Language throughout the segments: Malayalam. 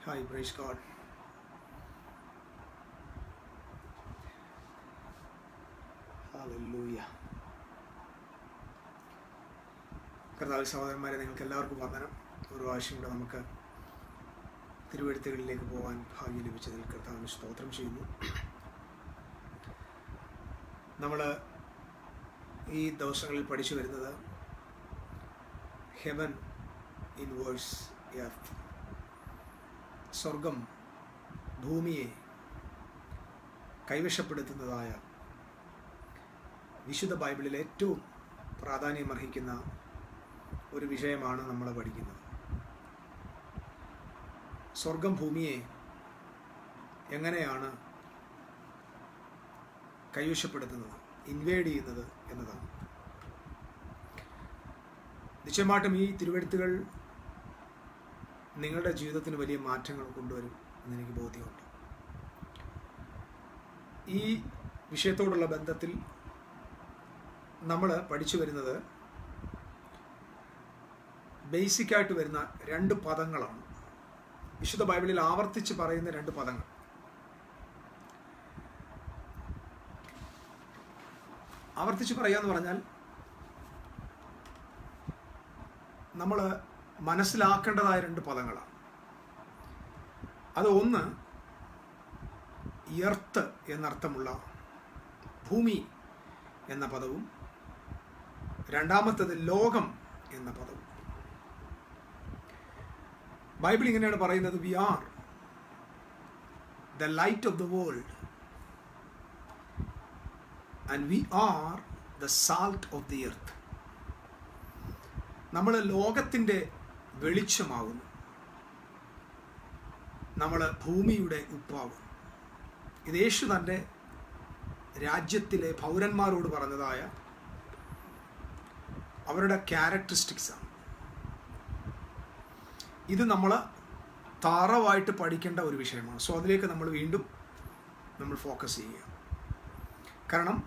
Hi, praise God. Hallelujah. കർത്താവ് സഹോദരന്മാരെ, നിങ്ങൾക്ക് എല്ലാവർക്കും വന്ദനം. ഒരു പ്രാവശ്യം കൂടെ നമുക്ക് തിരുവെഴുത്തുകളിലേക്ക് പോകാൻ ഭാഗ്യം ലഭിച്ചതിൽ കർത്താവിന് സ്തോത്രം ചെയ്യുന്നു. നമ്മൾ ഈ ദിവസങ്ങളിൽ പഠിച്ചു വരുന്നത് ഹെവൻ ഇൻവേഴ്സ് എർത്ത്, സ്വർഗം ഭൂമിയെ കൈവശപ്പെടുത്തുന്നതായ വിശുദ്ധ ബൈബിളിൽ ഏറ്റവും പ്രാധാന്യമർഹിക്കുന്ന ഒരു വിഷയമാണ് നമ്മൾ പഠിക്കുന്നത്. സ്വർഗം ഭൂമിയെ എങ്ങനെയാണ് കൈവശപ്പെടുത്തുന്നത്, ഇൻവേഡ് ചെയ്യുന്നത് എന്നതാണ്. നിശ്ചയമായിട്ടും ഈ തിരുവെഴുത്തുകൾ നിങ്ങളുടെ ജീവിതത്തിന് വലിയ മാറ്റങ്ങൾ കൊണ്ടുവരും എന്നെനിക്ക് ബോധ്യമുണ്ട്. ഈ വിഷയത്തോടുള്ള ബന്ധത്തിൽ നമ്മൾ പഠിച്ചു വരുന്നത് ബേസിക്കായിട്ട് വരുന്ന രണ്ട് പദങ്ങളാണ്. വിശുദ്ധ ബൈബിളിൽ ആവർത്തിച്ച് പറയുന്ന രണ്ട് പദങ്ങൾ. ആവർത്തിച്ച് പറയാന്ന് പറഞ്ഞാൽ നമ്മൾ മനസ്സിലാക്കേണ്ടതായ രണ്ട് പദങ്ങളാണ്. അത് ഒന്ന് എർത്ത് എന്നർത്ഥമുള്ള ഭൂമി എന്ന പദവും രണ്ടാമത്തേത് ലോകം എന്ന പദവും. ബൈബിൾ ഇങ്ങനെയാണ് പറയുന്നത്: we are the light of the world and we are the salt of the earth. നമ്മൾ ലോകത്തിൻ്റെ വെളിച്ചമാകുന്നു, നമ്മൾ ഭൂമിയുടെ ഉപ്പാകുന്നു. ഇത് യേശു തൻ്റെ രാജ്യത്തിലെ പൗരന്മാരോട് പറഞ്ഞതായ അവരുടെ ക്യാരക്ടറിസ്റ്റിക്സാണ്. ഇത് നമ്മൾ താറവായിട്ട് പഠിക്കേണ്ട ഒരു വിഷയമാണ്. സോ അതിലേക്ക് നമ്മൾ വീണ്ടും ഫോക്കസ് ചെയ്യുക. കാരണം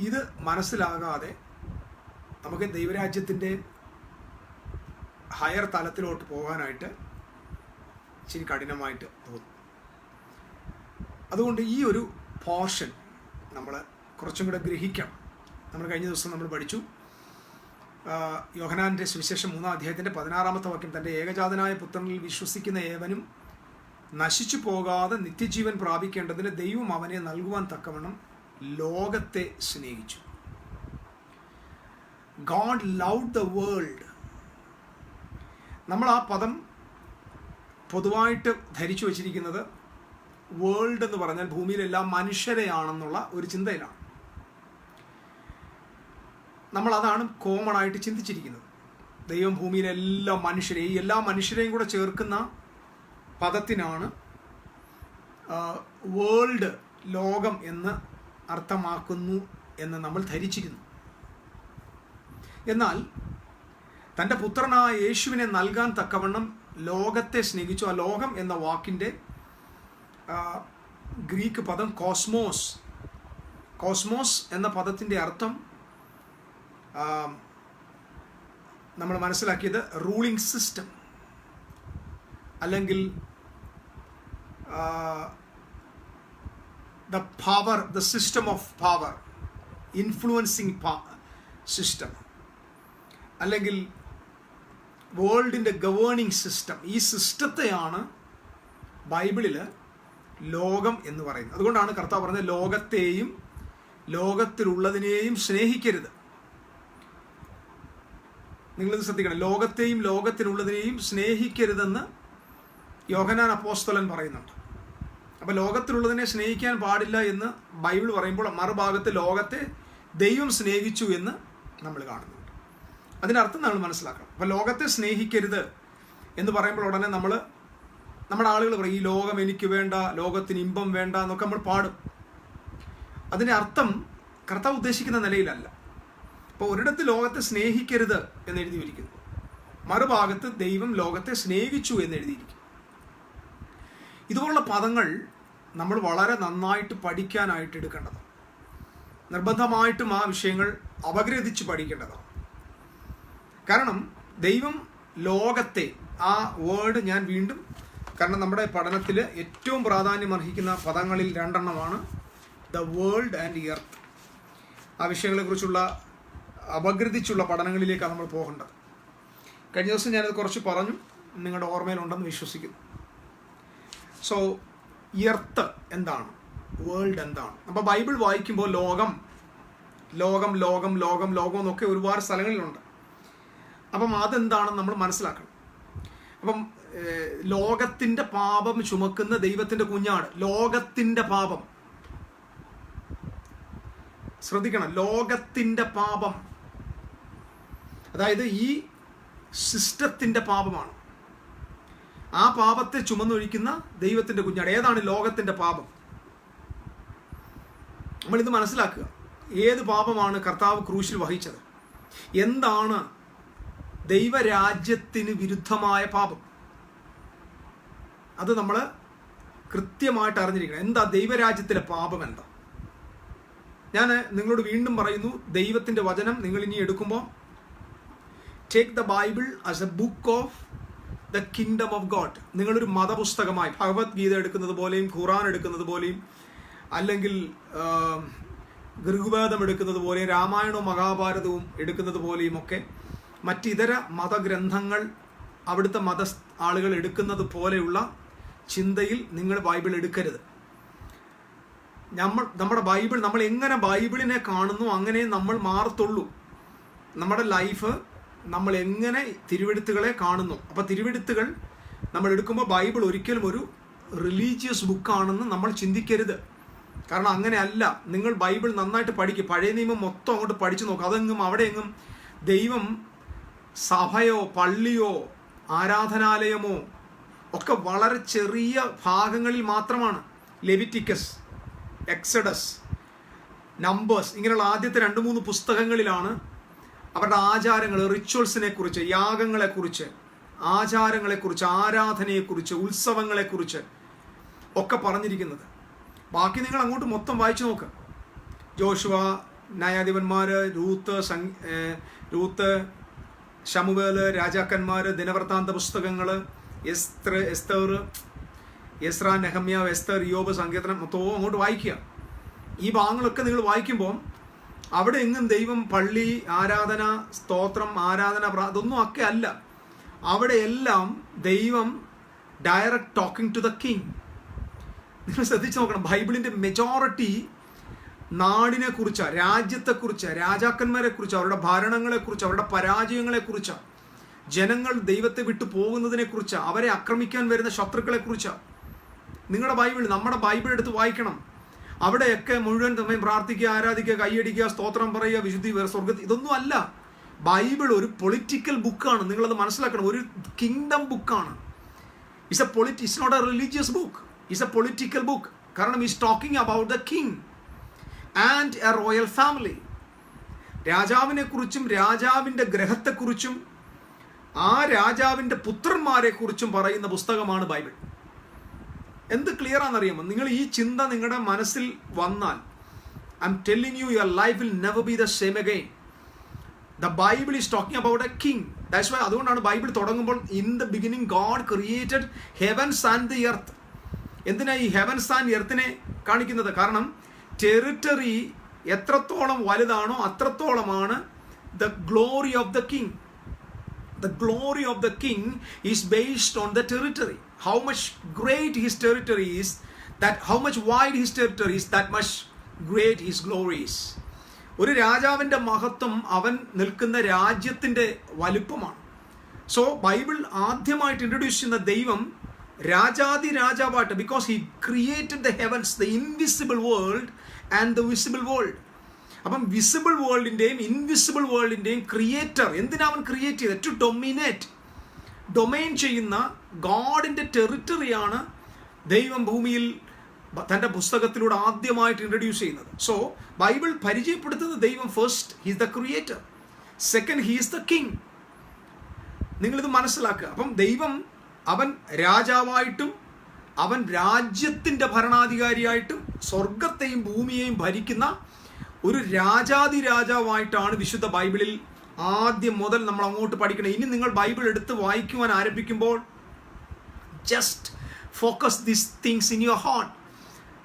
ഇത് മനസ്സിലാകാതെ നമുക്ക് ദൈവരാജ്യത്തിൻ്റെ ഹയർ തലത്തിലോട്ട് പോകാനായിട്ട് ഇച്ചിരി കഠിനമായിട്ട് തോന്നും. അതുകൊണ്ട് ഈ ഒരു പോർഷൻ നമ്മൾ കുറച്ചും കൂടെ ഗ്രഹിക്കണം. നമ്മൾ കഴിഞ്ഞ ദിവസം നമ്മൾ പഠിച്ചു യോഹന്നാന്റെ സുവിശേഷം 3-ാം അധ്യായത്തിൻ്റെ 16-ാമത്തെ വാക്യം: തൻ്റെ ഏകജാതനായ പുത്രനിൽ വിശ്വസിക്കുന്ന ഏവനും നശിച്ചു പോകാതെ നിത്യജീവൻ പ്രാപിക്കേണ്ടതിന് ദൈവം അവനെ നൽകുവാൻ തക്കവണ്ണം ലോകത്തെ സ്നേഹിച്ചു. God loved the world. നമ്മൾ ആ പദം പൊതുവായിട്ട് ധരിച്ചു വച്ചിരിക്കുന്നത് വേൾഡ് എന്ന് പറഞ്ഞാൽ ഭൂമിയിലെല്ലാം മനുഷ്യരെയാണെന്നുള്ള ഒരു ചിന്തയിലാണ്. നമ്മൾ അതാണ് കോമൺ ആയിട്ട് ചിന്തിച്ചിരിക്കുന്നത്. ദൈവം ഭൂമിയിലെല്ലാ മനുഷ്യരെയും, എല്ലാ മനുഷ്യരെയും കൂടെ ചേർക്കുന്ന പദത്തിനാണ് വേൾഡ്, ലോകം എന്ന് അർത്ഥമാക്കുന്നു എന്ന് നമ്മൾ ധരിച്ചിരുന്നു. എന്നാൽ തൻ്റെ പുത്രനായ യേശുവിനെ നൽകാൻ തക്കവണ്ണം ലോകത്തെ സ്നേഹിച്ചു. ആ ലോകം എന്ന വാക്കിൻ്റെ ഗ്രീക്ക് പദം കോസ്മോസ്. കോസ്മോസ് എന്ന പദത്തിൻ്റെ അർത്ഥം നമ്മൾ മനസ്സിലാക്കിയത് റൂളിംഗ് സിസ്റ്റം, അല്ലെങ്കിൽ the power, the system of power, influencing system, അല്ലെങ്കിൽ വേൾഡിൻ്റെ ഗവേണിംഗ് സിസ്റ്റം. ഈ സിസ്റ്റത്തെയാണ് ബൈബിളിൽ ലോകം എന്ന് പറയുന്നത്. അതുകൊണ്ടാണ് കർത്താവ് പറഞ്ഞത് ലോകത്തെയും ലോകത്തിലുള്ളതിനെയും സ്നേഹിക്കരുത്. നിങ്ങളിത് ശ്രദ്ധിക്കണം, ലോകത്തെയും ലോകത്തിലുള്ളതിനെയും സ്നേഹിക്കരുതെന്ന് യോഹന്നാൻ അപ്പോസ്തലൻ പറയുന്നുണ്ട്. അപ്പോൾ ലോകത്തിലുള്ളതിനെ സ്നേഹിക്കാൻ പാടില്ല എന്ന് ബൈബിൾ പറയുമ്പോൾ മറുഭാഗത്ത് ലോകത്തെ ദൈവം സ്നേഹിച്ചു എന്ന് നമ്മൾ കാണുന്നുണ്ട്. അതിനർത്ഥം നമ്മൾ മനസ്സിലാക്കണം. അപ്പോൾ ലോകത്തെ സ്നേഹിക്കരുത് എന്ന് പറയുമ്പോൾ ഉടനെ നമ്മുടെ ആളുകൾ പറയും, ഈ ലോകം എനിക്ക് വേണ്ട, ലോകത്തിന് ഇമ്പം വേണ്ട എന്നൊക്കെ നമ്മൾ പാടും. അതിൻ്റെ അർത്ഥം കർത്താവ് ഉദ്ദേശിക്കുന്ന നിലയിലല്ല. അപ്പോൾ ഒരിടത്ത് ലോകത്തെ സ്നേഹിക്കരുത് എന്ന് എഴുതിയിരിക്കുന്നു, മറുഭാഗത്ത് ദൈവം ലോകത്തെ സ്നേഹിച്ചു എന്ന് എഴുതിയിരിക്കുന്നു. ഇതുപോലുള്ള പദങ്ങൾ നമ്മൾ വളരെ നന്നായിട്ട് പഠിക്കാനായിട്ട് എടുക്കേണ്ടതാണ്. നിർബന്ധമായിട്ടും ആ വിഷയങ്ങൾ അപഗ്രഥിച്ച് പഠിക്കേണ്ടതാണ്. കാരണം ദൈവം ലോകത്തെ, ആ വേർഡ് ഞാൻ വീണ്ടും, കാരണം നമ്മുടെ പഠനത്തിൽ ഏറ്റവും പ്രാധാന്യം അർഹിക്കുന്ന പദങ്ങളിൽ 2 എണ്ണമാണ് ദ വേൾഡ് ആൻഡ് എർത്ത്. ആ വിഷയങ്ങളെക്കുറിച്ചുള്ള അപഗ്രഥിച്ചുള്ള പഠനങ്ങളിലേക്കാണ് നമ്മൾ പോകേണ്ടത്. കഴിഞ്ഞ ദിവസം ഞാനത് കുറച്ച് പറഞ്ഞു, നിങ്ങളുടെ ഓർമ്മയിലുണ്ടെന്ന് വിശ്വസിക്കുന്നു. സോ എർത്ത് എന്താണ്, വേൾഡ് എന്താണ്? അപ്പോൾ ബൈബിൾ വായിക്കുമ്പോൾ ലോകം ലോകം ലോകം ലോകം ലോകം എന്നൊക്കെ ഒരുപാട് സ്ഥലങ്ങളിലുണ്ട്. അപ്പം അതെന്താണെന്ന് നമ്മൾ മനസ്സിലാക്കണം. അപ്പം ലോകത്തിൻ്റെ പാപം ചുമക്കുന്ന ദൈവത്തിൻ്റെ കുഞ്ഞാണ്. ലോകത്തിൻ്റെ പാപം ശ്രദ്ധിക്കണം, ലോകത്തിൻ്റെ പാപം, അതായത് ഈ സിസ്റ്റത്തിൻ്റെ പാപമാണ്. ആ പാപത്തെ ചുമന്നൊഴിക്കുന്ന ദൈവത്തിൻ്റെ കുഞ്ഞാണ്. ഏതാണ് ലോകത്തിൻ്റെ പാപം? നമ്മളിത് മനസ്സിലാക്കുക. ഏത് പാപമാണ് കർത്താവ് ക്രൂശിൽ വഹിച്ചത്? എന്താണ് ദൈവരാജ്യത്തിന് വിരുദ്ധമായ പാപം? അത് നമ്മൾ കൃത്യമായിട്ട് അറിഞ്ഞിരിക്കണം. എന്താ ദൈവരാജ്യത്തിലെ പാപം? എന്താ? ഞാൻ നിങ്ങളോട് വീണ്ടും പറയുന്നു, ദൈവത്തിൻ്റെ വചനം നിങ്ങൾ ഇനി എടുക്കുമ്പോൾ take the Bible as A book of the kingdom of God. നിങ്ങളൊരു മതപുസ്തകമായി ഭഗവത്ഗീത എടുക്കുന്നത് പോലെയും ഖുറാൻ എടുക്കുന്നത് പോലെയും അല്ലെങ്കിൽ ഋഗ്വേദം എടുക്കുന്നത് പോലെയും രാമായണവും മഹാഭാരതവും എടുക്കുന്നത് പോലെയും ഒക്കെ മറ്റിതര മതഗ്രന്ഥങ്ങൾ അവിടുത്തെ ആളുകൾ എടുക്കുന്നത് പോലെയുള്ള ചിന്തയിൽ നിങ്ങൾ ബൈബിൾ എടുക്കരുത്. നമ്മുടെ ബൈബിൾ, നമ്മൾ എങ്ങനെ ബൈബിളിനെ കാണുന്നു അങ്ങനെ നമ്മൾ മാറത്തുള്ളൂ. നമ്മുടെ ലൈഫ് നമ്മൾ എങ്ങനെ തിരുവെഴുത്തുകളെ കാണുന്നു. അപ്പോൾ തിരുവെഴുത്തുകൾ നമ്മൾ എടുക്കുമ്പോൾ ബൈബിൾ ഒരിക്കലും ഒരു റിലീജിയസ് ബുക്കാണെന്ന് നമ്മൾ ചിന്തിക്കരുത്. കാരണം അങ്ങനെയല്ല. നിങ്ങൾ ബൈബിൾ നന്നായിട്ട് പഠിക്കുക. പഴയ നിയമം മൊത്തം അങ്ങോട്ട് പഠിച്ചു നോക്കുക. അതെങ്ങും അവിടെയെങ്ങും ദൈവം സഭയോ പള്ളിയോ ആരാധനാലയമോ ഒക്കെ വളരെ ചെറിയ ഭാഗങ്ങളിൽ മാത്രമാണ്. ലെവിറ്റിക്കസ്, എക്സഡസ്, നമ്പേഴ്സ് ഇങ്ങനെയുള്ള ആദ്യത്തെ 2-3 പുസ്തകങ്ങളിലാണ് അവരുടെ ആചാരങ്ങൾ, റിച്വൽസിനെ കുറിച്ച്, യാഗങ്ങളെക്കുറിച്ച്, ആചാരങ്ങളെക്കുറിച്ച്, ആരാധനയെക്കുറിച്ച്, ഉത്സവങ്ങളെക്കുറിച്ച് ഒക്കെ പറഞ്ഞിരിക്കുന്നത്. ബാക്കി നിങ്ങൾ അങ്ങോട്ട് മൊത്തം വായിച്ചു നോക്കുക. ജോഷുവ, ന്യായാധിപന്മാർ, രൂത്ത്, ശമൂവേൽ, രാജാക്കന്മാർ, ദിനവൃത്താന്ത പുസ്തകങ്ങൾ, എസ്തർ, എസ്രാ, നെഹമ്യ, എസ്തർ, യോബ്, സങ്കീർത്തനം മൊത്തവും അങ്ങോട്ട് വായിക്കുക. ഈ ഭാഗങ്ങളൊക്കെ നിങ്ങൾ വായിക്കുമ്പോൾ അവിടെ എങ്ങും ദൈവം പള്ളി, ആരാധന, സ്തോത്രം, ആരാധന, അതൊന്നും ഒക്കെ അല്ല. അവിടെ എല്ലാം ദൈവം direct talking to the king. നിങ്ങൾ ശ്രദ്ധിച്ച് നോക്കണം. ബൈബിളിൻ്റെ മെജോറിറ്റി നാടിനെ കുറിച്ചാണ്, രാജ്യത്തെക്കുറിച്ച്, രാജാക്കന്മാരെക്കുറിച്ച്, അവരുടെ ഭരണങ്ങളെക്കുറിച്ച്, അവരുടെ പരാജയങ്ങളെക്കുറിച്ചാണ്, ജനങ്ങൾ ദൈവത്തെ വിട്ടു പോകുന്നതിനെക്കുറിച്ചാണ്, അവരെ ആക്രമിക്കാൻ വരുന്ന ശത്രുക്കളെക്കുറിച്ചാണ്. നിങ്ങളുടെ ബൈബിൾ, നമ്മുടെ ബൈബിൾ എടുത്ത് വായിക്കണം. അവിടെയൊക്കെ മുഴുവൻ സമയം പ്രാർത്ഥിക്കുക, ആരാധിക്കുക, കൈയടിക്കുക, സ്തോത്രം പറയുക, വിശുദ്ധി, സ്വർഗത്തിൽ, ഇതൊന്നും അല്ല. ബൈബിൾ ഒരു പൊളിറ്റിക്കൽ ബുക്കാണ്. നിങ്ങളത് മനസ്സിലാക്കണം. ഒരു കിങ്ഡം ബുക്കാണ്. It's not a religious book, it's a political book. കാരണം is talking about the king and a royal family. രാജാവിനെ കുറിച്ചും രാജാവിൻ്റെ ഗ്രഹത്തെക്കുറിച്ചും ആ രാജാവിൻ്റെ പുത്രന്മാരെ കുറിച്ചും പറയുന്ന പുസ്തകമാണ് ബൈബിൾ. എന്ത് ക്ലിയർ ആണെന്നറിയാമോ? നിങ്ങൾ ഈ ചിന്ത നിങ്ങളുടെ മനസ്സിൽ വന്നാൽ, I M telling you, your life will never be the same again. The Bible is talking about A king. That's why, അതുകൊണ്ടാണ് ബൈബിൾ തുടങ്ങുമ്പോൾ in the beginning God created heavens and the earth. എന്തിനാ ഈ ഹെവൻസ് ആൻഡ് എർത്തിനെ കാണിക്കുന്നത്? കാരണം ടെറിട്ടറി എത്രത്തോളം വലുതാണോ അത്രത്തോളമാണ് the glory of the king. The glory of the king is based on the territory. How much great his territory is, how much wide his territory is, that much great his glory is. ഒരു രാജാവിൻ്റെ മഹത്വം അവൻ നിൽക്കുന്ന രാജ്യത്തിൻ്റെ വലുപ്പമാണ്. സോ ബൈബിൾ ആദ്യമായിട്ട് ഇൻട്രൊഡ്യൂസ് ചെയ്യുന്ന ദൈവം രാജാതി രാജാവായിട്ട്, because he created the heavens, the invisible world and the visible world. അപ്പം വിസിബിൾ വേൾഡിൻ്റെയും ഇൻവിസിബിൾ വേൾഡിൻ്റെയും ക്രിയേറ്റർ. എന്തിനാ അവൻ ക്രിയേറ്റ് ചെയ്തത്? ടു ഡൊമിനേറ്റ്, ഡൊമൈൻ ചെയ്യുന്ന ഗോഡിൻ്റെ ടെറിട്ടറിയാണ് ദൈവം ഭൂമിയിൽ തൻ്റെ പുസ്തകത്തിലൂടെ ആദ്യമായിട്ട് ഇൻട്രൊഡ്യൂസ് ചെയ്യുന്നത്. സോ ബൈബിൾ പരിചയപ്പെടുത്തുന്ന ദൈവം first he's the creator, second he's the king. നിങ്ങളിത് മനസ്സിലാക്കുക. അപ്പം ദൈവം അവൻ രാജാവായിട്ടും അവൻ രാജ്യത്തിൻ്റെ ഭരണാധികാരിയായിട്ടും സ്വർഗത്തെയും ഭൂമിയെയും ഭരിക്കുന്ന ഒരു രാജാതി രാജാവായിട്ടാണ് വിശുദ്ധ ബൈബിളിൽ ആദ്യം മുതൽ നമ്മൾ അങ്ങോട്ട് പഠിക്കണം. ഇനി നിങ്ങൾ ബൈബിൾ എടുത്ത് വായിക്കുവാൻ ആരംഭിക്കുമ്പോൾ just focus these things in your heart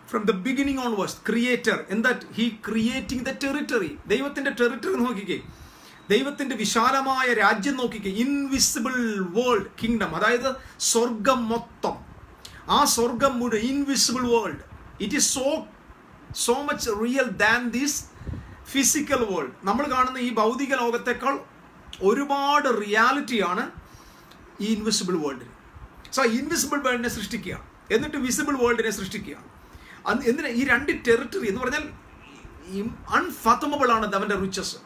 from the beginning onwards. Creator എന്താ, ഹി ക്രിയേറ്റിംഗ് ദ ടെറിട്ടറി. ദൈവത്തിൻ്റെ ടെറിട്ടറി നോക്കിക്കേ, ദൈവത്തിൻ്റെ വിശാലമായ രാജ്യം നോക്കിക്കേ. ഇൻവിസിബിൾ വേൾഡ് കിങ്ഡം, അതായത് സ്വർഗം മൊത്തം, ആ സ്വർഗം മുഴുവൻ invisible world. It is so much real than this physical world. നമ്മൾ കാണുന്ന ഈ ഭൗതിക ലോകത്തേക്കാൾ ഒരുപാട് റിയാലിറ്റിയാണ് ഈ ഇൻവിസിബിൾ വേൾഡിന്. സോ ഇൻവിസിബിൾ വേൾഡിനെ സൃഷ്ടിക്കുക, എന്നിട്ട് വിസിബിൾ വേൾഡിനെ സൃഷ്ടിക്കുക. എന്തിനാ ഈ രണ്ട് ടെറിട്ടറി എന്ന് പറഞ്ഞാൽ അൺഫാത്തമബിൾ ആണ് അവൻ്റെ റിച്ചസ്.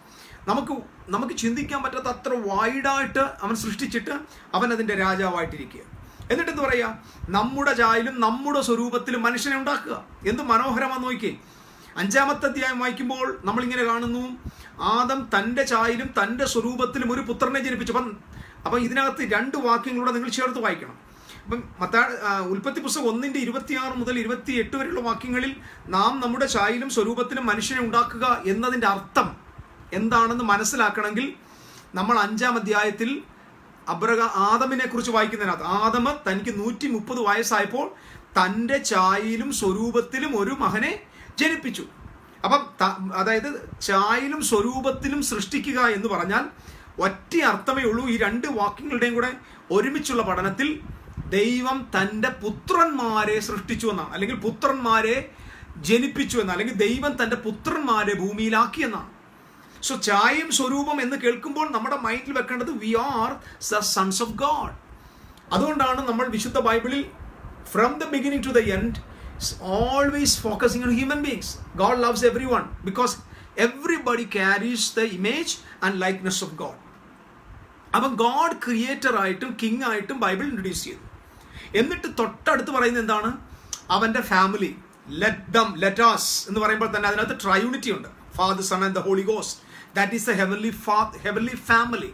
നമുക്ക് ചിന്തിക്കാൻ പറ്റാത്ത അത്ര വൈഡായിട്ട് അവൻ സൃഷ്ടിച്ചിട്ട് അവൻ അതിൻ്റെ രാജാവായിട്ടിരിക്കുക. എന്നിട്ട് എന്ത് പറയുക, നമ്മുടെ ചായലും നമ്മുടെ സ്വരൂപത്തിലും മനുഷ്യനെ ഉണ്ടാക്കുക. എന്ത് മനോഹരമാണെന്ന് നോക്കിയേ. 5-ാമത്തെ അധ്യായം വായിക്കുമ്പോൾ നമ്മളിങ്ങനെ കാണുന്നു, ആദം തൻ്റെ ചായലും തൻ്റെ സ്വരൂപത്തിലും ഒരു പുത്രനെ ജനിപ്പിച്ചു. അപ്പം ഇതിനകത്ത് 2 വാക്യങ്ങളൂടെ നിങ്ങൾ ചേർത്ത് വായിക്കണം. അപ്പം ഉൽപ്പത്തി പുസ്തകം 1:26 മുതൽ 28 വരെയുള്ള വാക്യങ്ങളിൽ നാം നമ്മുടെ ചായലും സ്വരൂപത്തിലും മനുഷ്യനെ ഉണ്ടാക്കുക എന്നതിൻ്റെ അർത്ഥം എന്താണെന്ന് മനസ്സിലാക്കണമെങ്കിൽ നമ്മൾ 5-ാം അധ്യായത്തിൽ ആദമിനെ കുറിച്ച് വായിക്കുന്നതിനകത്ത്, ആദമ തനിക്ക് 130 വയസ്സായപ്പോൾ തൻ്റെ ചായയിലും സ്വരൂപത്തിലും ഒരു മകനെ ജനിപ്പിച്ചു. അപ്പം അതായത് ചായയിലും സ്വരൂപത്തിലും സൃഷ്ടിക്കുക എന്ന് പറഞ്ഞാൽ ഒറ്റ അർത്ഥമേ ഉള്ളൂ. ഈ 2 വാക്യങ്ങളുടെയും കൂടെ ഒരുമിച്ചുള്ള പഠനത്തിൽ ദൈവം തൻ്റെ പുത്രന്മാരെ സൃഷ്ടിച്ചു എന്നാണ്, അല്ലെങ്കിൽ പുത്രന്മാരെ ജനിപ്പിച്ചു എന്നാണ്, അല്ലെങ്കിൽ ദൈവം തൻ്റെ പുത്രന്മാരെ ഭൂമിയിലാക്കി എന്നാണ്. സോ ചായയും സ്വരൂപം എന്ന് കേൾക്കുമ്പോൾ നമ്മുടെ മൈൻഡിൽ വെക്കേണ്ടത് we are the sons of God. അതുകൊണ്ടാണ് നമ്മൾ വിശുദ്ധ ബൈബിളിൽ from the beginning to the end always focusing on human beings. God loves everyone because everybody carries the image and likeness of God. അപ്പം ഗോഡ് ക്രിയേറ്റർ ആയിട്ടും കിങ് ആയിട്ടും ബൈബിൾ ഇൻട്രൊഡ്യൂസ് ചെയ്തു. എന്നിട്ട് തൊട്ടടുത്ത് പറയുന്നത് എന്താണ്, അവൻ്റെ ഫാമിലി. ലെറ്റ് us എന്ന് പറയുമ്പോൾ തന്നെ അതിനകത്ത് ട്രയൂണിറ്റി ഉണ്ട്, father, son and the holy ghost. That is a heavenly family.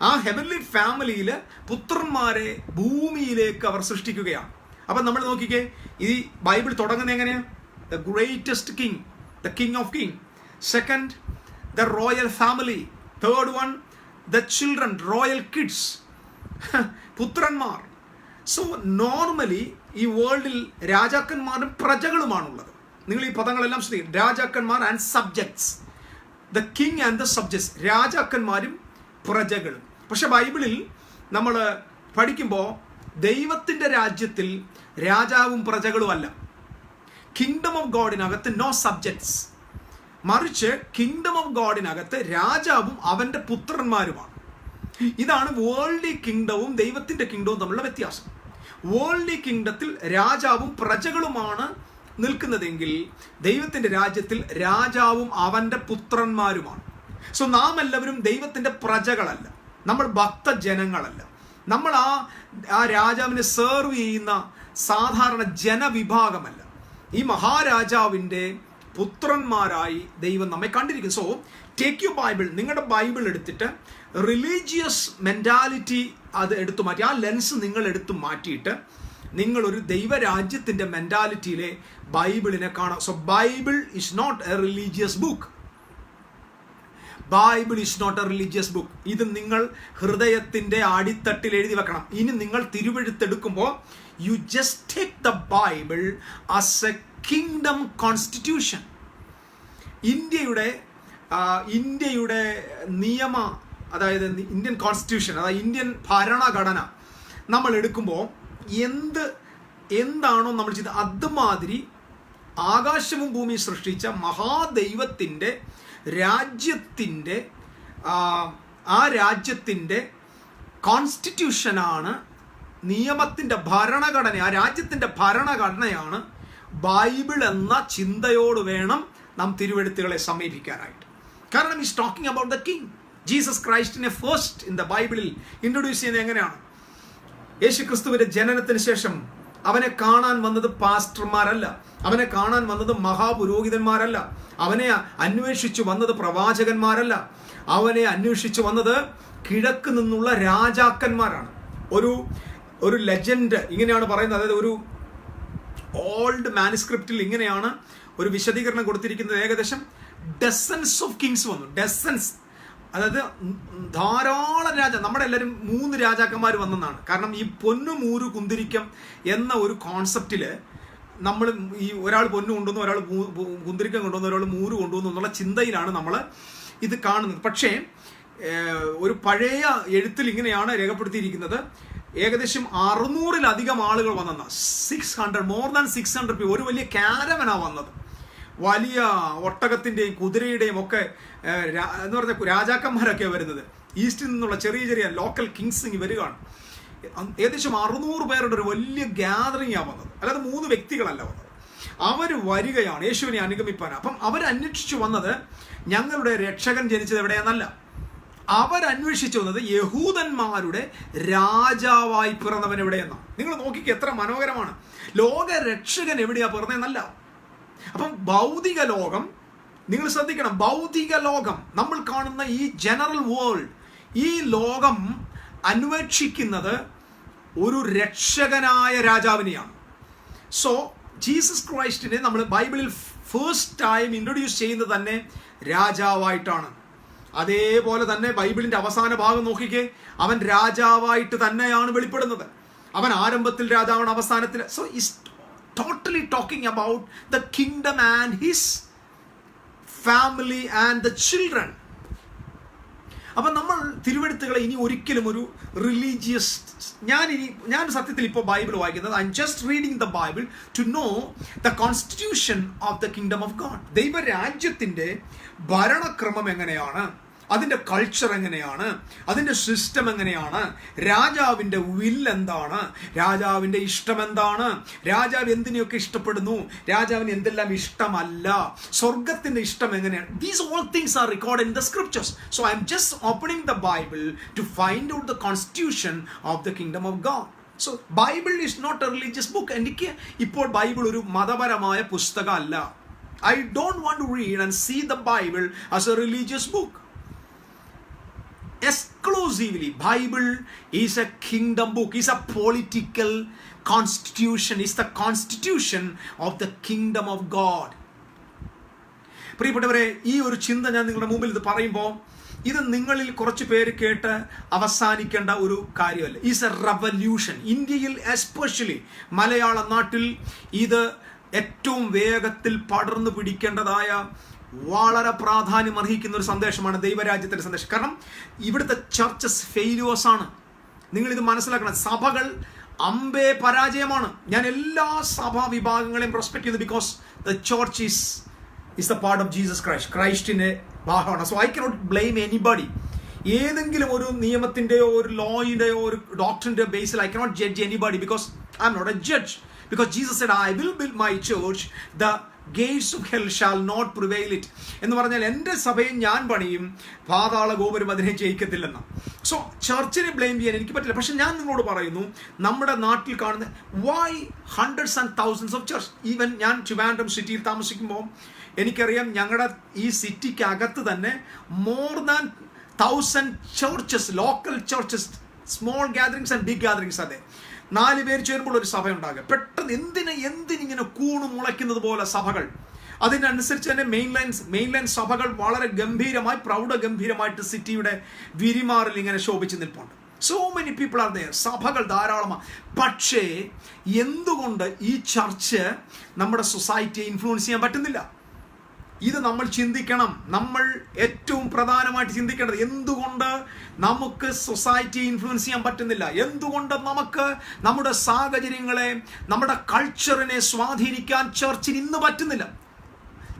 ആ ഹെവൻലി ഫാമിലിയിൽ പുത്രന്മാരെ ഭൂമിയിലേക്ക് അവർ സൃഷ്ടിക്കുകയാണ്. അപ്പം നമ്മൾ നോക്കിക്കേ, ഈ ബൈബിൾ തുടങ്ങുന്നത് എങ്ങനെയാണ്? The greatest king, the king of king. Second, the royal family. Third one, the children, royal kids, പുത്രന്മാർ. സോ നോർമലി ഈ വേൾഡിൽ രാജാക്കന്മാരും പ്രജകളുമാണുള്ളത്. നിങ്ങൾ ഈ പദങ്ങളെല്ലാം ശ്രദ്ധിക്കും, രാജാക്കന്മാർ and subjects. The king and the subjects, രാജാക്കന്മാരും പ്രജകളും. പക്ഷെ ബൈബിളിൽ നമ്മൾ പഠിക്കുമ്പോൾ ദൈവത്തിൻ്റെ രാജ്യത്തിൽ രാജാവും പ്രജകളും അല്ല. കിങ്ഡം ഓഫ് ഗോഡിനകത്ത് നോ സബ്ജക്ട്സ്, മറിച്ച് കിങ്ഡം ഓഫ് ഗോഡിനകത്ത് രാജാവും അവൻ്റെ പുത്രന്മാരുമാണ്. ഇതാണ് വേൾഡ്ലി കിങ്ഡവും ദൈവത്തിൻ്റെ കിങ്ഡവും തമ്മിലുള്ള വ്യത്യാസം. വേൾഡ്ലി കിങ്ഡത്തിൽ രാജാവും പ്രജകളുമാണ് നിൽക്കുന്നതെങ്കിൽ ദൈവത്തിൻ്റെ രാജ്യത്തിൽ രാജാവും അവൻ്റെ പുത്രന്മാരുമാണ്. സോ നാം എല്ലാവരും ദൈവത്തിൻ്റെ പ്രജകളല്ല, നമ്മൾ ഭക്തജനങ്ങളല്ല, നമ്മൾ ആ രാജാവിനെ സെർവ് ചെയ്യുന്ന സാധാരണ ജനവിഭാഗമല്ല. ഈ മഹാരാജാവിൻ്റെ പുത്രന്മാരായി ദൈവം നമ്മെ കണ്ടിരിക്കുന്നു. സോ ടേക്ക് യു ബൈബിൾ, നിങ്ങളുടെ ബൈബിൾ എടുത്തിട്ട് റിലീജിയസ് മെൻറ്റാലിറ്റി അത് എടുത്തു മാറ്റി, ആ ലെൻസ് നിങ്ങൾ എടുത്തു മാറ്റിയിട്ട് നിങ്ങളൊരു ദൈവരാജ്യത്തിൻ്റെ മെൻറ്റാലിറ്റിയിലെ ബൈബിളിനെ കാണാം. So Bible is not a religious book. Bible is not a religious book. ഇത് നിങ്ങൾ ഹൃദയത്തിൻ്റെ അടിത്തട്ടിൽ എഴുതി വെക്കണം. ഇനി നിങ്ങൾ തിരുവെഴുത്തെടുക്കുമ്പോൾ you just take the Bible as a kingdom constitution. ഇന്ത്യയുടെ നിയമ, അതായത് ഇന്ത്യൻ കോൺസ്റ്റിറ്റ്യൂഷൻ, അതായത് ഇന്ത്യൻ ഭരണഘടന നമ്മൾ എടുക്കുമ്പോൾ എന്താണോ നമ്മൾ ചെയ്തത് അതുമാതിരി ആകാശവും ഭൂമിയും സൃഷ്ടിച്ച മഹാദൈവത്തിൻ്റെ രാജ്യത്തിൻ്റെ ആ രാജ്യത്തിൻ്റെ കോൺസ്റ്റിറ്റ്യൂഷനാണ്, നിയമത്തിൻ്റെ ഭരണഘടന, ആ രാജ്യത്തിൻ്റെ ഭരണഘടനയാണ് ബൈബിൾ എന്ന ചിന്തയോട് വേണം നാം തിരുവെഴുത്തുകളെ സമീപിക്കാനായിട്ട്. കാരണം is talking about the king Jesus ക്രൈസ്റ്റിനെ ഫസ്റ്റ് ഇൻ ദ ബൈബിളിൽ ഇൻട്രൊഡ്യൂസ് ചെയ്യുന്നത് എങ്ങനെയാണ്? യേശു ക്രിസ്തുവിൻ്റെ ജനനത്തിന് ശേഷം അവനെ കാണാൻ വന്നത് പാസ്റ്റർമാരല്ല, അവനെ കാണാൻ വന്നത് മഹാപുരോഹിതന്മാരല്ല, അവനെ അന്വേഷിച്ചു വന്നത് പ്രവാചകന്മാരല്ല, അവനെ അന്വേഷിച്ചു വന്നത് കിഴക്ക് നിന്നുള്ള രാജാക്കന്മാരാണ്. ഒരു ലെജൻഡ് ഇങ്ങനെയാണ് പറയുന്നത്, അതായത് ഒരു ഓൾഡ് മാനുസ്ക്രിപ്റ്റിൽ ഇങ്ങനെയാണ് ഒരു വിശദീകരണം കൊടുത്തിരിക്കുന്നത്. ഏകദേശം ഡസൻസ് ഓഫ് കിങ്സ് വന്നു, ഡസൻസ്, അതായത് ധാരാളം നമ്മുടെ എല്ലാവരും 3 രാജാക്കന്മാർ വന്നെന്നാണ്. കാരണം ഈ പൊന്നു മൂരു കുന്തിരിക്കം എന്ന ഒരു കോൺസെപ്റ്റില് നമ്മൾ ഈ ഒരാൾ പൊന്നു കൊണ്ടുവന്നു, ഒരാൾ കുന്തിരിക്കം കൊണ്ടുവന്നു, ഒരാൾ മൂരു കൊണ്ടുവന്നു എന്നുള്ള ചിന്തയിലാണ് നമ്മൾ ഇത് കാണുന്നത്. പക്ഷേ ഒരു പഴയ എഴുത്തിൽ ഇങ്ങനെയാണ് രേഖപ്പെടുത്തിയിരിക്കുന്നത്, ഏകദേശം 600-ലധികം ആളുകൾ വന്നെന്ന 600, മോർ ദാൻ 600 people. ഒരു വലിയ കാരവനാണ് വന്നത്. വലിയ ഒട്ടകത്തിൻ്റെയും കുതിരയുടെയും ഒക്കെ എന്ന് പറഞ്ഞ രാജാക്കന്മാരൊക്കെയാണ് വരുന്നത്. ഈസ്റ്റിൽ നിന്നുള്ള ചെറിയ ചെറിയ ലോക്കൽ കിങ്സ് വരികയാണ്. ഏകദേശം 600 പേരുടെ ഒരു വലിയ ഗ്യാതറിംഗാണ് വന്നത്, അല്ലാതെ 3 വ്യക്തികളല്ല വന്നത്. അവർ വരികയാണ് യേശുവിനെ അനുഗമിപ്പാൻ. അപ്പം അവരന്വേഷിച്ചു വന്നത് ഞങ്ങളുടെ രക്ഷകൻ ജനിച്ചത് എവിടെയാണെന്നല്ല, അവരന്വേഷിച്ചു വന്നത് യഹൂദന്മാരുടെ രാജാവായി പിറന്നവൻ എവിടെയെന്നാണ്. നിങ്ങൾ നോക്കിക്ക് എത്ര മനോഹരമാണ്. ലോക രക്ഷകൻ എവിടെയാ പിറന്നതെന്നല്ല. അപ്പം ഭൗതിക ലോകം, നിങ്ങൾ ശ്രദ്ധിക്കണം, ഭൗതിക ലോകം നമ്മൾ കാണുന്ന ഈ ജനറൽ വേൾഡ്, ഈ ലോകം അന്വേഷിക്കുന്നത് ഒരു രക്ഷകനായ രാജാവിനെയാണ്. സോ ജീസസ് ക്രൈസ്റ്റിനെ നമ്മൾ ബൈബിളിൽ ഫസ്റ്റ് ടൈം ഇൻട്രൊഡ്യൂസ് ചെയ്യുന്നത് തന്നെ രാജാവായിട്ടാണ്. അതേപോലെ തന്നെ ബൈബിളിന്റെ അവസാന ഭാഗം നോക്കിക്കേ, അവൻ രാജാവായിട്ട് തന്നെയാണ് വെളിപ്പെടുന്നത്. അവൻ ആരംഭത്തിൽ രാജാവാണ്, അവസാനത്തിൽ. So is totally talking about the kingdom and his family and the children. അപ്പം നമ്മൾ തിരുവെഴുത്തുകളെ ഇനി ഒരിക്കലും ഒരു റിലീജിയസ്, ഞാൻ സത്യത്തിൽ ഇപ്പോൾ ബൈബിൾ വായിക്കുന്നത്, I'm just reading the Bible to know the constitution of the kingdom of God. ദൈവരാജ്യത്തിൻ്റെ ഭരണക്രമം എങ്ങനെയാണ്, അതിൻ്റെ കൾച്ചർ എങ്ങനെയാണ്, അതിൻ്റെ സിസ്റ്റം എങ്ങനെയാണ്, രാജാവിൻ്റെ വില്ല് എന്താണ്, രാജാവിൻ്റെ ഇഷ്ടം എന്താണ്, രാജാവ് എന്തിനെയൊക്കെ ഇഷ്ടപ്പെടുന്നു, രാജാവിന് എന്തെല്ലാം ഇഷ്ടമല്ല, സ്വർഗത്തിൻ്റെ ഇഷ്ടം എങ്ങനെയാണ്. These all things are record in the scriptures. So I'm just opening the Bible to find out the constitution of the kingdom of God. So Bible is not a religious book. എനിക്ക് ഇപ്പോൾ ബൈബിൾ ഒരു മതപരമായ പുസ്തകമല്ല. I don't want to read and see the Bible as a religious book. Exclusively, Bible is a kingdom book, is a political constitution, is the constitution of the kingdom of God. പ്രിയപ്പെട്ടവരെ, ഈ ഒരു ചിന്ത ഞാൻ നിങ്ങളുടെ മുമ്പിൽ ഇത് പറയുമ്പോൾ, ഇത് നിങ്ങളിൽ കുറച്ച് പേര് കേട്ട് അവസാനിക്കേണ്ട ഒരു കാര്യമല്ല. Is A revolution. ഇന്ത്യയിൽ എസ്പെഷ്യലി മലയാള നാട്ടിൽ ഇത് ഏറ്റവും വേഗത്തിൽ പടർന്നു പിടിക്കേണ്ടതായ വളരെ പ്രാധാന്യം അർഹിക്കുന്ന ഒരു സന്ദേശമാണ് ദൈവരാജ്യത്തിൻ്റെ സന്ദേശം. കാരണം ഇവിടുത്തെ ചർച്ചസ് ഫെയിലിയേഴ്സ് ആണ്. നിങ്ങളിത് മനസ്സിലാക്കണം. സഭകൾ അമ്പേ പരാജയമാണ്. ഞാൻ എല്ലാ സഭാ വിഭാഗങ്ങളെയും റെസ്പെക്ട് ചെയ്യുന്നു. Because the church is the part of Jesus Christ, ക്രൈസ്റ്റിൻ്റെ ഭാഗമാണ്. So I cannot blame anybody. ഏതെങ്കിലും ഒരു നിയമത്തിൻ്റെയോ ഒരു ലോയിൻ്റെയോ ഒരു ഡോക്ടറിൻ്റെ ബേസിൽ I cannot judge anybody, because I'm not a judge. Because Jesus said, I will build my church, the gates of hell shall not prevail it. എന്ന് പറഞ്ഞാൽ എൻ്റെ സഭയും ഞാൻ പണിയും, പാതാള ഗോപുരം അതിനെ ജയിക്കത്തില്ലെന്ന്. സോ ചർച്ചിനെ ബ്ലെയിം ചെയ്യാൻ എനിക്ക് പറ്റില്ല. പക്ഷെ ഞാൻ നിങ്ങളോട് പറയുന്നു, നമ്മുടെ നാട്ടിൽ കാണുന്ന why hundreds and thousands of church. Even ഞാൻ ട്രിവാൻഡ്രം സിറ്റിയിൽ താമസിക്കുമ്പോൾ എനിക്കറിയാം, ഞങ്ങളുടെ ഈ സിറ്റിക്ക് അകത്ത് തന്നെ more than 1000 churches, local churches, small gatherings and big gatherings. അതെ, 4 പേര് ചേരുമ്പോൾ ഒരു സഭ ഉണ്ടാകുക. പെട്ടെന്ന് എന്തിനിങ്ങനെ കൂണ് മുളയ്ക്കുന്നത് പോലെ സഭകൾ. അതിനനുസരിച്ച് തന്നെ മെയിൻലൈൻ സഭകൾ വളരെ ഗംഭീരമായി, പ്രൗഢഗംഭീരമായിട്ട് സിറ്റിയുടെ വിരിമാറിൽ ഇങ്ങനെ ശോഭിച്ച് നിൽപ്പുണ്ട്. So many people are there. സഭകൾ ധാരാളമാണ്. പക്ഷേ എന്തുകൊണ്ട് ഈ ചർച്ച് നമ്മുടെ സൊസൈറ്റിയെ ഇൻഫ്ലുവൻസ് ചെയ്യാൻ പറ്റുന്നില്ല? ഇത് നമ്മൾ ചിന്തിക്കണം. നമ്മൾ ഏറ്റവും പ്രധാനമായിട്ട് ചിന്തിക്കേണ്ടത്, എന്തുകൊണ്ട് നമുക്ക് സൊസൈറ്റിയെ ഇൻഫ്ലുവൻസ് ചെയ്യാൻ പറ്റുന്നില്ല? എന്തുകൊണ്ട് നമുക്ക് നമ്മുടെ സാഹചര്യങ്ങളെ, നമ്മുടെ കൾച്ചറിനെ സ്വാധീനിക്കാൻ ചർച്ചിന് ഇന്ന് പറ്റുന്നില്ല?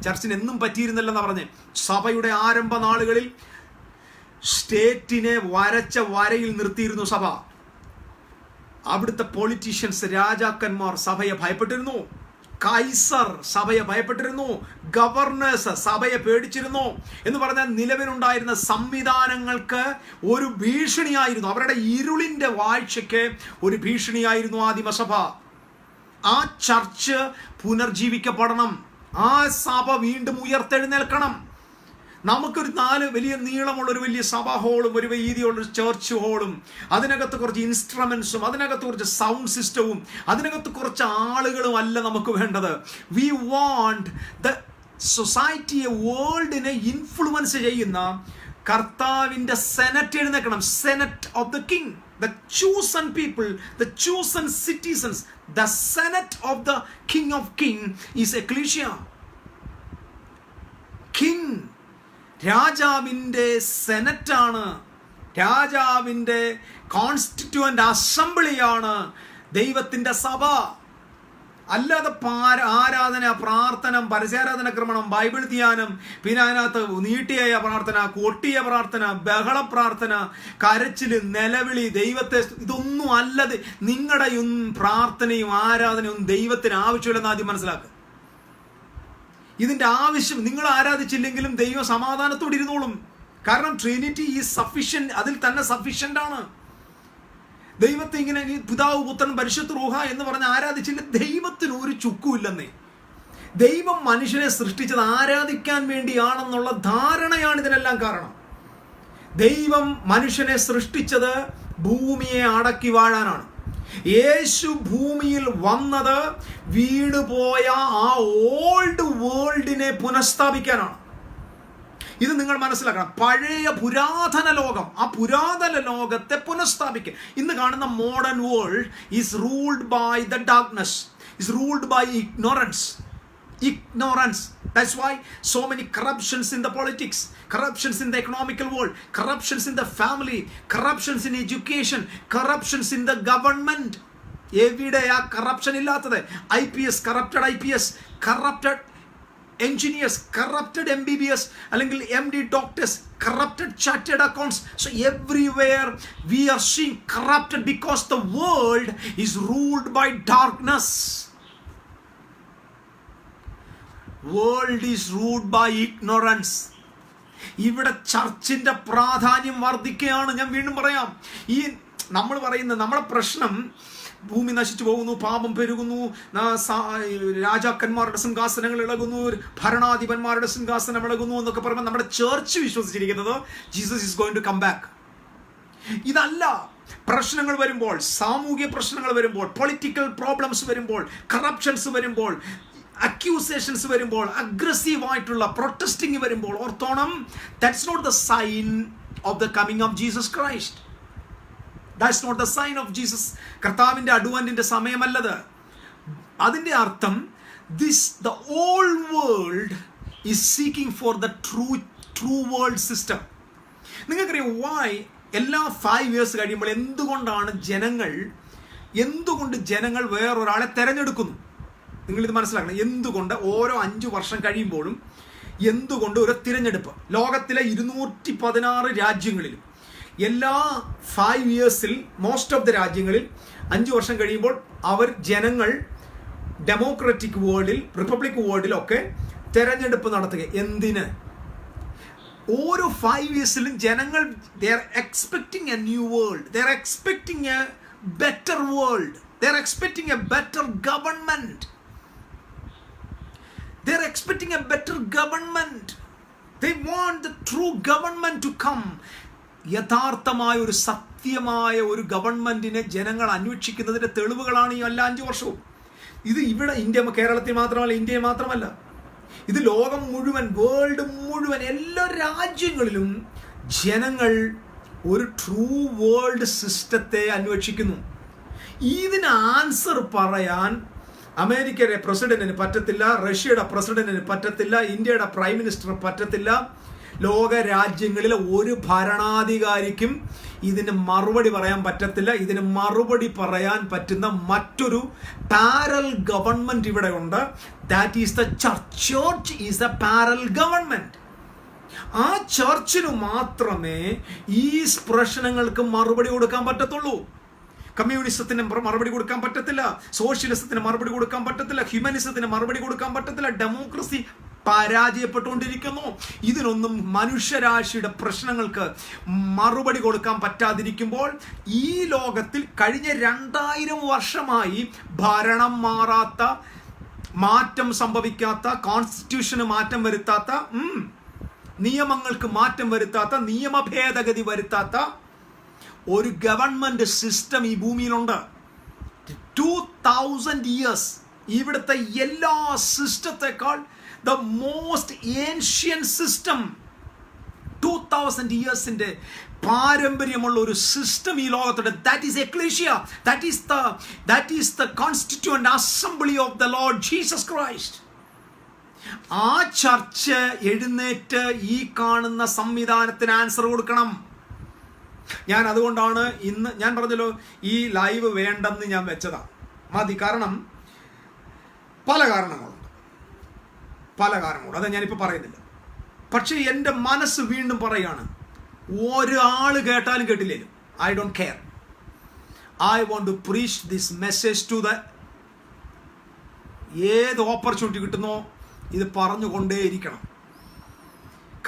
ചർച്ചിന് എന്നും പറ്റിയിരുന്നില്ലെന്ന് പറഞ്ഞ്, സഭയുടെ ആരംഭ നാളുകളിൽ സ്റ്റേറ്റിനെ വരച്ച വരയിൽ നിർത്തിയിരുന്നു സഭ. അവിടുത്തെ പൊളിറ്റീഷ്യൻസ്, രാജാക്കന്മാർ സഭയെ ഭയപ്പെട്ടിരുന്നു. കൈസർ സഭയെ ഭയപ്പെട്ടിരുന്നു. ഗവർണേഴ്സ് സഭയെ പേടിച്ചിരുന്നു. എന്ന് പറഞ്ഞാൽ നിലവിലുണ്ടായിരുന്ന സംവിധാനങ്ങൾക്ക് ഒരു ഭീഷണിയായിരുന്നു. അവരുടെ ഇരുളിൻ്റെ വാഴ്ചയ്ക്ക് ഒരു ഭീഷണിയായിരുന്നു ആദിമസഭ. ആ ചർച്ച് പുനർജീവിക്കപ്പെടണം. ആ സഭ വീണ്ടും ഉയർത്തെഴുന്നേൽക്കണം. നമുക്കൊരു 4 വലിയ നീളമുള്ള ഒരു വലിയ സഭാ ഹോളും ഒരു വീതിയുള്ള ചർച്ച് ഹോളും, അതിനകത്ത് കുറച്ച് ഇൻസ്ട്രുമെന്റ്സും, അതിനകത്ത് കുറച്ച് സൗണ്ട് സിസ്റ്റവും, അതിനകത്ത് കുറച്ച് ആളുകളും അല്ല നമുക്ക് വേണ്ടത്. വി വാണ്ട് ദ സൊസൈറ്റിയെ, വേൾഡിനെ ഇൻഫ്ലുവൻസ് ചെയ്യുന്ന കർത്താവിന്റെ സെനറ്റ് എഴുന്നേക്കണം. Senate of the king, the chosen people, the chosen citizens, the senate of the king of king is ecclesia. king രാജാവിന്റെ സെനറ്റാണ്, രാജാവിന്റെ കോൺസ്റ്റിറ്റ്യൂവന്റ് അസംബ്ലിയാണ് ദൈവത്തിന്റെ സഭ. അല്ലാതെ ആരാധന, പ്രാർത്ഥന, പരസ്യാരാധന ക്രമണം, ബൈബിൾ ധ്യാനം, പിന്നെ അതിനകത്ത് നീട്ടിയായ പ്രാർത്ഥന, കൊട്ടിയ പ്രാർത്ഥന, ബഹള പ്രാർത്ഥന, കരച്ചില്, നിലവിളി, ദൈവത്തെ, ഇതൊന്നും അല്ലത്. നിങ്ങളുടെ പ്രാർത്ഥനയും ആരാധനയും ദൈവത്തിന് ആവശ്യമില്ലെന്ന് ആദ്യം മനസ്സിലാക്കുക. ഇതിന്റെ ആവശ്യം, നിങ്ങൾ ആരാധിച്ചില്ലെങ്കിലും ദൈവം സമാധാനത്തോടെ ഇരുന്നോളും. കാരണം ട്രിനിറ്റി ഈസ് സഫിഷ്യന്റ്, അതിൽ തന്നെ സഫിഷ്യന്റ് ആണ്. ദൈവത്തെ ഇങ്ങനെ പിതാവ്, പുത്രൻ, പരിശുദ്ധ റൂഹ എന്ന് പറഞ്ഞ് ആരാധിച്ചില്ല, ദൈവത്തിന് ഒരു ചുക്കുമില്ലെന്നേ. ദൈവം മനുഷ്യനെ സൃഷ്ടിച്ചത് ആരാധിക്കാൻ വേണ്ടിയാണെന്നുള്ള ധാരണയാണ് ഇതിനെല്ലാം കാരണം. ദൈവം മനുഷ്യനെ സൃഷ്ടിച്ചത് ഭൂമിയെ അടക്കി വാഴാനാണ്. യേശു ഭൂമിയിൽ വന്നത് വീണുപോയ ആ ഓൾഡ് വേൾഡിനെ പുനഃസ്ഥാപിക്കാനാണ്. ഇത് നിങ്ങൾ മനസ്സിലാക്കണം. പഴയ പുരാതന ലോകം, ആ പുരാതന ലോകത്തെ പുനഃസ്ഥാപിക്കുക. ഇന്ന് കാണുന്ന modern world is ruled by the darkness, is ruled by ignorance. That's why so many corruptions in the politics, corruptions in the economical world, corruptions in the family, corruptions in education, corruptions in the government. എവിടെയാ കറപ്ഷൻ ഇല്ലാത്തത്? IPS, corrupted IPS, corrupted engineers, corrupted MBBS, അല്ലെങ്കിൽ MD doctors, corrupted chartered accounts. So everywhere we are seeing corrupted because the world is ruled by darkness. World is ruled by ignorance. ഇവിടെ ചർച്ചിന്റെ പ്രാധാന്യം വർദ്ധിക്കുകയാണ്. ഞാൻ വീണ്ടും പറയാം, ഈ നമ്മൾ പറയുന്ന നമ്മുടെ പ്രശ്നം, ഭൂമി നശിച്ചു പോകുന്നു, പാപം പെരുകുന്നു, രാജാക്കന്മാരുടെ സിംഹാസനങ്ങൾ ഇളകുന്നു, ഭരണാധിപന്മാരുടെ സിംഹാസനം ഇളകുന്നു എന്നൊക്കെ പറയുമ്പോൾ നമ്മുടെ ചേർച്ച് വിശ്വസിച്ചിരിക്കുന്നത് Jesus is going to come back. ഇതല്ല. പ്രശ്നങ്ങൾ വരുമ്പോൾ, സാമൂഹിക പ്രശ്നങ്ങൾ വരുമ്പോൾ, പൊളിറ്റിക്കൽ പ്രോബ്ലംസ് വരുമ്പോൾ, കറപ്ഷൻസ് വരുമ്പോൾ, അക്യൂസേഷൻസ് വരുമ്പോൾ, അഗ്രസീവ് ആയിട്ടുള്ള പ്രൊട്ടസ്റ്റിംഗ് വരുമ്പോൾ ഓർത്തോണം, that's not the sign of the coming of Jesus Christ. That's not the sign of Jesus. കർത്താവിന്റെ അഡ്വന്റിന്റെ സമയമല്ലത്. അതിന്റെ അർത്ഥം the old world is seeking for the true world system. നിങ്ങൾക്കറിയാം why എല്ലാ 5 years കഴിയുമ്പോൾ എന്തുകൊണ്ട് ജനങ്ങൾ വേറൊരാളെ തെരഞ്ഞെടുക്കുന്നു? നിങ്ങളിത് മനസ്സിലാക്കണം. എന്തുകൊണ്ട് ഓരോ 5 വർഷം കഴിയുമ്പോഴും എന്തുകൊണ്ട് ഒരു തിരഞ്ഞെടുപ്പ്? ലോകത്തിലെ 216 രാജ്യങ്ങളിലും എല്ലാ 5 yearsൽ മോസ്റ്റ് ഓഫ് ദ രാജ്യങ്ങളിൽ 5 വർഷം കഴിയുമ്പോൾ ജനങ്ങൾ ഡെമോക്രാറ്റിക് വേൾഡിൽ, റിപ്പബ്ലിക് വേൾഡിലൊക്കെ തെരഞ്ഞെടുപ്പ് നടത്തുക. എന്തിന്? ഓരോ 5 yearsലും ജനങ്ങൾ they are expecting a new world, they are expecting a better world, they are expecting a better government, they are expecting a better government, they want the true government to come. യഥാർത്ഥമായ ഒരു സത്യമായ ഒരു ഗവൺമെന്റിനെ ജനങ്ങൾ അന്വേഷിക്കുന്നതിന്റെ തെളിവുകളാണ് ഈ എല്ലാ 5 വർഷവും. ഇത് ഇവിടെ കേരളത്തിൽ മാത്രമല്ല, ഇന്ത്യയിൽ മാത്രമല്ല, ഇത് ലോകം മുഴുവൻ, വേൾഡ് മുഴുവൻ, എല്ലാ രാജ്യങ്ങളിലും ജനങ്ങൾ ഒരു ട്രൂ വേൾഡ് സിസ്റ്റത്തെ അന്വേഷിക്കുന്നു. ഇതിന് ആൻസർ പറയാൻ അമേരിക്കയുടെ പ്രസിഡന്റിന് പറ്റത്തില്ല, റഷ്യയുടെ പ്രസിഡന്റിന് പറ്റത്തില്ല, ഇന്ത്യയുടെ പ്രൈം മിനിസ്റ്റർ പറ്റത്തില്ല, ലോക രാജ്യങ്ങളിലെ ഒരു ഭരണാധികാരിക്കും ഇതിന് മറുപടി പറയാൻ പറ്റത്തില്ല. ഇതിന് മറുപടി പറയാൻ പറ്റുന്ന മറ്റൊരു പാരൽ ഗവൺമെന്റ് ഇവിടെ ഉണ്ട്. That is the church. Church is A parallel government. ആ ചർച്ചിന് മാത്രമേ ഈ പ്രശ്നങ്ങൾക്ക് മറുപടി കൊടുക്കാൻ പറ്റത്തുള്ളൂ. കമ്മ്യൂണിസത്തിന് മറുപടി കൊടുക്കാൻ പറ്റത്തില്ല, സോഷ്യലിസത്തിന് മറുപടി കൊടുക്കാൻ പറ്റത്തില്ല, ഹ്യൂമനിസത്തിന് മറുപടി കൊടുക്കാൻ പറ്റത്തില്ല. ഡെമോക്രസി പരാജയപ്പെട്ടുകൊണ്ടിരിക്കുന്നു. ഇതിനൊന്നും മനുഷ്യരാശിയുടെ പ്രശ്നങ്ങൾക്ക് മറുപടി കൊടുക്കാൻ പറ്റാതിരിക്കുമ്പോൾ ഈ ലോകത്തിൽ കഴിഞ്ഞ 2000 വർഷമായി ഭരണം മാറാത്ത, മാറ്റം സംഭവിക്കാത്ത, കോൺസ്റ്റിറ്റ്യൂഷന് മാറ്റം വരുത്താത്ത, നിയമങ്ങൾക്ക് മാറ്റം വരുത്താത്ത, നിയമ ഭേദഗതി വരുത്താത്ത ഒരു ഗവൺമെന്റ് സിസ്റ്റം ഈ ഭൂമിയിലുണ്ട്. 2000 years ഇവിടുത്തെ എല്ലാ സിസ്റ്റത്തെക്കാൾ the most ancient system 2000 ഇയേഴ്സിന്റെ പാരമ്പര്യമുള്ള ഒരു സിസ്റ്റം ഈ ലോകത്തുണ്ട്. That is ecclesia. That is the constituent assembly of the Lord Jesus Christ. ആ ചർച്ച് എഴുന്നേറ്റ് ഈ കാണുന്ന സംവിധാനത്തിന് ആൻസർ കൊടുക്കണം. ഞാൻ അതുകൊണ്ടാണ് ഇന്ന് ഞാൻ പറഞ്ഞല്ലോ ഈ ലൈവ് വേണ്ടെന്ന് ഞാൻ വെച്ചതാ. മതി. കാരണം പല കാരണങ്ങളുണ്ട്. അത് ഞാനിപ്പോൾ പറയുന്നില്ല. പക്ഷേ എൻ്റെ മനസ്സ് വീണ്ടും പറയാണ്, ഒരാൾ കേട്ടാലും കേട്ടില്ലേലും I don't care. I want to preach this message to the ഏത് ഓപ്പർച്യൂണിറ്റി കിട്ടുന്നോ ഇത് പറഞ്ഞുകൊണ്ടേയിരിക്കണം.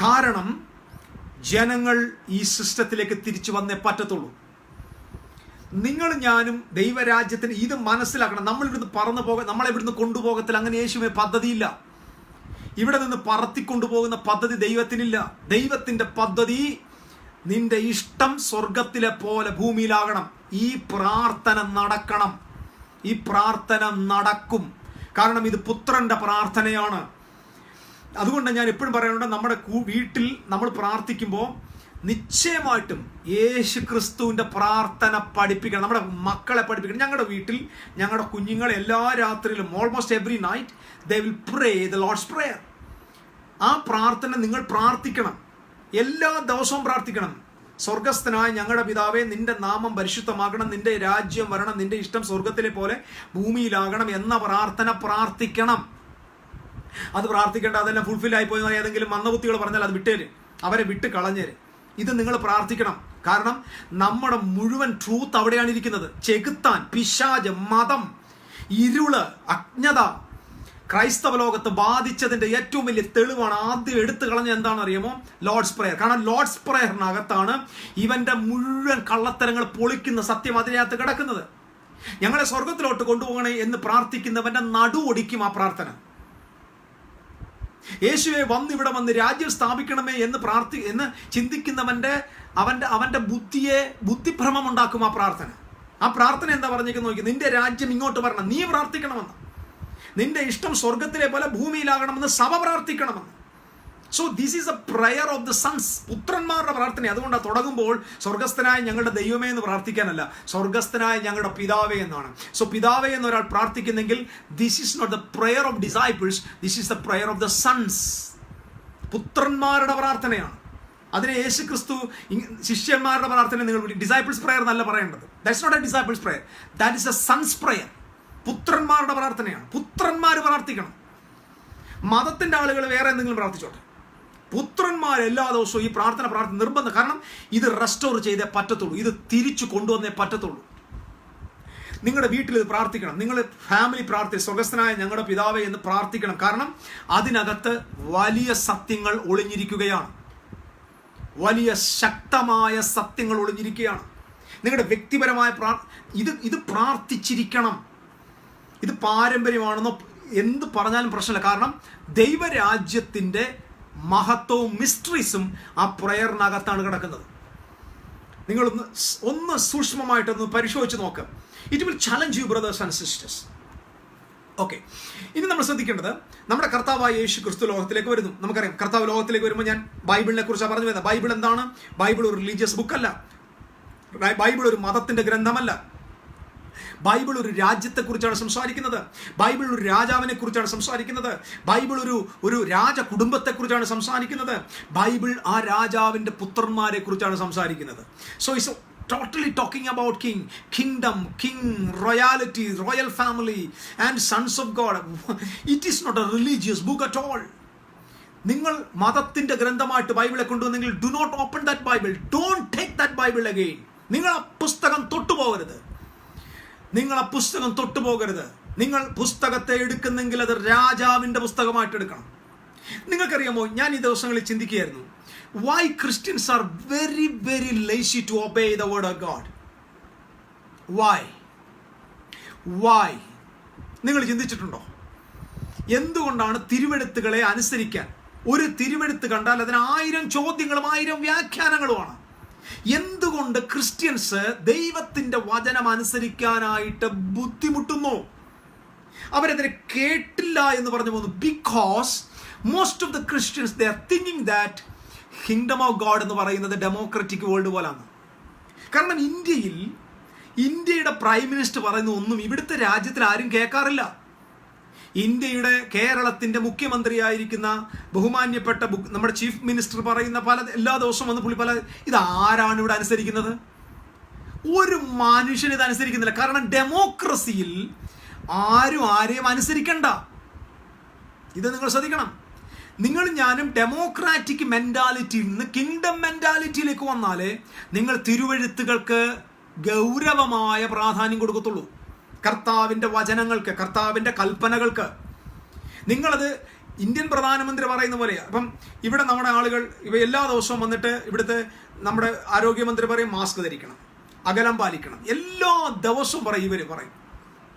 കാരണം ജനങ്ങൾ ഈ സിസ്റ്റത്തിലേക്ക് തിരിച്ചു വന്നേ പറ്റത്തുള്ളൂ. നിങ്ങൾ ഞാനും ദൈവരാജ്യത്തിന് ഇത് മനസ്സിലാക്കണം. നമ്മൾ ഇവിടുന്ന് പറന്നു പോകാൻ, നമ്മളെ ഇവിടുന്ന് കൊണ്ടുപോകത്തില്ല. അങ്ങനെ യേശുവിന് പദ്ധതിയില്ല. ഇവിടെ നിന്ന് പറത്തിക്കൊണ്ടുപോകുന്ന പദ്ധതി ദൈവത്തിനില്ല. ദൈവത്തിന്റെ പദ്ധതി നിന്റെ ഇഷ്ടം സ്വർഗത്തിലെ പോലെ ഭൂമിയിലാകണം. ഈ പ്രാർത്ഥന നടക്കണം. ഈ പ്രാർത്ഥന നടക്കും. കാരണം ഇത് പുത്രന്റെ പ്രാർത്ഥനയാണ്. അതുകൊണ്ട് ഞാൻ എപ്പോഴും പറയാറുണ്ട്, നമ്മുടെ വീട്ടിൽ നമ്മൾ പ്രാർത്ഥിക്കുമ്പോൾ നിശ്ചയമായിട്ടും യേശു ക്രിസ്തുവിന്റെ പ്രാർത്ഥന പഠിപ്പിക്കണം. നമ്മുടെ മക്കളെ പഠിപ്പിക്കണം. ഞങ്ങളുടെ വീട്ടിൽ ഞങ്ങളുടെ കുഞ്ഞുങ്ങളെ എല്ലാ രാത്രിയിലും almost every night they will pray the Lord's prayer. ആ പ്രാർത്ഥന നിങ്ങൾ പ്രാർത്ഥിക്കണം. എല്ലാ ദിവസവും പ്രാർത്ഥിക്കണം. സ്വർഗസ്ഥനായ ഞങ്ങളുടെ പിതാവേ, നിന്റെ നാമം പരിശുദ്ധമാകണം, നിന്റെ രാജ്യം വരണം, നിന്റെ ഇഷ്ടം സ്വർഗത്തിലെ പോലെ ഭൂമിയിലാകണം എന്ന പ്രാർത്ഥന പ്രാർത്ഥിക്കണം. അത് പ്രാർത്ഥിക്കേണ്ട, അതെല്ലാം ഫുൾഫിൽ ആയി പോയി ഏതെങ്കിലും മന്ദബുദ്ധികൾ പറഞ്ഞാൽ അത് വിട്ടേര്, അവരെ വിട്ട് കളഞ്ഞേര്. ഇത് നിങ്ങൾ പ്രാർത്ഥിക്കണം. കാരണം നമ്മുടെ മുഴുവൻ ട്രൂത്ത് അവിടെയാണ് ഇരിക്കുന്നത്. ചെകുത്താൻ, പിശാച്, മതം, ഇരുള്, അജ്ഞത ക്രൈസ്തവ ലോകത്ത് ബാധിച്ചതിന്റെ ഏറ്റവും വലിയ തെളിവാണ്. ആദ്യം എടുത്തു കളഞ്ഞ എന്താണെന്ന് അറിയാമോ? Lord's prayer. കാരണം ലോർഡ്സ് പ്രേയറിനകത്താണ് ഇവന്റെ മുഴുവൻ കള്ളത്തരങ്ങൾ പൊളിക്കുന്ന സത്യം അതിനകത്ത് കിടക്കുന്നത്. ഞങ്ങളെ സ്വർഗത്തിലോട്ട് കൊണ്ടുപോകണേ എന്ന് പ്രാർത്ഥിക്കുന്നവന്റെ നടുവൊടിക്കും ആ പ്രാർത്ഥന. യേശുവെ ഇവിടെ വന്ന് രാജ്യം സ്ഥാപിക്കണമേ എന്ന് ചിന്തിക്കുന്നവന്റെ അവന്റെ ബുദ്ധിഭ്രമം ഉണ്ടാക്കും ആ പ്രാർത്ഥന. ആ പ്രാർത്ഥന എന്താ പറഞ്ഞേക്കെന്ന് നോക്കി, നിന്റെ രാജ്യം ഇങ്ങോട്ട് വരണം, നീ പ്രാർത്ഥിക്കണമെന്ന്. നിന്റെ ഇഷ്ടം സ്വർഗത്തിലെ പോലെ ഭൂമിയിലാകണമെന്ന് സഭ പ്രാർത്ഥിക്കണമെന്ന്. So this is a prayer of the sons. പുത്രന്മാരുടെ പ്രാർത്ഥന. അതുകൊണ്ടാണ് തുടങ്ങുമ്പോൾ സ്വർഗസ്ഥനായ ഞങ്ങളുടെ ദൈവമേ എന്ന് പ്രാർത്ഥിക്കാനല്ല, സ്വർഗസ്ഥനായ ഞങ്ങളുടെ പിതാവേ എന്നാണ്. സോ പിതാവേ എന്ന് ഒരാൾ പ്രാർത്ഥിക്കുന്നെങ്കിൽ this is not the prayer of disciples, this is the prayer of the sons. പുത്രന്മാരുടെ പ്രാർത്ഥനയാണ്. അതിനെ യേശു ക്രിസ്തു ശിഷ്യന്മാരുടെ പ്രാർത്ഥന നിങ്ങൾ ഡിസൈപ്പിൾസ് പ്രയർ എന്നല്ല പറയേണ്ടത്. That's not a disciples prayer, that is a sons prayer. പുത്രന്മാരുടെ പ്രാർത്ഥനയാണ്. പുത്രന്മാർ പ്രാർത്ഥിക്കണം. മതത്തിന്റെ ആളുകൾ വേറെ എന്തെങ്കിലും പ്രാർത്ഥിച്ചോട്ടെ. പുത്രന്മാർ എല്ലാ ദിവസവും ഈ പ്രാർത്ഥന നിർബന്ധം. കാരണം ഇത് റെസ്റ്റോർ ചെയ്തേ പറ്റത്തുള്ളൂ, ഇത് തിരിച്ചു കൊണ്ടുവന്നേ പറ്റത്തുള്ളൂ. നിങ്ങളുടെ വീട്ടിൽ ഇത് പ്രാർത്ഥിക്കണം. നിങ്ങൾ ഫാമിലി പ്രാർത്ഥിച്ച് സ്വർഗസ്ഥനായ ഞങ്ങളുടെ പിതാവേ എന്ന് പ്രാർത്ഥിക്കണം. കാരണം അതിനകത്ത് വലിയ സത്യങ്ങൾ ഒളിഞ്ഞിരിക്കുകയാണ്. വലിയ ശക്തമായ സത്യങ്ങൾ ഒളിഞ്ഞിരിക്കുകയാണ്. നിങ്ങളുടെ വ്യക്തിപരമായ ഇത് പ്രാർത്ഥിച്ചിരിക്കണം. ഇത് പാരമ്പര്യമാണെന്നോ എന്ത് പറഞ്ഞാലും പ്രശ്നമില്ല. കാരണം ദൈവരാജ്യത്തിന്റെ മഹത്വവും മിസ്റ്ററീസും ആ പ്രയറിനകത്താണ് കിടക്കുന്നത്. നിങ്ങളൊന്ന് സൂക്ഷ്മമായിട്ടൊന്ന് പരിശോധിച്ച് നോക്കുക. It will challenge U brothers and sisters. Okay, ഇനി നമ്മൾ ശ്രദ്ധിക്കേണ്ടത്, നമ്മുടെ കർത്താവായ യേശു ക്രിസ്തു ലോകത്തിലേക്ക് വരുന്നു. നമുക്കറിയാം, കർത്താവ് ലോകത്തിലേക്ക് വരുമ്പോൾ ഞാൻ ബൈബിളിനെ കുറിച്ചാണ് പറഞ്ഞു വരുന്നത്. ബൈബിൾ എന്താണ്? ബൈബിൾ ഒരു റിലീജിയസ് ബുക്കല്ല. ബൈബിൾ ഒരു മതത്തിന്റെ ഗ്രന്ഥമല്ല. ബൈബിൾ ഒരു രാജ്യത്തെക്കുറിച്ചാണ് സംസാരിക്കുന്നത്. ബൈബിൾ ഒരു രാജാവിനെ കുറിച്ചാണ് സംസാരിക്കുന്നത്. ബൈബിൾ ഒരു രാജ കുടുംബത്തെക്കുറിച്ചാണ് സംസാരിക്കുന്നത്. ബൈബിൾ ആ രാജാവിന്റെ പുത്രന്മാരെ കുറിച്ചാണ് സംസാരിക്കുന്നത്. So it's totally talking about kingdom, royalty, royal family and sons of God. It is not a religious book at all. നിങ്ങൾ മതത്തിന്റെ ഗ്രന്ഥമായിട്ട് ബൈബിളെ കൊണ്ടുവന്നെങ്കിൽ do not open that Bible. Don't take that Bible again. നിങ്ങൾ ആ പുസ്തകം തൊട്ടുപോകരുത്. നിങ്ങൾ പുസ്തകത്തെ എടുക്കുന്നെങ്കിൽ അത് രാജാവിന്റെ പുസ്തകമായിട്ട് എടുക്കണം. നിങ്ങൾക്കറിയാമോ, ഞാൻ ഈ ദിവസങ്ങളിൽ ചിന്തിക്കുകയായിരുന്നു, why Christians are very very lazy to obey the word of God. Why? നിങ്ങൾ ചിന്തിച്ചിട്ടുണ്ടോ? എന്തുകൊണ്ടാണ് തിരുവെഴുത്തുകളെ അനുസരിക്കാൻ? ഒരു തിരുവെഴുത്ത് കണ്ടാൽ അതിന് 1000 ചോദ്യങ്ങളും 1000 വ്യാഖ്യാനങ്ങളുമാണ്. എന്തുകൊണ്ട് ക്രിസ്ത്യൻസ് ദൈവത്തിന്റെ വചനം അനുസരിക്കാനായിട്ട് ബുദ്ധിമുട്ടുന്നു? അവരതിനെ കേട്ടില്ല എന്ന് പറഞ്ഞു പോകുന്നു. Because most of the Christians they are thinking that kingdom of God എന്ന് പറയുന്നത് ഡെമോക്രാറ്റിക് വേൾഡ് പോലാണ്. കാരണം ഇന്ത്യയുടെ പ്രൈം മിനിസ്റ്റർ പറയുന്ന ഒന്നും ഇവിടുത്തെ രാജ്യത്തിൽ ആരും കേൾക്കാറില്ല. ഇന്ത്യയുടെ കേരളത്തിന്റെ മുഖ്യമന്ത്രിയായിരിക്കുന്ന ബഹുമാന്യപ്പെട്ട നമ്മുടെ ചീഫ് മിനിസ്റ്റർ പറയുന്ന എല്ലാ ദിവസവും വന്ന് പുള്ളി ഇതാരാണ് ഇവിടെ അനുസരിക്കുന്നത്? ഒരു മനുഷ്യൻ ഇത് അനുസരിക്കുന്നില്ല. കാരണം ഡെമോക്രസിയിൽ ആരും ആരെയും അനുസരിക്കണ്ട. ഇത് നിങ്ങൾ ശ്രദ്ധിക്കണം. നിങ്ങൾ ഞാനും ഡെമോക്രാറ്റിക് മെന്റാലിറ്റിയിൽ നിന്ന് കിങ്ഡം മെന്റാലിറ്റിയിലേക്ക് വന്നാലേ നിങ്ങൾ തിരുവെഴുത്തുകൾക്ക് ഗൗരവമായ പ്രാധാന്യം കൊടുക്കത്തുള്ളൂ. കർത്താവിൻ്റെ വചനങ്ങൾക്ക്, കർത്താവിൻ്റെ കൽപ്പനകൾക്ക്. നിങ്ങളത് ഇന്ത്യൻ പ്രധാനമന്ത്രി പറയുന്ന പോലെയാണ്. അപ്പം ഇവിടെ നമ്മുടെ ആളുകൾ എല്ലാ ദിവസവും വന്നിട്ട് ഇവിടുത്തെ നമ്മുടെ ആരോഗ്യമന്ത്രി പറയും മാസ്ക് ധരിക്കണം, അകലം പാലിക്കണം, എല്ലാ ദിവസവും ഇവർ പറയും.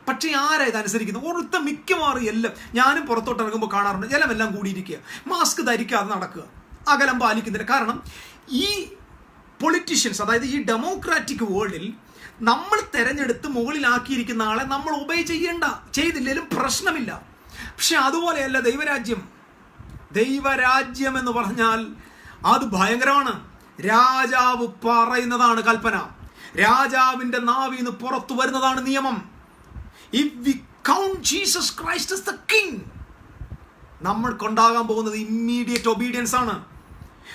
പക്ഷേ ആരാ ഇതനുസരിക്കുന്നത്? ഒരുത്ത മിക്കവാറും എല്ലാം ഞാനും പുറത്തോട്ട് ഇറങ്ങുമ്പോൾ കാണാറുണ്ട്, ജലമെല്ലാം കൂടിയിരിക്കുക, മാസ്ക് ധരിക്കാതെ നടക്കുക, അകലം പാലിക്കുന്നില്ല. കാരണം ഈ പൊളിറ്റീഷ്യൻസ്, അതായത് ഈ ഡെമോക്രാറ്റിക് വേൾഡിൽ നമ്മൾ തെരഞ്ഞെടുത്ത് മുകളിലാക്കിയിരിക്കുന്ന ആളെ നമ്മൾ ഒബേ ചെയ്തില്ലെങ്കിലും പ്രശ്നമില്ല. പക്ഷെ അതുപോലെയല്ല ദൈവരാജ്യം എന്ന് പറഞ്ഞാൽ അത് ഭയങ്കരമാണ്. രാജാവ് പറയുന്നതാണ് കൽപ്പന, രാജാവിന്റെ നാവിൽ നിന്ന് പുറത്തു വരുന്നതാണ് നിയമം. If we count Jesus Christ as the King, നമ്മൾക്കുണ്ടാകാൻ പോകുന്നത് ഇമ്മീഡിയറ്റ് ഒബീഡിയൻസ് ആണ്.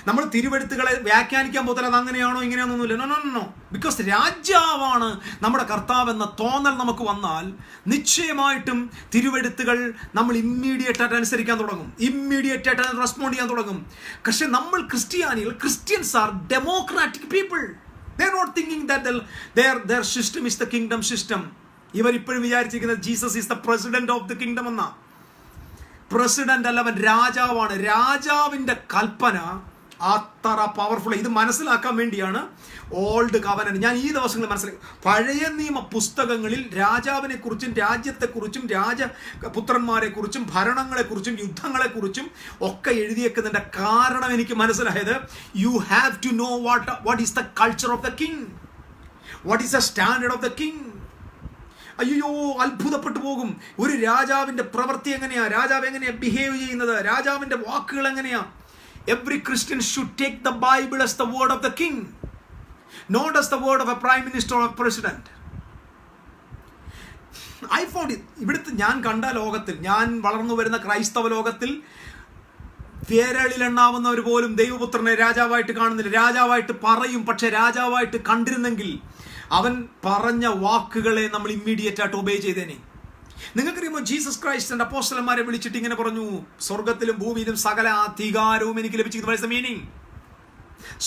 നമ്മൾ തിരുവെഴുത്തുകളെ വ്യാഖ്യാനിക്കാൻ പോകത്തില്ല, അത് അങ്ങനെയാണോ ഇങ്ങനെയാണെന്നൊന്നുമില്ല. നോ. ബിക്കോസ് രാജാവാണ് നമ്മുടെ കർത്താവ് എന്ന തോന്നൽ നമുക്ക് വന്നാൽ നിശ്ചയമായിട്ടും തിരുവെഴുത്തുകൾ നമ്മൾ ഇമ്മീഡിയറ്റ് ആയിട്ട് അനുസരിക്കാൻ തുടങ്ങും, ഇമ്മീഡിയറ്റ് ആയിട്ട് റെസ്പോണ്ട് ചെയ്യാൻ തുടങ്ങും. പക്ഷെ നമ്മൾ Christians R democratic people. They are not thinking that their system is the kingdom system. ഇവർ ഇപ്പോഴും വിചാരിച്ചിരിക്കുന്നത് Jesus is the president of the kingdom എന്ന. പ്രസിഡന്റ് അല്ല, അവൻ രാജാവാണ്. രാജാവിന്റെ കൽപ്പന അത്ര പവർഫുൾ. ഇത് മനസ്സിലാക്കാൻ വേണ്ടിയാണ് ഓൾഡ് കവനന്റ് ഞാൻ ഈ ദിവസങ്ങളിൽ മനസ്സിലാക്കി. പഴയ നിയമ പുസ്തകങ്ങളിൽ രാജാവിനെ കുറിച്ചും രാജ്യത്തെക്കുറിച്ചും രാജപുത്രന്മാരെക്കുറിച്ചും ഭരണങ്ങളെക്കുറിച്ചും യുദ്ധങ്ങളെക്കുറിച്ചും ഒക്കെ എഴുതിയേക്കുന്നതിന്റെ കാരണം എനിക്ക് മനസ്സിലായത്, you have to know what is the culture of the king, what is the standard of the king. അയ്യോ, അത്ഭുതപ്പെട്ടു പോകും. ഒരു രാജാവിന്റെ പ്രവൃത്തി എങ്ങനെയാ, രാജാവ് എങ്ങനെയാ ബിഹേവ് ചെയ്യുന്നത്, രാജാവിന്റെ വാക്കുകൾ എങ്ങനെയാ. Every Christian should take the Bible as the word of the king, not as the word of a prime minister or a president. I found it. ഇവിടുത്തെ ഞാൻ കണ്ട ലോകത്തിൽ, ഞാൻ വളർന്നു വരുന്ന ക്രൈസ്തവ ലോകത്തിൽ വിരലിലെണ്ണാവുന്നവർ പോലും ദൈവപുത്രനെ രാജാവായിട്ട് കാണുന്നില്ല. രാജാവായിട്ട് പറയും, പക്ഷെ രാജാവായിട്ട് കണ്ടിരുന്നെങ്കിൽ അവൻ പറഞ്ഞ വാക്കുകളെ നമ്മൾ ഇമ്മീഡിയറ്റ് ആയിട്ട് ഒബേ ചെയ്തേനെ. നിങ്ങൾക്കറിയുമോ, ജീസസ് ക്രൈസ്റ്റിന്റെ അപ്പോസ്തലന്മാരെ വിളിച്ചിട്ട് ഇങ്ങനെ പറഞ്ഞു, സ്വർഗത്തിലും ഭൂമിയിലും സകല അധികാരവും എനിക്ക് ലഭിച്ചിരിക്കുന്നു. മീനിങ്,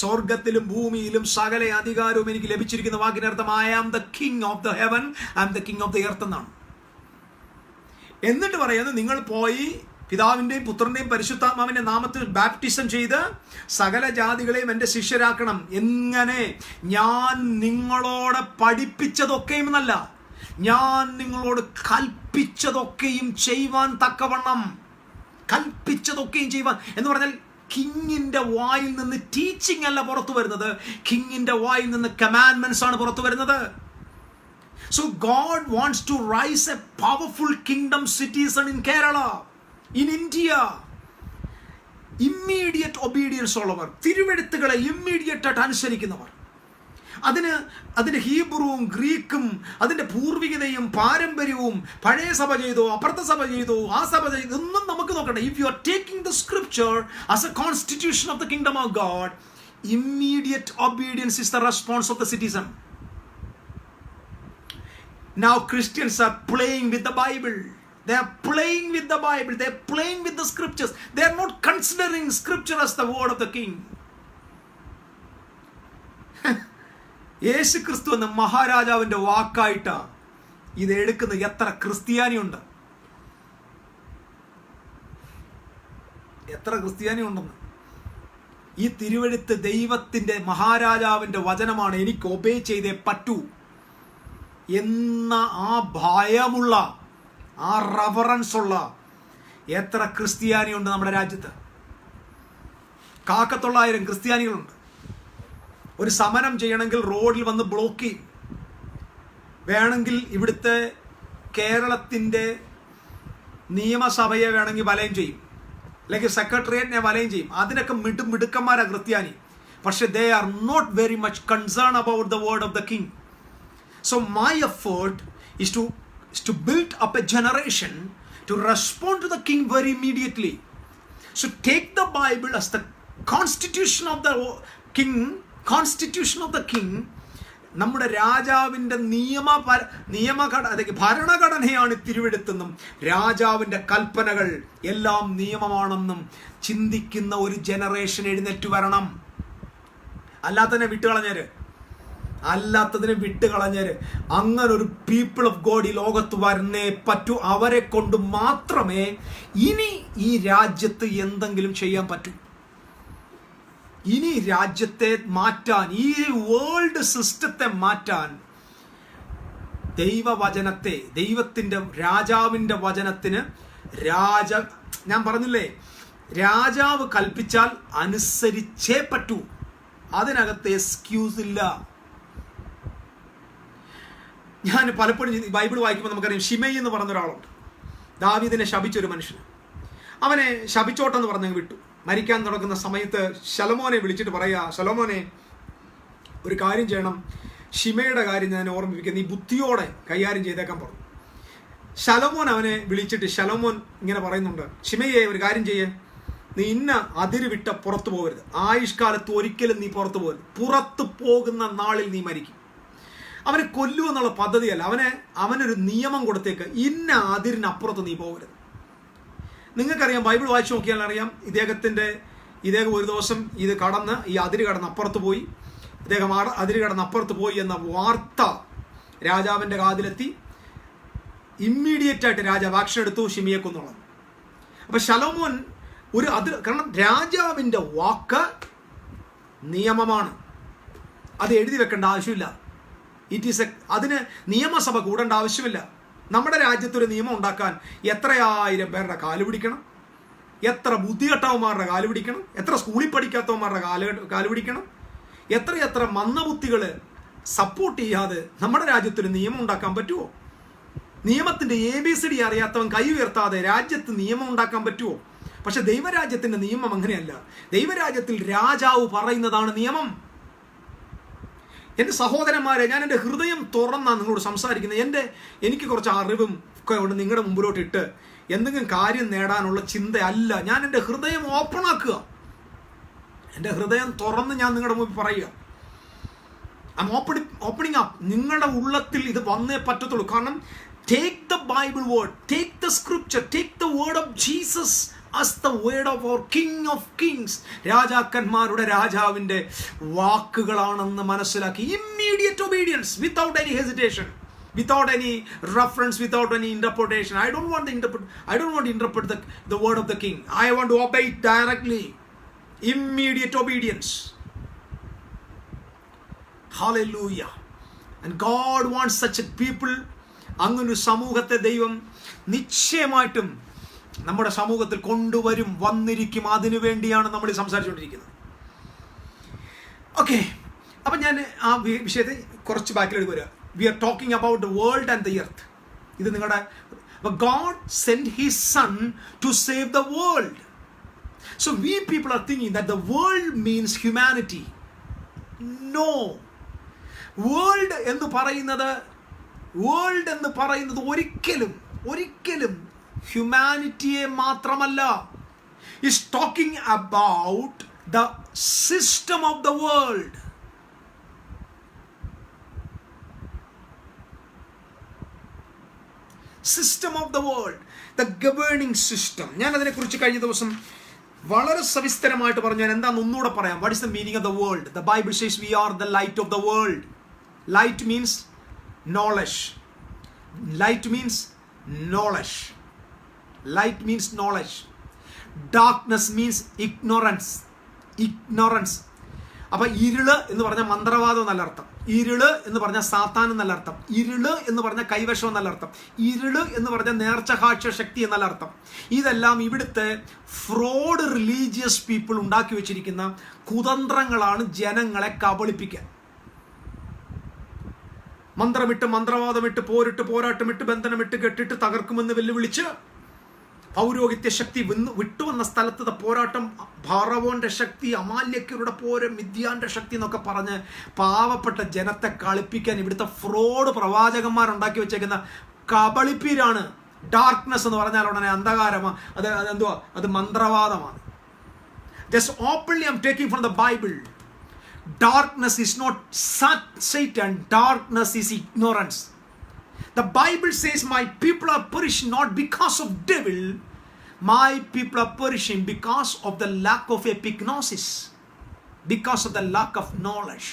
സ്വർഗത്തിലും ഭൂമിയിലും സകല അധികാരവും എനിക്ക് ലഭിച്ചിരിക്കുന്ന വാക്കിനർത്ഥം I am the king of the heaven, I am the king of the earth എന്നാണ്. എന്നിട്ട് പറയുന്നത്, നിങ്ങൾ പോയി പിതാവിന്റെയും പുത്രന്റെയും പരിശുദ്ധാത്മാവിന്റെ നാമത്തിൽ ബാപ്റ്റിസം ചെയ്ത് സകല ജാതികളെയും എൻ്റെ ശിഷ്യരാക്കണം. എങ്ങനെ? ഞാൻ നിങ്ങളോട് പഠിപ്പിച്ചതൊക്കെയും എന്നല്ല, ഞാൻ നിങ്ങളോട് കൽപ്പിച്ചതൊക്കെയും ചെയ്യുവാൻ തക്കവണ്ണം. കൽപ്പിച്ചതൊക്കെയും ചെയ്യുവാൻ എന്ന് പറഞ്ഞാൽ കിങ്ങിന്റെ വായിൽ നിന്ന് ടീച്ചിങ് അല്ല പുറത്തു വരുന്നത്, കിങ്ങിന്റെ വായിൽ നിന്ന് കമാൻഡ്മെന്റ്സ് ആണ് പുറത്തു വരുന്നത്. So God wants to rise a powerful kingdom citizen in Kerala, in India. Immediate obedience ഉള്ളവർ, തിരുവെഴുത്തുകളെ ഇമ്മീഡിയറ്റ് ആയിട്ട് അനുസരിക്കുന്നവർ. അതിന് ഹീബ്രുവും ഗ്രീക്കും അതിൻ്റെ പൂർവികതയും പാരമ്പര്യവും പഴയ സഭ ചെയ്തോ അപ്പുറത്തെ സഭ ചെയ്തോ ആ സഭ ചെയ്തോ ഒന്നും നമുക്ക് നോക്കണ്ട. If you are taking the scripture as A constitution of the kingdom of God, immediate obedience is the response of the citizen. Now Christians are playing with the Bible. They are playing with the Bible. They are playing with the scriptures. They are not considering scripture as the word of the king. യേശു ക്രിസ്തു എന്ന മഹാരാജാവിന്റെ വാക്കായിട്ടാ ഇത് എടുക്കുന്ന എത്ര ക്രിസ്ത്യാനിയുണ്ട്, എത്ര ക്രിസ്ത്യാനി ഉണ്ടെന്ന്. ഈ തിരുവെഴുത്ത് ദൈവത്തിന്റെ മഹാരാജാവിന്റെ വചനമാണ്, എനിക്ക് ഒബേ ചെയ്തേ പറ്റൂ എന്ന ആ ഭയമുള്ള, ആ റെവറൻസ് ഉള്ള എത്ര ക്രിസ്ത്യാനിയുണ്ട് നമ്മുടെ രാജ്യത്ത്. 900,000 ക്രിസ്ത്യാനികളുണ്ട്. ഒരു സമരം ചെയ്യണമെങ്കിൽ റോഡിൽ വന്ന് ബ്ലോക്ക് ചെയ്യും. വേണമെങ്കിൽ ഇവിടുത്തെ കേരളത്തിൻ്റെ നിയമസഭയെ വേണമെങ്കിൽ വലയം ചെയ്യും. അല്ലെങ്കിൽ സെക്രട്ടേറിയറ്റിനെ വലയം ചെയ്യും. അതിനൊക്കെ മിടുക്കന്മാരാ ക്രിസ്ത്യാനി. പക്ഷെ they are not very much concerned about the word of the king. So my effort is to build up a generation to respond to the king very immediately. So take the Bible as the constitution of the king. നമ്മുടെ രാജാവിൻ്റെ ഭരണഘടനയാണ് തിരുവെടുത്തെന്നും രാജാവിൻ്റെ കൽപ്പനകൾ എല്ലാം നിയമമാണെന്നും ചിന്തിക്കുന്ന ഒരു ജനറേഷൻ എഴുന്നേറ്റ് വരണം. അല്ലാത്തതിനെ വിട്ടുകളഞ്ഞേര് അങ്ങനെ ഒരു പീപ്പിൾ ഓഫ് ഗോഡ് ഈ ലോകത്ത് വരുന്നേ പറ്റൂ. അവരെ കൊണ്ട് മാത്രമേ ഇനി ഈ രാജ്യത്ത് എന്തെങ്കിലും ചെയ്യാൻ പറ്റൂ. ഇനി രാജ്യത്തെ മാറ്റാൻ, ഈ വേൾഡ് സിസ്റ്റത്തെ മാറ്റാൻ ദൈവവചനത്തെ, ദൈവത്തിൻ്റെ രാജാവിൻ്റെ വചനത്തിന് ഞാൻ പറഞ്ഞില്ലേ, രാജാവ് കൽപ്പിച്ചാൽ അനുസരിച്ചേ പറ്റൂ. അതിനകത്ത് എക്സ്ക്യൂസ് ഇല്ല. ഞാൻ പലപ്പോഴും ബൈബിൾ വായിക്കുമ്പോൾ നമുക്കറിയാം, ഷിമയി എന്ന് പറഞ്ഞ ഒരാളുണ്ട്. ദാവീദിനെ ശപിച്ചൊരു മനുഷ്യന്. അവനെ ശപിച്ചോട്ടെന്ന് പറഞ്ഞങ്ങ് വിട്ടു. മരിക്കാൻ തുടങ്ങുന്ന സമയത്ത് ശലോമോനെ വിളിച്ചിട്ട് പറയുക, ശലോമോനെ ഒരു കാര്യം ചെയ്യണം, ഷിമയുടെ കാര്യം ഞാൻ ഓർമ്മിപ്പിക്കുക, നീ ബുദ്ധിയോടെ കൈകാര്യം ചെയ്തേക്കാൻ പറഞ്ഞു. ശലോമോൻ അവനെ വിളിച്ചിട്ട് ശലോമോൻ ഇങ്ങനെ പറയുന്നുണ്ട്, ഷിമയെ ഒരു കാര്യം ചെയ്യേ, നീ ഇന്ന അതിര് വിട്ട പുറത്തു പോകരുത്, ആയുഷ്കാലത്ത് ഒരിക്കലും നീ പുറത്തു പോകരുത്, പുറത്തു പോകുന്ന നാളിൽ നീ മരിക്കും. അവനെ കൊല്ലു എന്നുള്ള പദ്ധതിയല്ല, അവനൊരു നിയമം കൊടുത്തേക്ക്, ഇന്ന അതിരിനപ്പുറത്ത് നീ പോകരുത്. നിങ്ങൾക്കറിയാം, ബൈബിൾ വായിച്ചു നോക്കിയാൽ അറിയാം, ഇദ്ദേഹം ഒരു ദിവസം ഇത് കടന്ന് ഈ അതിര് കടന്ന് അപ്പുറത്ത് പോയി, ഇദ്ദേഹം അതിര് കടന്ന് അപ്പുറത്ത് പോയി എന്ന വാർത്ത രാജാവിൻ്റെ കാതിലെത്തി. ഇമ്മീഡിയറ്റ് ആയിട്ട് രാജാവ് ആക്ഷൻ എടുത്തു, ഷിമിയെ കൊന്നുള്ളത്. അപ്പൊ ശലോമോൻ കാരണം രാജാവിൻ്റെ വാക്ക് നിയമമാണ്, അത് എഴുതി വെക്കേണ്ട ആവശ്യമില്ല. അതിന് നിയമസഭ കൂടേണ്ട ആവശ്യമില്ല. നമ്മുടെ രാജ്യത്തൊരു നിയമം ഉണ്ടാക്കാൻ എത്രയായിരം പേരുടെ കാല് പിടിക്കണം, എത്ര ബുദ്ധികെട്ടവന്മാരുടെ കാല് പിടിക്കണം, എത്ര സ്കൂളിൽ പഠിക്കാത്തവന്മാരുടെ കാല് പിടിക്കണം, എത്ര മന്ദബുദ്ധികൾ സപ്പോർട്ട് ചെയ്യാതെ നമ്മുടെ രാജ്യത്തൊരു നിയമം ഉണ്ടാക്കാൻ പറ്റുമോ? നിയമത്തിൻ്റെ ABCD അറിയാത്തവൻ കൈ ഉയർത്താതെ രാജ്യത്ത് നിയമം ഉണ്ടാക്കാൻ പറ്റുമോ? പക്ഷെ ദൈവരാജ്യത്തിൻ്റെ നിയമം അങ്ങനെയല്ല. ദൈവരാജ്യത്തിൽ രാജാവ് പറയുന്നതാണ് നിയമം. എൻ്റെ സഹോദരന്മാരെ, ഞാൻ എൻ്റെ ഹൃദയം തുറന്നാണ് നിങ്ങളോട് സംസാരിക്കുന്നത്. എനിക്ക് കുറച്ച് അറിവും ഒക്കെ ഉണ്ട് നിങ്ങളുടെ മുമ്പിലോട്ട് ഇട്ട് എന്തെങ്കിലും കാര്യം നേടാനുള്ള ചിന്തയല്ല. ഞാൻ എൻ്റെ ഹൃദയം ഓപ്പണാക്കുക, എൻ്റെ ഹൃദയം തുറന്ന് ഞാൻ നിങ്ങളുടെ മുമ്പിൽ പറയുക. I M opening up. നിങ്ങളുടെ ഉള്ളത്തിൽ ഇത് വന്നേ പറ്റത്തുള്ളൂ. കാരണം take the Bible word, take the scripture, take the word of Jesus as the word of our King of Kings. രാജാക്കന്മാരുടെ രാജാവിൻ്റെ വാക്കുകളാണെന്ന് മനസ്സിലാക്കി immediate obedience without any hesitation, without any reference, without any interpretation. I don't want to interpret the word of the king. I want to obey directly. Immediate obedience. Hallelujah. And God wants such a people. അങ്ങനൊരു സമൂഹത്തെ ദൈവം നിശ്ചയമായിട്ടും നമ്മുടെ സമൂഹത്തിൽ വന്നിരിക്കും. അതിനു വേണ്ടിയാണ് നമ്മൾ സംസാരിച്ചുകൊണ്ടിരിക്കുന്നത്. ഓക്കെ, അപ്പം ഞാൻ ആ വിഷയത്തെ കുറച്ച് ബാക്കിലേക്ക് വരിക. We are talking about the world and the earth. ഇത് നിങ്ങളുടെ God sent His Son to save the world. So we people are thinking that the world means humanity. No. World എന്ന് പറയുന്നത് ഒരിക്കലും ഹ്യൂമാനിറ്റിയെ മാത്രമല്ല. Is talking about the system of the world. System of the world, the governing system. ഞാൻ അതിനെക്കുറിച്ച് കഴിഞ്ഞ ദിവസം വളരെ സവിസ്തരമായിട്ട് പറഞ്ഞു. ഞാൻ എന്താണെന്ന് ഒന്നുകൂടെ പറയാം. What is the meaning of the world? The Bible says we are the light of the world. Light means knowledge. Light means knowledge. Darkness means ignorance. അപ്പൊ ഇരുള് എന്ന് പറഞ്ഞാൽ മന്ത്രവാദം എന്നല്ല അർത്ഥം. ഇരുള് എന്ന് പറഞ്ഞാൽ സാത്താൻ എന്നല്ല അർത്ഥം. ഇരുള് എന്ന് പറഞ്ഞാൽ കൈവശം എന്നല്ല അർത്ഥം. ഇരുള് എന്ന് പറഞ്ഞാൽ നേർച്ചകാഴ്ച ശക്തി എന്നല്ല അർത്ഥം. ഇതെല്ലാം ഇവിടുത്തെ ഫ്രോഡ് റിലീജിയസ് പീപ്പിൾ ഉണ്ടാക്കി വെച്ചിരിക്കുന്ന കുതന്ത്രങ്ങളാണ് ജനങ്ങളെ കബളിപ്പിക്കാൻ. മന്ത്രമിട്ട്, മന്ത്രവാദമിട്ട്, പോരാട്ടമിട്ട്, ബന്ധനമിട്ട്, കെട്ടിട്ട് തകർക്കുമെന്ന് വെല്ലുവിളിച്ച് പൗരോഹിത്യ ശക്തി വിട്ടുവന്ന സ്ഥലത്ത് പോരാട്ടം, ഫറവോന്റെ ശക്തി, അമാല്യക്കരുടെ പോര്, മിദ്യാന്റെ ശക്തി എന്നൊക്കെ പറഞ്ഞ് പാവപ്പെട്ട ജനത്തെ കളിപ്പിക്കാൻ ഇവിടുത്തെ ഫ്രോഡ് പ്രവാചകന്മാരുണ്ടാക്കി വെച്ചേക്കുന്ന കബളിപ്പീരാണ്. ഡാർക്ക്നെസ് എന്ന് പറഞ്ഞാൽ ഉടനെ അന്ധകാരമാണ്, എന്തുവാ, അത് മന്ത്രവാദമാണ്. Just openly I'm taking from the Bible. Darkness is not Satan, darkness is ignorance. The Bible says my people are perishing not because of devil, my people are perishing because of the lack of epignosis, because of the lack of knowledge.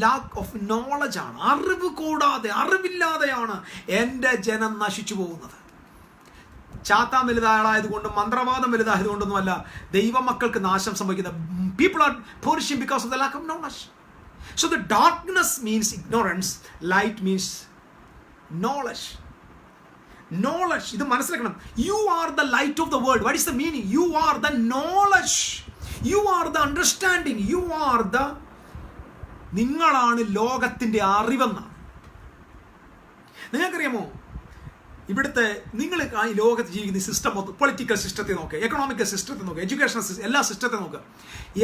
Lack of knowledge ആണ്. അറിവ് കൂടാതെ, അറിവില്ലാതെയാണ് എൻ്റെ ജനം നശിച്ചു പോകുന്നത്. ചാത്താൻ വലുതായതുകൊണ്ടും മന്ത്രവാദം വലുതായതുകൊണ്ടൊന്നുമല്ല ദൈവമക്കൾക്ക് നാശം സംഭവിക്കുന്നത്. People are perishing because of the lack of knowledge. So the darkness means ignorance, light means knowledge. Knowledge, ഇത് മനസ്സിലാക്കണം. You are the light of the world. What is the meaning? You are the knowledge. You are the understanding. You are the, നിങ്ങളാണ് ലോകത്തിൻ്റെ അറിവെന്നാണ്. നിങ്ങൾക്കറിയാമോ, ഇവിടുത്തെ നിങ്ങൾ ഈ ലോകത്ത് ജീവിക്കുന്ന സിസ്റ്റം മൊത്തം, പൊളിറ്റിക്കൽ സിസ്റ്റത്തെ നോക്കുക, എക്കണോമിക്കൽ സിസ്റ്റത്തെ നോക്കുക, എഡ്യൂക്കേഷണൽ സിസ്റ്റം, എല്ലാ സിസ്റ്റത്തെ നോക്കുക,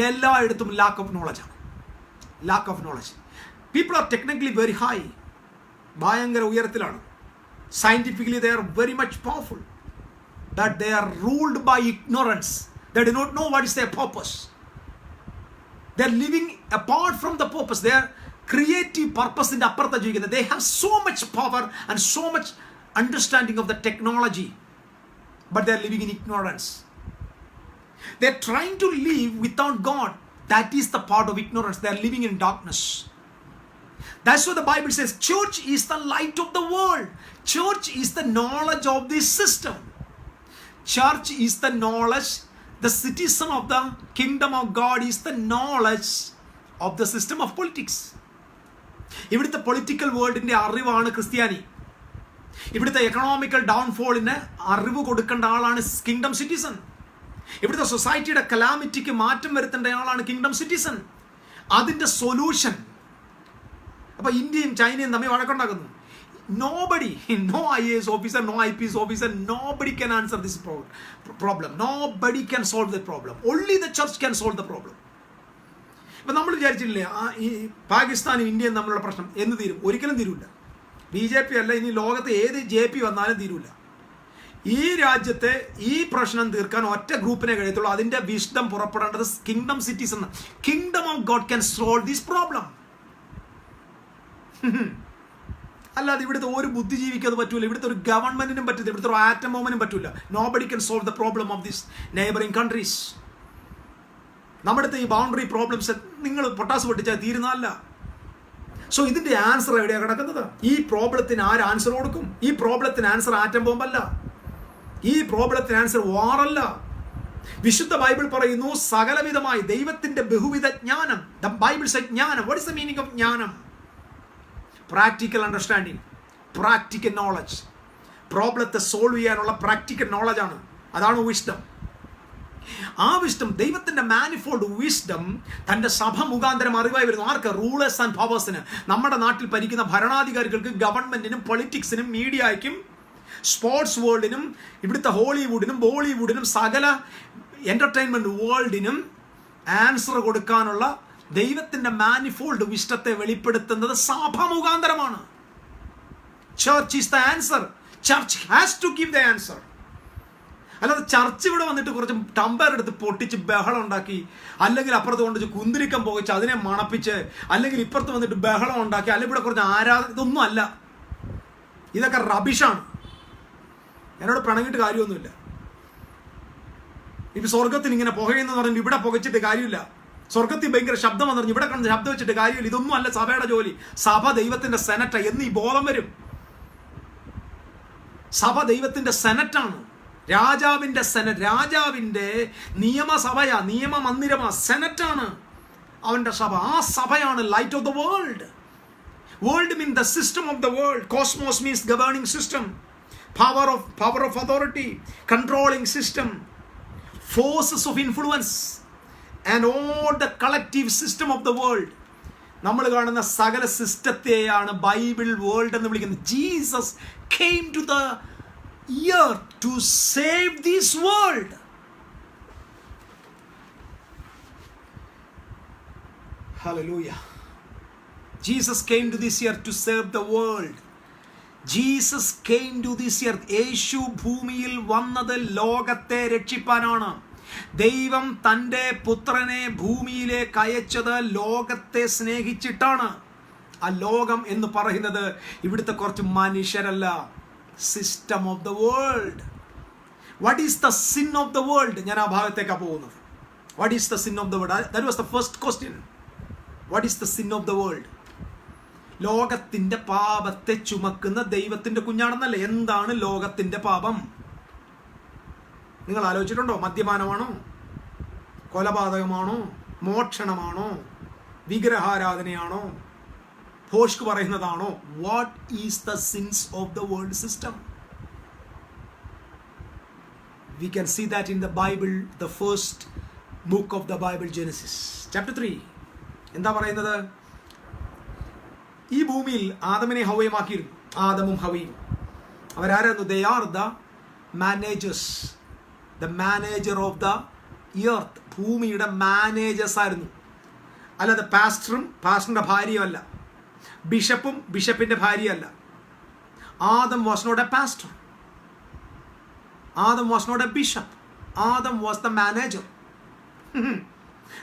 എല്ലായിടത്തും ലാക്ക് ഓഫ് നോളജാണ്. Lack of knowledge. People are technically very high, ഭയങ്കര ഉയരത്തിലാണ്. Scientifically they are very much powerful, but they are ruled by ignorance. They do not know what is their purpose. They are living apart from the purpose. They are creative പർപ്പസിൻ്റെ അപ്പുറത്താണ് ജീവിക്കുന്നത്. They have so much power and so much understanding of the technology, but they are living in ignorance. They are trying to live without God. That is the part of ignorance. They are living in darkness. That's what the Bible says. Church is the light of the world. Church is the knowledge of this system. Church is the knowledge. The citizen of the kingdom of God is the knowledge of the system of politics. ഇവിടുത്തെ പൊളിറ്റിക്കൽ വേൾഡിന്റെ അറിവാണ് ക്രിസ്ത്യാനി. ഇവിടുത്തെ എക്കണോമിക്കൽ ഡൗൺഫോളിന് അറിവ് കൊടുക്കേണ്ട ആളാണ് കിങ്ഡം സിറ്റിസൺ. ഇവിടുത്തെ സൊസൈറ്റിയുടെ കലാമിറ്റിക്ക് മാറ്റം വരുത്തേണ്ട ആളാണ് കിങ്ഡം സിറ്റിസൺ. അതിൻ്റെ സൊല്യൂഷൻ. അപ്പോൾ ഇന്ത്യയും ചൈനയും തമ്മിൽ വഴക്കുണ്ടാക്കുന്നു. Nobody, no IAS officer, no IPS officer, nobody can answer this problem. Nobody can solve the problem. Only the church can solve the problem. ഇപ്പം നമ്മൾ വിചാരിച്ചില്ലേ ഈ പാകിസ്ഥാനും ഇന്ത്യയും തമ്മിലുള്ള പ്രശ്നം എന്ന് തീരും? ഒരിക്കലും തീരില്ല. BJP അല്ല, ഇനി ലോകത്ത് ഏത് JP വന്നാലും തീരൂല. ഈ രാജ്യത്തെ ഈ പ്രശ്നം തീർക്കാൻ ഒറ്റ ഗ്രൂപ്പിനെ കഴിയത്തുള്ളൂ. അതിൻ്റെ വിഷ്ഡം പുറപ്പെടേണ്ടത് കിങ്ഡം സിറ്റീസ് എന്ന kingdom of God can solve this problem. അല്ലാതെ ഇവിടുത്തെ ഒരു ബുദ്ധിജീവിക്ക് അത് പറ്റൂല, ഇവിടുത്തെ ഒരു ഗവൺമെന്റിനും പറ്റില്ല, ഇവിടുത്തെ ഒരു ആറ്റം ബോംബിനും പറ്റൂല. Nobody can solve the problem of this neighbouring countries. നമ്മുടെ ഈ ബൗണ്ടറി പ്രോബ്ലംസ് നിങ്ങൾ പൊട്ടാസ് പൊട്ടിച്ചാൽ തീരുന്നതല്ല. സോ ഇതിൻ്റെ ആൻസർ എവിടെയാണ് കിടക്കുന്നത്? ഈ പ്രോബ്ലത്തിന് ആര് ആൻസർ കൊടുക്കും? ഈ പ്രോബ്ലത്തിന് ആൻസർ ആറ്റം ബോംബല്ല. ഈ പ്രോബ്ലത്തിന് ആൻസർ വാറല്ല. വിശുദ്ധ ബൈബിൾ പറയുന്നു സകലവിധമായി ദൈവത്തിന്റെ ബഹുവിധ ജ്ഞാനം. ദ ബൈബിൾ സേ ജ്ഞാനം. What is the meaning of ജ്ഞാനം? Practical understanding, practical knowledge. പ്രോബ്ലത്തെ സോൾവ് ചെയ്യാനുള്ള പ്രാക്ടിക്കൽ നോളജാണ്. അതാണ് വിസ്ഡം. ആ വിസ്ഡം, ദൈവത്തിന്റെ മാനിഫോൾഡ് വിസ്ഡം തന്റെ സഭ മുഖാന്തരം അറിവായി വരുന്നു. ആർക്ക്? റൂളേഴ്സ് ആൻഡ് പവേഴ്സിന്. നമ്മുടെ നാട്ടിൽ ഭരിക്കുന്ന ഭരണാധികാരികൾക്ക്, ഗവൺമെന്റിനും, പൊളിറ്റിക്സിനും, മീഡിയയ്ക്കും, സ്പോർട്സ് വേൾഡിനും, ഇവിടുത്തെ ഹോളിവുഡിനും, ബോളിവുഡിനും, സകല എന്റർടൈൻമെന്റ് വേൾഡിനും ആൻസർ കൊടുക്കാനുള്ള ദൈവത്തിന്റെ മാനിഫോൾഡ് വിസ്ഡത്തെ വെളിപ്പെടുത്തുന്നത് സഭ മുഖാന്തരമാണ്. Church is the answer. Church has to give the answer. അല്ലാതെ ചർച്ച് ഇവിടെ വന്നിട്ട് കുറച്ച് ടമ്പർ എടുത്ത് പൊട്ടിച്ച് ബഹളം ഉണ്ടാക്കി, അല്ലെങ്കിൽ അപ്പുറത്ത് കൊണ്ട് കുന്തിരിക്കം പോയിച്ച് അതിനെ മണപ്പിച്ച്, അല്ലെങ്കിൽ ഇപ്പുറത്ത് വന്നിട്ട് ബഹളം ഉണ്ടാക്കി, അല്ലെങ്കിൽ ഇവിടെ കുറച്ച് ഇതൊന്നും അല്ല. ഇതൊക്കെ റബിഷാണ്. എന്നോട് പിണങ്ങിയിട്ട് കാര്യമൊന്നുമില്ല. ഇപ്പം സ്വർഗത്തിൽ ഇങ്ങനെ പുകയെന്ന് പറഞ്ഞിട്ട് ഇവിടെ പുകച്ചിട്ട് കാര്യമില്ല. സ്വർഗത്തിൽ ഭയങ്കര ശബ്ദം വന്നു ഇവിടെ കണ്ട് ശബ്ദം വെച്ചിട്ട് കാര്യമില്ല. ഇതൊന്നും അല്ല സഭയുടെ ജോലി. സഭ ദൈവത്തിന്റെ സെനറ്റ് എന്ന് ഈ ബോധം വരും. സഭ ദൈവത്തിന്റെ സെനറ്റാണ്. രാജാവിന്റെ സെനറ്റ്, രാജാവിന്റെ നിയമസഭയാ, നിയമമന്ദിരമാ, സെനറ്റാണ് അവന്റെ സഭ. ആ സഭയാണ് light of the world. World mean the system of the world. Cosmos means governing system, power of authority, controlling system, forces of influence, and all the collective system of the world. നമ്മൾ കാണുന്ന സകല സിസ്റ്റത്തെയാണ് ബൈബിൾ വേൾഡ് എന്ന് വിളിക്കുന്നത്. Jesus came to the earth to save this world. Hallelujah. Jesus came to this earth to save the world. Jesus came to this earth. യേശു ഭൂമിയിൽ വന്നത് ലോകത്തെ രക്ഷിപ്പാനാണ്. ദൈവം തൻ്റെ പുത്രനെ ഭൂമിയിലേക്ക് അയച്ചത് ലോകത്തെ സ്നേഹിച്ചിട്ടാണ്. ആ ലോകം എന്ന് പറയുന്നത് ഇവിടുത്തെ കുറച്ച് മനുഷ്യരല്ല, system of the world. What is the sin of the world? ഞാൻ ആ ഭാഗത്തേക്കാണ് പോകുന്നത്. What is the sin of the world? That was the first question. What is the sin of the world? ലോകത്തിന്റെ പാപത്തെ ചുമക്കുന്ന ദൈവത്തിന്റെ കുഞ്ഞാണെന്നല്ലേ. എന്താണ് ലോകത്തിന്റെ പാപം? നിങ്ങൾ ആലോചിച്ചിട്ടുണ്ടോ? മദ്യപാനമാണോ? കൊലപാതകമാണോ? മോഷണമാണോ? വിഗ്രഹാരാധനയാണോ? ഭോഷ്ക് പറയുന്നതാണോ? What is the sins of the world system? We can see that in the Bible, the first book of the Bible, Genesis chapter 3. എന്താ പറയുന്നത്? ഈ ഭൂമിയിൽ ആദമിനെ ഹവയുമാക്കിയിരുന്നു. ആദമും ഹവയും അവരാരായിരുന്നു? They are the managers, the manager of the earth. ഭൂമിയുടെ മാനേജേഴ്സ് ആയിരുന്നു. അല്ലാതെ പാസ്റ്ററും പാസ്റ്ററിന്റെ ഭാര്യയും അല്ല, ബിഷപ്പും ബിഷപ്പിന്റെ ഭാര്യയല്ല. Adam was not a pastor. Adam was not a bishop. Adam was the manager.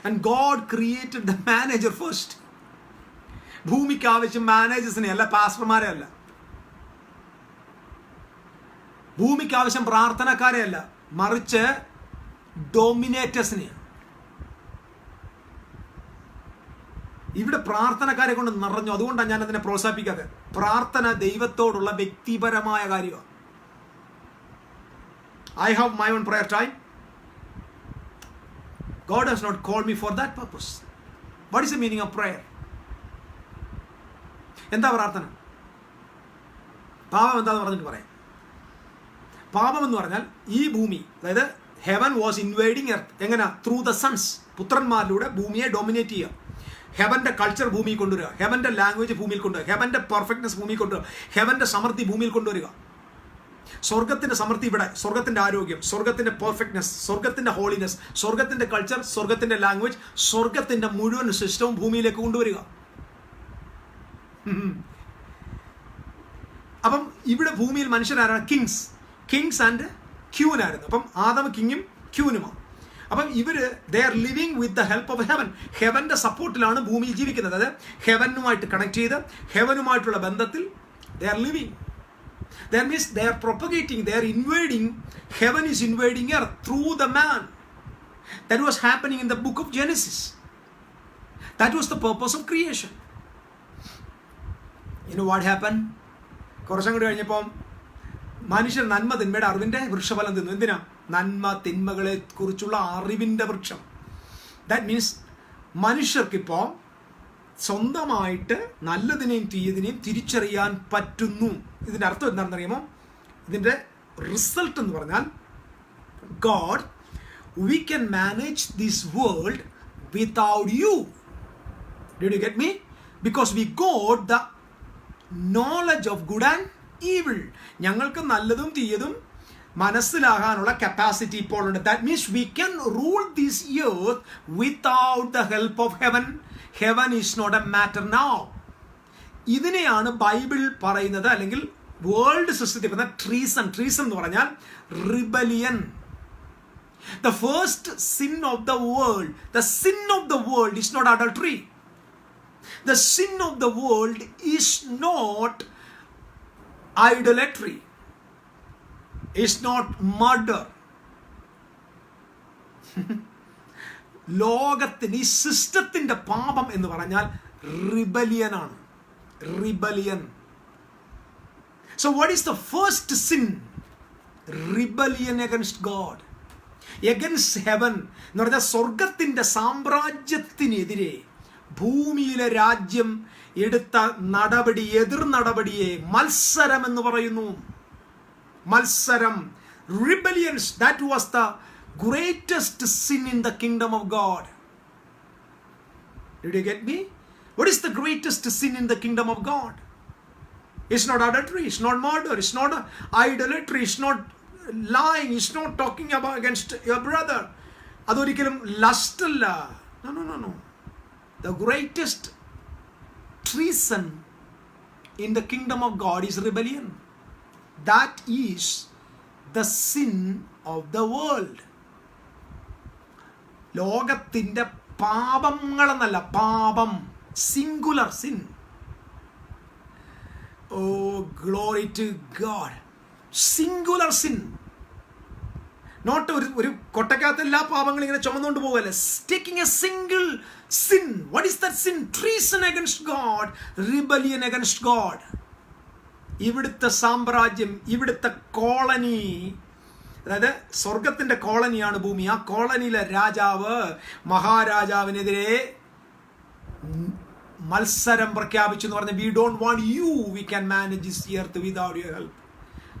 And God created the manager first. ഭൂമിക്ക് ആവശ്യം മാനേജേഴ്സിനെ അല്ല, പാസ്റ്റർമാരെ അല്ല. ഭൂമിക്ക് ആവശ്യം പ്രാർത്ഥനക്കാരെ അല്ല, മറിച്ച് ഡോമിനേറ്റേഴ്സിനെയാണ്. ഇവിടെ പ്രാർത്ഥനക്കാരെ കൊണ്ട് നിറഞ്ഞു. അതുകൊണ്ടാണ് ഞാൻ അതിനെ പ്രോത്സാഹിപ്പിക്കാതെ. പ്രാർത്ഥന ദൈവത്തോടുള്ള വ്യക്തിപരമായ കാര്യമാണ്. I have my own prayer time. God has not called me for that purpose. What is the meaning of prayer? എന്താ പ്രാർത്ഥന? പാപം എന്താന്ന് പറഞ്ഞിട്ട് പറയാം. പാപം എന്ന് പറഞ്ഞാൽ ഈ ഭൂമി, അതായത് ഹെവൻ വാസ് ഇൻവേഡിങ് എർത്ത്. എങ്ങനെ? Through the sons. പുത്രന്മാരിലൂടെ ഭൂമിയെ ഡോമിനേറ്റ് ചെയ്യുക. ഹെവന്റെ കൾച്ചർ ഭൂമിയിൽ കൊണ്ടുവരിക, ഹെവന്റെ ലാംഗ്വേജ് ഭൂമിയിൽ കൊണ്ടുവരിക, ഹെവന്റെ പെർഫെക്റ്റ്നെസ് ഭൂമിയിൽ കൊണ്ടുവരിക, ഹെവന്റെ സമൃദ്ധി ഭൂമിയിൽ കൊണ്ടുവരിക. സ്വർഗത്തിന്റെ സമൃദ്ധി ഇവിടെ, സ്വർഗത്തിന്റെ ആരോഗ്യം, സ്വർഗത്തിന്റെ പെർഫെക്റ്റ്നെസ്, സ്വർഗത്തിന്റെ ഹോളിനെസ്, സ്വർഗത്തിന്റെ കൾച്ചർ, സ്വർഗത്തിന്റെ ലാംഗ്വേജ്, സ്വർഗത്തിന്റെ മുഴുവൻ സിസ്റ്റവും ഭൂമിയിലേക്ക് കൊണ്ടുവരിക. അപ്പം ഇവിടെ ഭൂമിയിൽ മനുഷ്യരാരാണ്? കിങ്സ് ആൻഡ് ക്യൂൻ ആയിരുന്നു. അപ്പം ആദം കിങ്ങും ക്യൂനുമാണ്. അപ്പം ഇവര് they are living with the help of heaven. ഹെവന്റെ സപ്പോർട്ടിലാണ് ഭൂമിയിൽ ജീവിക്കുന്നത്. അതായത് ഹെവനുമായിട്ട് കണക്ട് ചെയ്ത് ഹെവനുമായിട്ടുള്ള ബന്ധത്തിൽ they are living. That means they are propagating, they are invading. Heaven is invading earth through the man. That was happening in the book of Genesis. That was the purpose of creation. You know what happened? കുറച്ചും കൂടി കഴിഞ്ഞപ്പോൾ മനുഷ്യർ നന്മ തിന്മയുടെ അറിവിന്റെ വൃക്ഷഫലം തിന്നു. എന്തിനാ? നന്മ തിന്മകളെ കുറിച്ചുള്ള അറിവിന്റെ വൃക്ഷം. ദാറ്റ് മീൻസ് മനുഷ്യർക്കിപ്പോൾ സ്വന്തമായിട്ട് നല്ലതിനെയും തീയതിനെയും തിരിച്ചറിയാൻ പറ്റുന്നു. ഇതിൻ്റെ അർത്ഥം എന്താണെന്ന് അറിയാമോ? ഇതിൻ്റെ റിസൾട്ട് എന്ന് പറഞ്ഞാൽ God, we can manage this world without you. Did you get me? Because we got the knowledge of good and evil. ഞങ്ങൾക്ക് നല്ലതും തീയതും മനസ്സിലാകാനുള്ള കപ്പാസിറ്റി ഇപ്പോൾ ഉണ്ട്. That means we can rule this earth without the help of heaven. Heaven is not a matter now. ഇതിനെയാണ് ബൈബിൾ പറയുന്നത്, അല്ലെങ്കിൽ വേൾഡ് സിസ്റ്റത്തിൽ പറയുന്ന ട്രീസൺ. ട്രീസൺ എന്ന് പറഞ്ഞാൽ rebellion. The first sin of the world, the sin of the world is not adultery. The sin of the world is not idolatry. It's not murder. ലോകത്തിന് ഈ സിസ്റ്റത്തിന്റെ പാപം എന്ന് പറഞ്ഞാൽ റിബലിയൻ ആണ്. Rebellion. So what is the first sin? Rebellion against God, against heaven. എന്ന് പറഞ്ഞാൽ സ്വർഗത്തിന്റെ സാമ്രാജ്യത്തിനെതിരെ ഭൂമിയിലെ രാജ്യം എടുത്ത നടപടി, എതിർ നടപടിയെ മത്സരം എന്ന് പറയുന്നു. മത്സരം, rebellions. That was the greatest sin in the kingdom of God. Did you get me? What is the greatest sin in the kingdom of God? It's not adultery, it's not murder, it's not idolatry, it's not lying, it's not talking about against your brother. അതൊരിക്കലും ലസ്റ്റ് അല്ല. No. The greatest treason in the kingdom of God is rebellion. That is the sin of the world. ലോകത്തിൻ്റെ പാപങ്ങളെന്നല്ല, പാപം, singular sin. Oh, glory to God. Singular sin. Not ഒരു കൊട്ടക്കകത്ത് എല്ലാ പാപങ്ങളും ഇങ്ങനെ ചുമന്നുകൊണ്ട് പോകല്ലേ. Taking a single sin. What is that sin? Treason against God. Rebellion against God. ഇവിടുത്തെ സാമ്രാജ്യം, ഇവിടുത്തെ കോളനി, അതായത് സ്വർഗത്തിൻ്റെ കോളനിയാണ് ഭൂമി. ആ കോളനിയിലെ രാജാവ് മഹാരാജാവിനെതിരെ മത്സരം പ്രഖ്യാപിച്ചു എന്ന് പറഞ്ഞാൽ, we don't want you, we can manage this earth without your help.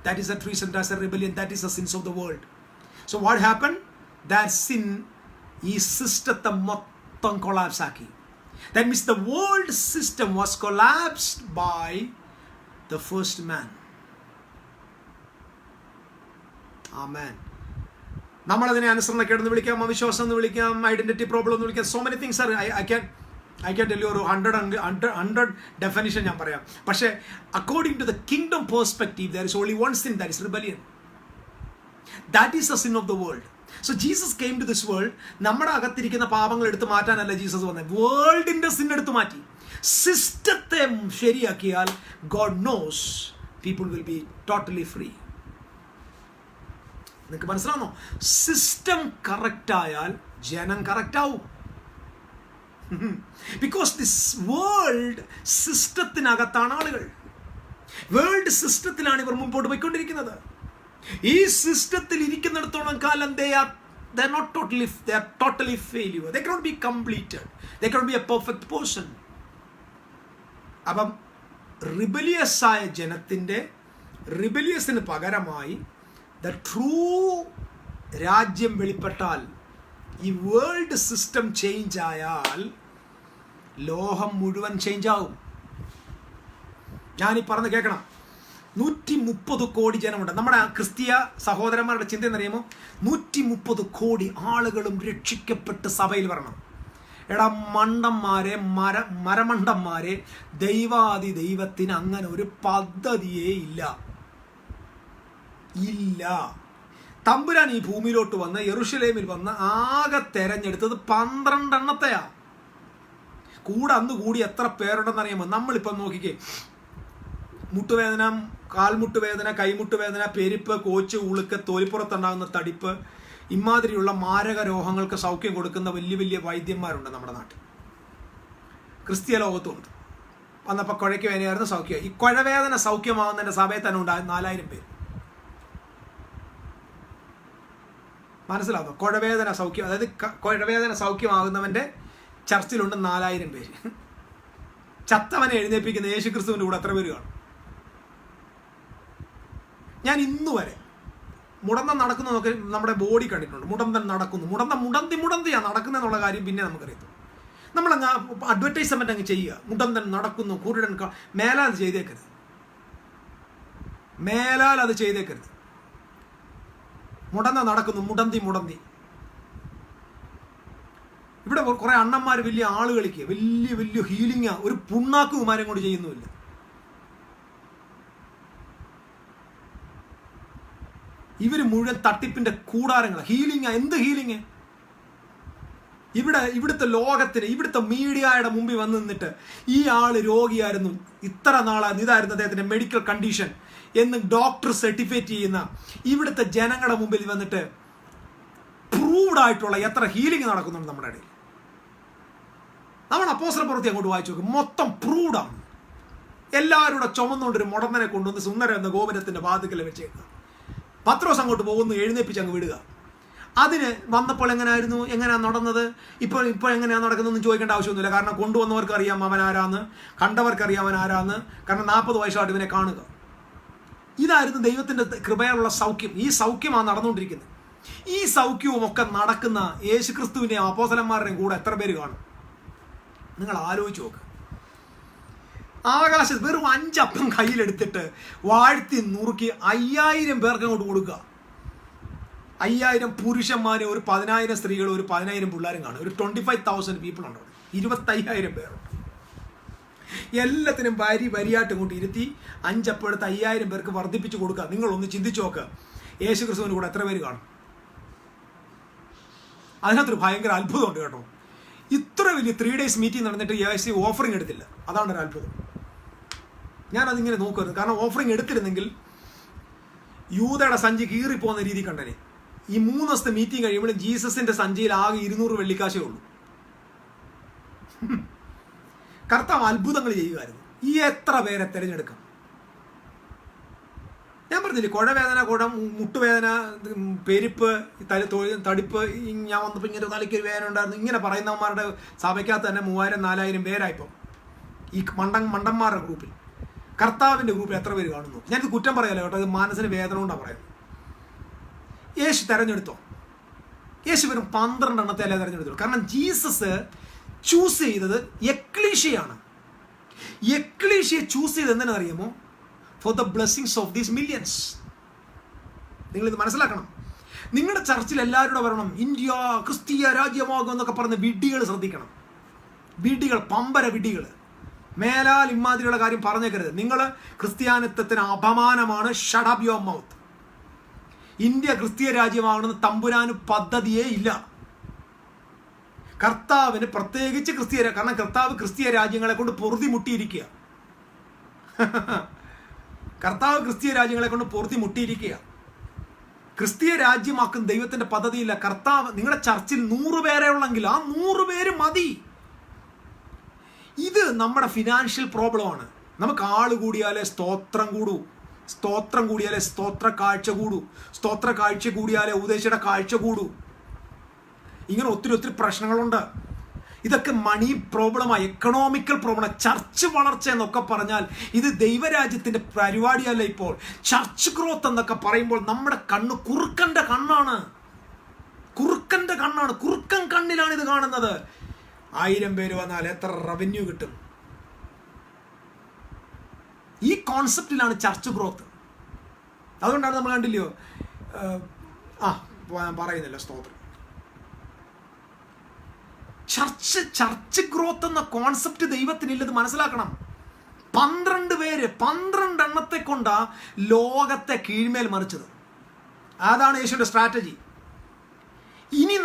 That is a treason, that's a rebellion, that is the sins of the world. So what happen? That sin ഈ സിസ്റ്റത്തെ മൊത്തം കൊളാപ്സ് ആക്കി. That means the world system was collapsed by the first man. ആമേൻ. നമ്മളതിനെ അനുസരണക്കേടെന്ന് വിളിക്കാം, അവിശ്വാസം എന്ന് വിളിക്കാം, ഐഡന്റിറ്റി പ്രോബ്ലം എന്ന് വിളിക്കാം. So many things are. I can tell you ഒരു 100 definition ഞാൻ പറയാം. പക്ഷേ according to the kingdom perspective, there is only one sin, that is rebellion. That is the sin of the world. So Jesus came to this world. നമ്മുടെ അകത്തിരിക്കുന്ന പാപങ്ങൾ എടുത്തു മാറ്റാനല്ല ജീസസ് വന്നത്, വേൾഡിൻ്റെ സിൻ എടുത്തു മാറ്റി. സിസ്റ്റത്തെ ശരിയാക്കിയാൽ God knows people will be totally free. നിങ്ങൾക്ക് മനസ്സിലാണോ? സിസ്റ്റം കറക്റ്റായാൽ ജനം കറക്റ്റാവും. ബിക്കോസ് ദിസ് വേൾഡ് സിസ്റ്റത്തിനകത്താണ് ആളുകൾ. വേൾഡ് സിസ്റ്റത്തിലാണ് ഇവർ മുമ്പോട്ട് പോയിക്കൊണ്ടിരിക്കുന്നത്. ഈ സിസ്റ്റത്തിൽ ഇരിക്കുന്നിടത്തോളം കാലം they are totally failure. They cannot be completed. They cannot be a perfect person. അപ്പം റിബലിയസ് ആയ ജനത്തിൻ്റെ റിബലിയസിന് പകരമായി ദ ട്രൂ രാജ്യം വെളിപ്പെട്ടാൽ, ഈ വേൾഡ് സിസ്റ്റം ചേഞ്ച് ആയാൽ ലോകം മുഴുവൻ ചേഞ്ച് ആകും. ഞാനീ പറഞ്ഞ് കേൾക്കണം. 130 കോടി ജനമുണ്ട്. നമ്മുടെ ക്രിസ്തീയ സഹോദരന്മാരുടെ ചിന്ത എന്നറിയുമോ? 130 കോടി ആളുകളും രക്ഷിക്കപ്പെട്ട് സഭയിൽ വരണം. എടാ മണ്ടന്മാരെ, മരമണ്ടന്മാരെ, ദൈവാദി ദൈവത്തിന് അങ്ങനെ ഒരു പദ്ധതിയേ ഇല്ല. തമ്പുരാൻ ഈ ഭൂമിയിലോട്ട് വന്ന് യെരുശലേമിൽ വന്ന് ആകെ തെരഞ്ഞെടുത്തത് 12 എണ്ണത്തെയാ. അന്ന് കൂടി എത്ര പേരുണ്ടെന്ന് അറിയാമോ? നമ്മളിപ്പം നോക്കിക്കേ, മുട്ടുവേദന, കാൽമുട്ടുവേദന, കൈമുട്ടുവേദന, പെരുപ്പ്, കോച്ച്, ഉളുക്ക്, തൊലിപ്പുറത്തുണ്ടാകുന്ന തടിപ്പ്, ഇമാതിരിയുള്ള മാരക രോഗങ്ങൾക്ക് സൗഖ്യം കൊടുക്കുന്ന വലിയ വലിയ വൈദ്യന്മാരുണ്ട് നമ്മുടെ നാട്ടിൽ. ക്രിസ്തീയ ലോകത്തുണ്ട്. വന്നപ്പോൾ കുഴയ്ക്ക് വേദനയായിരുന്നു സൗഖ്യം. ഈ കുഴവേദന സൗഖ്യമാകുന്നതിൻ്റെ സഭയിൽ തന്നെ ഉണ്ടായ 4000 പേര്. മനസ്സിലാവുന്നു? കുഴവേദന സൗഖ്യം, അതായത് കുഴവേദന സൗഖ്യമാകുന്നവൻ്റെ ചർച്ചിലുണ്ട് 4000 പേര്. ചത്തവനെ എഴുന്നേൽപ്പിക്കുന്ന യേശുക്രിസ്തുവിൻ്റെ കൂടെ എത്ര പേര് കാണും? ഞാൻ ഇന്നു വരെ മുടന്തം നടക്കുന്നതൊക്കെ നമ്മുടെ ബോഡി കണ്ടിട്ടുണ്ട്. മുടന്തൻ നടക്കുന്നു, മുടന്തിയാണ് നടക്കുന്നതെന്നുള്ള കാര്യം പിന്നെ നമുക്കറിയത്തുള്ളൂ. നമ്മളങ്ങ് അഡ്വർടൈസ്മെന്റ് അങ്ങ് ചെയ്യുക, മുടന്തൻ നടക്കുന്നു, കുരുടൻ. മേലാൽ അത് ചെയ്തേക്കരുത്. മുടന്ത നടക്കുന്നു, മുടന്തി. ഇവിടെ കുറെ അണ്ണന്മാർ വലിയ ആള് കളിക്കുക, വലിയ ഹീലിംഗ്, ഒരു പുണ്ണാക്ക് കുമാരം കൊണ്ട് ചെയ്യുന്നുമില്ല. ഇവർ മുഴുവൻ തട്ടിപ്പിന്റെ കൂടാരങ്ങളാണ്. ഹീലിംഗ്, എന്ത് ഹീലിംഗ്? ഇവിടുത്തെ ലോകത്തിന്, ഇവിടുത്തെ മീഡിയയുടെ മുമ്പിൽ വന്ന് നിന്നിട്ട് ഈ ആള് രോഗിയായിരുന്നു, ഇത്ര നാളായിരുന്നു, ഇതായിരുന്നു അദ്ദേഹത്തിന്റെ മെഡിക്കൽ കണ്ടീഷൻ എന്ന് ഡോക്ടർ സർട്ടിഫിക്കറ്റ് ചെയ്യുന്ന ഇവിടുത്തെ ജനങ്ങളുടെ മുമ്പിൽ വന്നിട്ട് പ്രൂവ്ഡ് ആയിട്ടുള്ള എത്ര ഹീലിംഗ് നടക്കുന്നുണ്ട് നമ്മുടെ ഇടയിൽ. നമ്മൾ അപ്പോസ്തല പ്രവൃത്തി അങ്ങോട്ട് വായിച്ചു നോക്കും, മൊത്തം പ്രൂവ്ഡാണ്. എല്ലാവരും കൂടെ ചുമന്നുകൊണ്ടൊരു മുടന്തനെ കൊണ്ടുവന്ന് സുന്ദരം എന്ന ഗോപുരത്തിന്റെ വാതിക്കൽ വെച്ചേക്കുക. പത്രോസ് അങ്ങോട്ട് പോകുന്നു, എഴുന്നേപ്പിച്ച് അങ്ങ് വിടുക. അതിന് വന്നപ്പോൾ എങ്ങനെയാണ് നടന്നത്, ഇപ്പോൾ എങ്ങനെയാണ് നടക്കുന്നതെന്ന് ചോദിക്കേണ്ട ആവശ്യമൊന്നുമില്ല. കാരണം കൊണ്ടുവന്നവർക്ക് അറിയാം അവൻ ആരാന്ന്, കണ്ടവർക്കറിയാം അവൻ ആരാന്ന്. കാരണം 40 വയസ്സായിട്ട് ഇവനെ കാണുക. ഇതായിരുന്നു ദൈവത്തിൻ്റെ കൃപയുള്ള സൗഖ്യം. ഈ സൗഖ്യമാണ് നടന്നുകൊണ്ടിരിക്കുന്നത്. ഈ സൗഖ്യവും ഒക്കെ നടക്കുന്ന യേശുക്രിസ്തുവിൻ്റെയും അപ്പോസ്തലന്മാരുടെയും കൂടെ എത്ര പേര് കാണും? നിങ്ങൾ ആലോചിച്ച് നോക്ക്. ആകാശത്ത് വെറും 5 അപ്പം കയ്യിലെടുത്തിട്ട് വാഴ്ത്തി നുറുക്കി 5000 പേർക്ക് അങ്ങോട്ട് കൊടുക്കുക. 5000 പുരുഷന്മാർ, ഒരു 10000 സ്ത്രീകൾ, ഒരു 10000 പിള്ളേരും കാണും. ഒരു 25,000 പീപ്പിൾ ഉണ്ട് അവിടെ. 25,000 പേരുണ്ട്. എല്ലാത്തിനും വരിയായിട്ട് ഇങ്ങോട്ട് ഇരുത്തി 5 അപ്പം എടുത്ത് 5000 പേർക്ക് വർദ്ധിപ്പിച്ച് കൊടുക്കുക. നിങ്ങളൊന്ന് ചിന്തിച്ചു നോക്കുക, യേശു ക്രിസ്തുവിന് കൂടെ എത്ര പേര് കാണും? അതിനകത്തൊരു ഭയങ്കര അത്ഭുതമുണ്ട് കേട്ടോ. ഇത്ര വലിയ 3 days മീറ്റിംഗ് നടന്നിട്ട് യേശു ഓഫറിങ് എടുത്തില്ല. അതാണ് ഒരു അത്ഭുതം. ഞാനതിങ്ങനെ നോക്കരുത്. കാരണം ഓഫറിങ് എടുത്തിരുന്നെങ്കിൽ യൂദയുടെ സഞ്ചി കീറിപ്പോകുന്ന രീതി കണ്ടനെ. ഈ 3 ദിവസത്തെ മീറ്റിംഗ് കഴിയുമ്പോൾ ജീസസിന്റെ സഞ്ചിയിൽ ആകെ 200 വെള്ളിക്കാശേ ഉള്ളൂ. കർത്താവ് അത്ഭുതങ്ങൾ ചെയ്യുമായിരുന്നു. ഈ എത്ര പേരെ തിരഞ്ഞെടുക്കാം? ഞാൻ പറഞ്ഞില്ലേ, കുഴവേദന, മുട്ടുവേദന, പെരുപ്പ്, തടിപ്പ്, ഞാൻ വന്നപ്പോൾ ഇങ്ങനെ തലയ്ക്കൊരു വേദന ഉണ്ടായിരുന്നു, ഇങ്ങനെ പറയുന്നവന്മാരുടെ സഭയ്ക്കകത്ത് തന്നെ 3000-4000 പേരായിപ്പോൾ ഈ മണ്ടന്മാരുടെ ഗ്രൂപ്പിൽ. കർത്താവിൻ്റെ ഗ്രൂപ്പിൽ എത്ര പേര് കാണുന്നു? ഞാനിത് കുറ്റം പറയാലോ കേട്ടോ, ഇത് മനസ്സിന് വേദന കൊണ്ടാണ് പറയുന്നത്. യേശു തിരഞ്ഞെടുത്തോ? യേശു വെറും 12 എണ്ണത്തെ അല്ലേ തിരഞ്ഞെടുത്തു. കാരണം ജീസസ് ചൂസ് ചെയ്തത് എക്ലീഷ്യയാണ്. എക്ലീഷ്യയെ ചൂസ് ചെയ്ത് എന്തിനറിയാമോ? For the blessings of these millions. നിങ്ങളിത് മനസ്സിലാക്കണം. നിങ്ങളുടെ ചർച്ചിൽ എല്ലാവരും വരണം, ഇന്ത്യ ക്രിസ്തീയ രാജ്യമാകും എന്നൊക്കെ പറഞ്ഞ് വിഡ്ഢികൾ ശ്രദ്ധിക്കണം. വിഡ്ഢികൾ, പമ്പര വിഡ്ഢികൾ. മേലാൽ ഇമ്മാതിരിയുള്ള കാര്യം പറഞ്ഞേക്കരുത്. നിങ്ങൾ ക്രിസ്ത്യാനിത്വത്തിന് അപമാനമാണ്. Shut up your mouth. India ക്രിസ്തീയ രാജ്യമാകണമെന്ന് തമ്പുരാന് പദ്ധതിയേ ഇല്ല. കർത്താവിന് പ്രത്യേകിച്ച് കാരണം കർത്താവ് ക്രിസ്തീയ രാജ്യങ്ങളെ കൊണ്ട് പൊറുതിമുട്ടിയിരിക്കുക. കർത്താവ് ക്രിസ്തീയ രാജ്യങ്ങളെ കൊണ്ട് പൊറുതിമുട്ടിയിരിക്കുക. ക്രിസ്തീയ രാജ്യമാക്കുന്ന ദൈവത്തിന്റെ പദ്ധതിയില്ല. കർത്താവ്, നിങ്ങളുടെ ചർച്ചിൽ 100 പേരെ ഉള്ളെങ്കിൽ ആ 100 പേര് മതി. ഇത് നമ്മുടെ ഫിനാൻഷ്യൽ പ്രോബ്ലമാണ്. നമുക്ക് ആള് കൂടിയാലേ സ്തോത്രം കൂടൂ, സ്തോത്രം കൂടിയാലേ സ്തോത്ര കാഴ്ച കൂടൂ, സ്തോത്ര കാഴ്ച കൂടിയാലേ ഉപദേശയുടെ കാഴ്ച കൂടൂ. ഇങ്ങനെ ഒത്തിരി പ്രശ്നങ്ങളുണ്ട്. ഇതൊക്കെ മണി പ്രോബ്ലമാണ്, എക്കണോമിക്കൽ പ്രോബ്ലം. ചർച്ച് വളർച്ച എന്നൊക്കെ പറഞ്ഞാൽ ഇത് ദൈവരാജ്യത്തിന്റെ പരിപാടിയല്ല. ഇപ്പോൾ ചർച്ച് ഗ്രോത്ത് എന്നൊക്കെ പറയുമ്പോൾ നമ്മുടെ കണ്ണ് കുറുക്കന്റെ കണ്ണാണ്. കുറുക്കൻ കണ്ണിലാണ് ഇത് കാണുന്നത്. 1000 പേര് വന്നാൽ എത്ര റവന്യൂ കിട്ടും? ഈ കോൺസെപ്റ്റിലാണ് ചർച്ച് ഗ്രോത്ത്. അതുകൊണ്ടാണ് നമ്മൾ കണ്ടില്ലയോ, പറയുന്നില്ല, സ്തോത്രം. ചർച്ച് ഗ്രോത്ത് എന്ന കോൺസെപ്റ്റ് ദൈവത്തിനില്ലത് മനസ്സിലാക്കണം. 12 പേര് 12 എണ്ണത്തെ കൊണ്ടാ ലോകത്തെ കീഴ്മേൽ മറിച്ചത്. അതാണ് യേശുവിന്റെ സ്ട്രാറ്റജി. ഇനി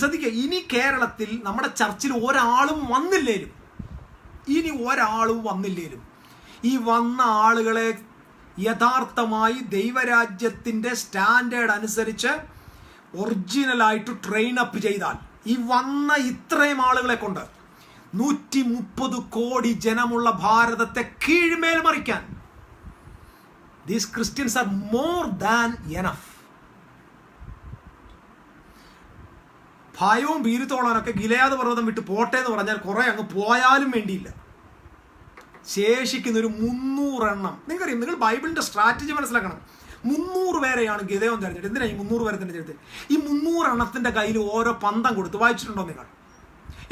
ശ്രദ്ധിക്കുക, ഇനി കേരളത്തിൽ നമ്മുടെ ചർച്ചിൽ ഒരാളും വന്നില്ലേലും ഈ വന്ന ആളുകളെ യഥാർത്ഥമായി ദൈവരാജ്യത്തിന്റെ സ്റ്റാൻഡേർഡ് അനുസരിച്ച് ഒറിജിനലായിട്ട് ട്രെയിൻ അപ്പ് ചെയ്താൽ, ഈ വന്ന ഇത്രയും ആളുകളെ കൊണ്ട് 130 കോടി ജനമുള്ള ഭാരതത്തെ കീഴ്മേൽ മറിക്കാൻ these Christians are more than enough. ഭയവും ഭീരുത്തോളാനൊക്കെ ഗിലെയാദ് പർവ്വതം വിട്ട് പോട്ടെ എന്ന് പറഞ്ഞാൽ കുറെ അങ്ങ് പോയാലും വേണ്ടിയില്ല. ശേഷിക്കുന്ന ഒരു 300 എണ്ണം. നിങ്ങൾക്കറിയാം, നിങ്ങൾ ബൈബിളിന്റെ സ്ട്രാറ്റജി മനസ്സിലാക്കണം. 300 പേരെയാണ് ഗിദെയോൻ തിരഞ്ഞെടുത്തത്. എന്തിനാ ഈ 300 പേരെ തിരഞ്ഞെടുത്തത്? ഈ 300 എണ്ണത്തിന്റെ കയ്യിൽ ഓരോ പന്തം കൊടുത്ത്, വായിച്ചിട്ടുണ്ടോ നിങ്ങൾ?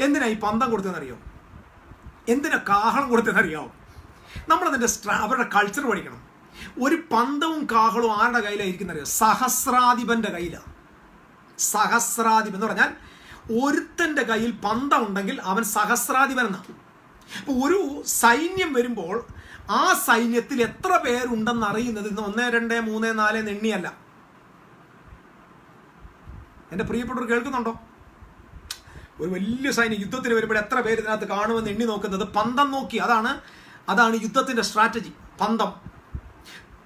എന്തിനാ ഈ പന്തം കൊടുത്തതെന്നറിയോ? എന്തിനാ കാഹളം കൊടുത്തതെന്നറിയാവോ? നമ്മളതിന്റെ അവരുടെ കൾച്ചർ പഠിക്കണം. ഒരു പന്തവും കാഹളവും ആരുടെ കയ്യിലായിരിക്കും അറിയോ? സഹസ്രാധിപന്റെ കയ്യിലാണ്. സഹസ്രാധിപൻ എന്ന് പറഞ്ഞാൽ ഒരുത്തന്റെ കയ്യിൽ പന്തം ഉണ്ടെങ്കിൽ അവൻ സഹസ്രാധിപൻ എന്നാണ്. ഇപ്പൊ ഒരു സൈന്യം വരുമ്പോൾ ആ സൈന്യത്തിൽ എത്ര പേരുണ്ടെന്ന് അറിയുന്നത് ഇന്ന് 1, 2, 3, 4 എണ്ണിയല്ല. എൻ്റെ പ്രിയപ്പെട്ടവർ കേൾക്കുന്നുണ്ടോ? ഒരു വലിയ സൈന്യം യുദ്ധത്തിന് വരുമ്പോൾ എത്ര പേര് ഇതിനകത്ത് കാണുമെന്ന് എണ്ണി നോക്കുന്നത് പന്തം നോക്കി. അതാണ് യുദ്ധത്തിന്റെ സ്ട്രാറ്റജി.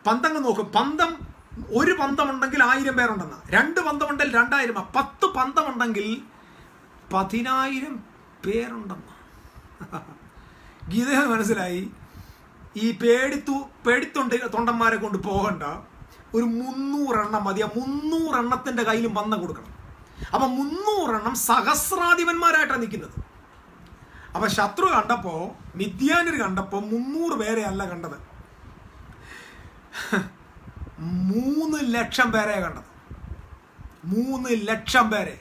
പന്തങ്ങൾ നോക്കും. ഒരു പന്തം ഉണ്ടെങ്കിൽ 1000 പേരുണ്ടെന്ന, 2 പന്തമുണ്ടെങ്കിൽ 2000, 10 പന്തമുണ്ടെങ്കിൽ 10,000 പേരുണ്ടെന്ന. ഗീതയെ മനസ്സിലായി. ഈ തൊണ്ടന്മാരെ കൊണ്ട് പോകണ്ട, ഒരു 300 എണ്ണം മതി. 300 എണ്ണത്തിന്റെ കയ്യിലും പന്തം കൊടുക്കണം. അപ്പൊ 300 എണ്ണം സഹസ്രാധിപന്മാരായിട്ടാണ് നിൽക്കുന്നത്. അപ്പൊ ശത്രു കണ്ടപ്പോ, മിദ്യാന്യർ കണ്ടപ്പോ 300 പേരെ അല്ല കണ്ടത്, 3 ലക്ഷം പേരെ കണ്ടത്. 3 ലക്ഷം പേരെ.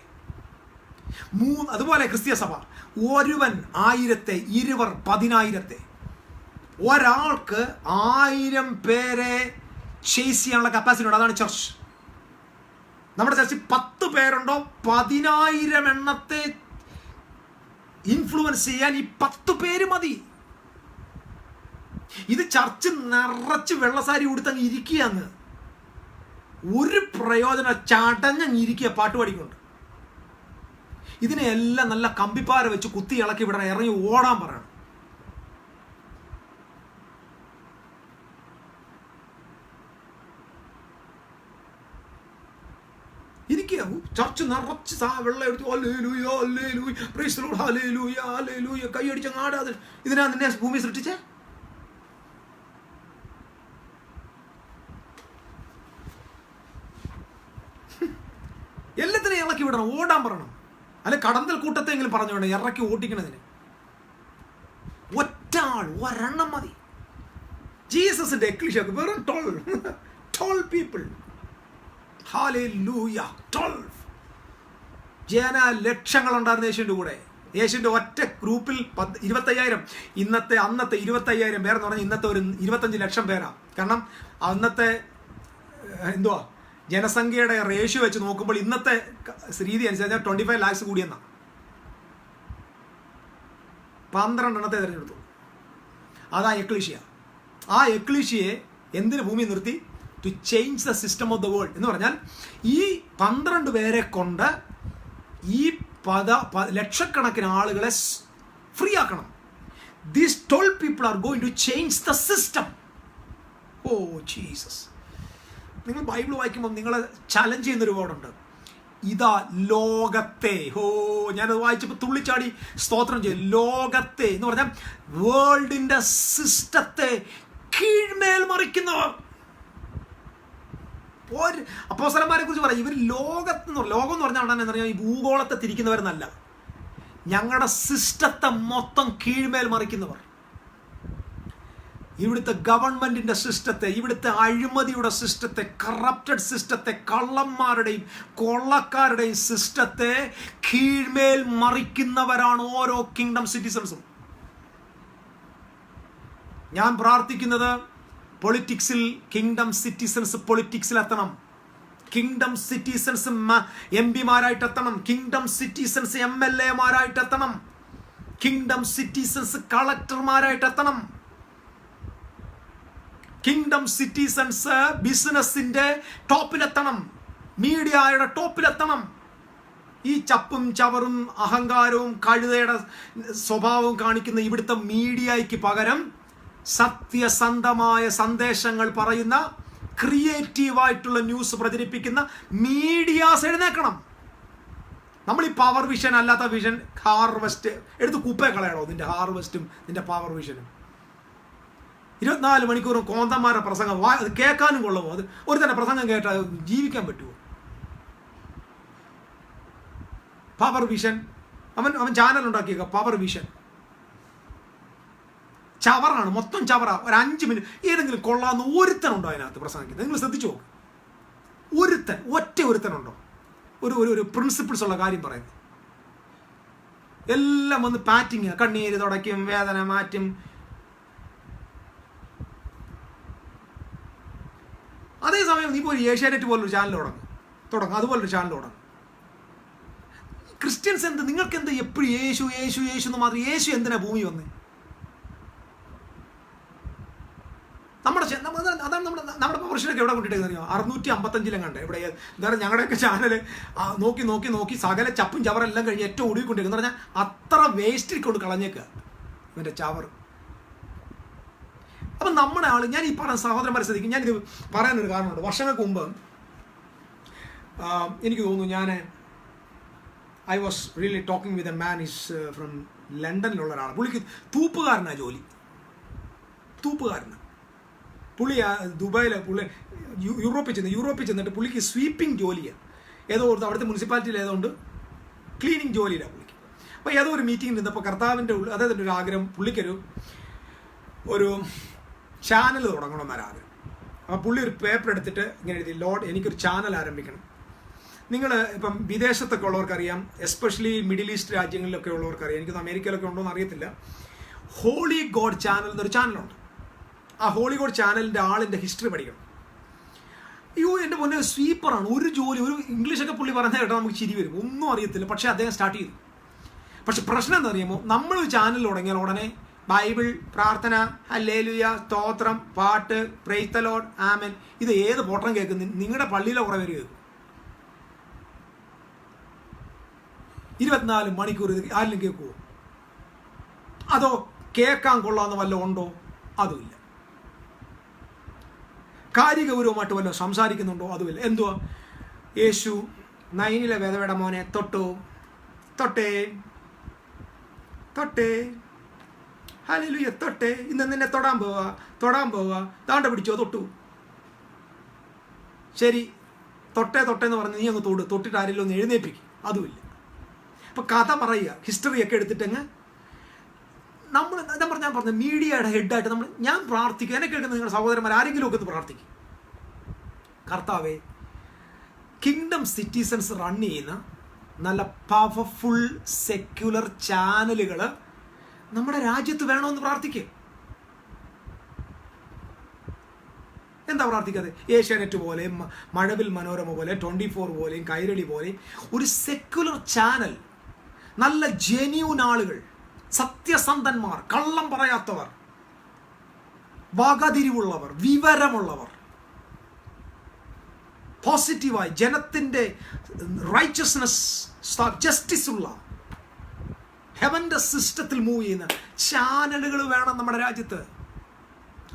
അതുപോലെ ക്രിസ്തീയ സഭ, ഒരുവൻ 1000, ഇരുവർ 10,000. ഒരാൾക്ക് 1000 പേരെ ചേസ് ചെയ്യാനുള്ള കപ്പാസിറ്റി ഉണ്ട്. അതാണ് ചർച്ച്. നമ്മുടെ ചർച്ചിൽ 10 പേരുണ്ടോ 10,000 എണ്ണത്തെ ഇൻഫ്ലുവൻസ് ചെയ്യാൻ ഈ 10 പേര് മതി. ഇത് ചർച്ച് നിറച്ച് വെള്ളസാരി കൊടുത്തങ്ങ് ഇരിക്കുകയെന്ന് ഒരു പ്രയോജനം, ചടഞ്ഞങ്ങ് ഇരിക്കുക പാട്ട് പാടിക്കൊണ്ട്. ഇതിനെല്ലാം നല്ല കമ്പിപ്പാര വെച്ച് കുത്തി ഇളക്കി വിടണം, ഇറങ്ങി ഓടാൻ പറയണം. ഇരിക്കുക ചർച്ച് നിറച്ച് വെള്ളം എടുത്ത് കൈയടിച്ചങ്ങ് ആടാതെ. ഇതിനാ നിന്നെ ഭൂമി സൃഷ്ടിച്ചേ? എല്ലാത്തിനെയും ഇളക്കി വിടണം, ഓടാൻ പറയണം. അല്ലെ കടന്തൽ കൂട്ടത്തെങ്കിലും പറഞ്ഞു വേണം ഇറക്കി ഓടിക്കണതിന്. ഒറ്റാൾ ഒരെണ്ണം മതി. ജീസസിന്റെ എക്ലീഷ്യ വെറും 12 പീപ്പിൾ. ഹല്ലേലൂയ. 12 ജനലക്ഷങ്ങൾ ഉണ്ടായിരുന്നു യേശുവിന്റെ കൂടെ. യേശുവിന്റെ ഒറ്റ ഗ്രൂപ്പിൽ 25,000. അന്നത്തെ 25,000 പേരെന്ന് പറഞ്ഞാൽ ഇന്നത്തെ ഒരു 25 ലക്ഷം പേരാ. കാരണം അന്നത്തെ എന്തുവാ ജനസംഖ്യയുടെ റേഷ്യോ വെച്ച് നോക്കുമ്പോൾ ഇന്നത്തെ രീതി അനുസരിച്ച് 25 lakhs കൂടിയെന്നാ. 12 എണ്ണത്തെ തിരഞ്ഞെടുത്തു. അതാ എക്ലീഷ്യ. ആ എക്ലീഷ്യയെ എന്തിന് ഭൂമി നിർത്തി? To change the system of the world എന്ന് പറഞ്ഞാൽ ഈ 12 പേരെ കൊണ്ട് ഈ ലക്ഷക്കണക്കിന് ആളുകളെ ഫ്രീ ആക്കണം. These 12 people are going to change the system. Oh Jesus. നിങ്ങൾ ബൈബിൾ വായിക്കുമ്പോൾ നിങ്ങളെ ചലഞ്ച് ചെയ്യുന്നൊരു വേർഡുണ്ട്. ഇതാ ലോകത്തെ. ഞാനത് വായിച്ചപ്പോൾ തുള്ളിച്ചാടി സ്തോത്രം ചെയ്യും. ലോകത്തെ എന്ന് പറഞ്ഞാൽ വേൾഡിന്റെ സിസ്റ്റത്തെ കീഴ്മേൽ മറിക്കുന്നവർ. അപ്പോസ്തലന്മാരെ കുറിച്ച് പറയാം, ഇവർ ലോകം എന്ന് പറഞ്ഞാൽ എന്താ പറഞ്ഞാൽ ഈ ഭൂഗോളത്തെ തിരിക്കുന്നവരെന്നല്ല, ഞങ്ങളുടെ സിസ്റ്റത്തെ മൊത്തം കീഴ്മേൽ മറിക്കുന്നവർ. ഇവിടുത്തെ ഗവൺമെന്റിന്റെ സിസ്റ്റത്തെ, ഇവിടുത്തെ അഴിമതിയുടെ സിസ്റ്റത്തെ, കറപ്റ്റഡ് സിസ്റ്റത്തെ, കള്ളന്മാരുടെയും കൊള്ളക്കാരുടെയും സിസ്റ്റത്തെ കീഴ്മേൽ മറിക്കുന്നവരാണ് ഓരോ കിങ്ഡം സിറ്റിസൺസും. ഞാൻ പ്രാർത്ഥിക്കുന്നത് പൊളിറ്റിക്സിൽ കിങ്ഡം സിറ്റിസൺസ് പൊളിറ്റിക്സിലെത്തണം. കിങ്ഡം സിറ്റിസൺസ് MP-മാരായിട്ടെത്തണം. കിങ്ഡം സിറ്റിസൺസ് MLA-മാരായിട്ടെത്തണം. കിങ്ഡം സിറ്റിസൺസ് കളക്ടർമാരായിട്ടെത്തണം. കിങ്ഡം സിറ്റിസൺസ് ബിസിനസിന്റെ ടോപ്പിലെത്തണം. മീഡിയയുടെ ടോപ്പിലെത്തണം. ഈ ചപ്പും ചവറും അഹങ്കാരവും കഴുതയുടെ സ്വഭാവവും കാണിക്കുന്ന ഇവിടുത്തെ മീഡിയയ്ക്ക് പകരം സത്യസന്ധമായ സന്ദേശങ്ങൾ പറയുന്ന, ക്രിയേറ്റീവായിട്ടുള്ള ന്യൂസ് പ്രചരിപ്പിക്കുന്ന മീഡിയാസ് എഴുന്നേക്കണം. നമ്മൾ ഈ പവർ വിഷൻ അല്ലാത്ത വിഷൻ, ഹാർവെസ്റ്റ് എടുത്ത് കുപ്പേ കളയണോ നിന്റെ ഹാർവെസ്റ്റും നിന്റെ പവർ വിഷനും? 24 മണിക്കൂറും കോന്തന്മാരുടെ പ്രസംഗം അത് കേൾക്കാനും കൊള്ളുമോ? അത് ഒരു തന്നെ പ്രസംഗം കേട്ടാൽ ജീവിക്കാൻ പറ്റുമോ? പവർ വിഷൻ, അവൻ ചാനൽ ഉണ്ടാക്കിയേക്ക പവർ വിഷൻ. ചവറാണ്, മൊത്തം ചവറാ. ഒരു 5 മിനിറ്റ് ഏതെങ്കിലും കൊള്ളാവുന്ന ഒരുത്തനുണ്ടോ അതിനകത്ത് പ്രസംഗിക്കുന്നത്? നിങ്ങൾ ശ്രദ്ധിച്ചു നോക്ക്. ഒറ്റ ഒരുത്തനുണ്ടോ ഒരു പ്രിൻസിപ്പിൾസ് ഉള്ള കാര്യം പറയുന്നത്? എല്ലാം വന്ന് പാറ്റിങ്, കണ്ണീര് തുടയ്ക്കും, വേദന മാറ്റും. അതേസമയം നീ പോയി ഏഷ്യാനെറ്റ് പോലൊരു ചാനൽ തുടങ്ങും, അതുപോലൊരു ചാനൽ തുടങ്ങും. ക്രിസ്ത്യൻസ് എന്ത്, നിങ്ങൾക്ക് എന്ത് എപ്പോഴും യേശു യേശു യേശു എന്ന് മാത്രം? യേശു എന്തിനാ ഭൂമി വന്നേ? അതാണ് നമ്മുടെ പവർഷനൊക്കെ എവിടെ കൊണ്ടിട്ടേന്ന് അറിയോ? 655 കണ്ടേ ഇവിടെ. എന്താ ഞങ്ങളുടെയൊക്കെ ചാനൽ നോക്കി നോക്കി നോക്കി സകല ചപ്പും ചവറെല്ലാം കഴിഞ്ഞ് ഏറ്റവും ഒടുവിൽ കൊണ്ടിരിക്കുന്നു പറഞ്ഞാൽ അത്ര വേസ്റ്റിൽ കൊണ്ട് കളഞ്ഞേക്കുക ഇവൻ്റെ ചവർ. അപ്പം നമ്മുടെ ആൾ, ഞാൻ ഈ പറഞ്ഞ സഹോദരന്മാരെ ശ്രദ്ധിക്കും. ഞാനിത് പറയാനൊരു കാരണമുണ്ട്. വർഷങ്ങൾക്ക് മുമ്പ് എനിക്ക് തോന്നുന്നു I was really talking with a man is from ലണ്ടനിലുള്ള ഒരാൾ. പുള്ളിക്ക് തൂപ്പുകാരനാണ് ജോലി, തൂപ്പുകാരനാണ് പുള്ളി. ദുബായിൽ പുള്ളി യൂറോപ്പിൽ ചെന്നിട്ട് പുള്ളിക്ക് സ്വീപ്പിംഗ് ജോലിയാണ്. ഏതോ അവിടുത്തെ മുനിസിപ്പാലിറ്റിയിൽ ഏതോണ്ട് ക്ലീനിങ് ജോലിയിലാണ് പുള്ളിക്ക്. അപ്പോൾ ഏതോ ഒരു മീറ്റിംഗ് നിന്നപ്പോൾ കർത്താവിൻ്റെ അദ്ദേഹത്തിൻ്റെ ഒരു ആഗ്രഹം, പുള്ളിക്കൊരു ചാനൽ തുടങ്ങണമെന്നൊരാഗ്രഹം. അപ്പോൾ പുള്ളി ഒരു പേപ്പർ എടുത്തിട്ട് ഇങ്ങനെ എഴുതി, ലോർഡ് എനിക്കൊരു ചാനൽ ആരംഭിക്കണം. നിങ്ങൾ ഇപ്പം വിദേശത്തൊക്കെ ഉള്ളവർക്കറിയാം, എസ്പെഷ്യലി മിഡിൽ ഈസ്റ്റ് രാജ്യങ്ങളിലൊക്കെ ഉള്ളവർക്കറിയാം, എനിക്കൊന്ന് അമേരിക്കയിലൊക്കെ ഉണ്ടോ എന്ന് അറിയത്തില്ല. ഹോളി ഗോഡ് ചാനൽ എന്നൊരു ചാനലുണ്ട്. ആ ഹോളിവുഡ് ചാനലിൻ്റെ ആളിൻ്റെ ഹിസ്റ്ററി പഠിക്കണം. അയ്യോ എൻ്റെ പൊന്നെ സ്വീപ്പറാണ്, ഒരു ജോലി, ഒരു ഇംഗ്ലീഷൊക്കെ പുള്ളി പറഞ്ഞ കേട്ടോ നമുക്ക് ചിരി വരും, ഒന്നും അറിയത്തില്ല. പക്ഷേ അദ്ദേഹം സ്റ്റാർട്ട് ചെയ്തു. പക്ഷെ പ്രശ്നം എന്താ അറിയുമോ, നമ്മൾ ചാനൽ തുടങ്ങിയാൽ ഉടനെ ബൈബിൾ, പ്രാർത്ഥന, ഹല്ലേലൂയ, സ്തോത്രം, പാട്ട്, പ്രൈസ് ദി ലോർഡ്, ആമേൻ, ഇത് ഏത് പൊട്ടം കേൾക്കുന്നു? നിങ്ങളുടെ പള്ളിയിലെ കുറേ പേര് കേൾക്കും. 24 മണിക്കൂർ ഇത് ആരിലും കേൾക്കുമോ? അതോ കേൾക്കാൻ കൊള്ളാവുന്ന വല്ലതും ഉണ്ടോ? അതുമില്ല. കാര്യഗൗരവമായിട്ട് വല്ലതും സംസാരിക്കുന്നുണ്ടോ? അതുമില്ല. എന്തുവാ? യേശു 9-ലെ വേദവയുടെ മോനെ തൊട്ടേ ഹല്ലേലൂയ, തൊട്ടേ, ഇന്ന് നിന്നെ തൊടാൻ പോവാ, താണ്ട പിടിച്ചോ, തൊട്ടു. ശരി, തൊട്ടേ എന്ന് പറഞ്ഞ് നീ അങ്ങ് തൊട്ടിട്ട് ആരെങ്കിലും ഒന്ന് എഴുന്നേൽപ്പിക്കും. അതുമില്ല. അപ്പം കഥ പറയുക, ഹിസ്റ്ററിയൊക്കെ എടുത്തിട്ടങ്ങ് നമ്മൾ ഞാൻ പറഞ്ഞ മീഡിയയുടെ ഹെഡായിട്ട് ഞാൻ പ്രാർത്ഥിക്കും. എന്നെ കേൾക്കുന്ന നിങ്ങളുടെ സഹോദരന്മാർ ആരെങ്കിലും ഒക്കെ ഒന്ന് പ്രാർത്ഥിക്കും. കർത്താവേ, കിങ്ഡം സിറ്റിസൺസ് റൺ ചെയ്യുന്ന നല്ല പവർഫുൾ സെക്യുലർ ചാനലുകൾ നമ്മുടെ രാജ്യത്ത് വേണമെന്ന് പ്രാർത്ഥിക്കുക. എന്താ പ്രാർത്ഥിക്കാതെ? ഏഷ്യാനെറ്റ് പോലെയും, മഴവിൽ മനോരമ പോലെ, 24 പോലെയും, കൈരളി പോലെയും ഒരു സെക്യുലർ ചാനൽ, നല്ല ജെന്യൂൻ ആളുകൾ, സത്യസന്ധന്മാർ, കള്ളം പറയാത്തവർ, വകതിരിവുള്ളവർ, വിവരമുള്ളവർ, പോസിറ്റീവായി ജനത്തിൻ്റെ റൈച്ചസ്നെസ്, ജസ്റ്റിസ് ഉള്ള, ഹെവൻ്റെ സിസ്റ്റത്തിൽ മൂവ് ചെയ്യുന്ന ചാനലുകൾ വേണം നമ്മുടെ രാജ്യത്ത്.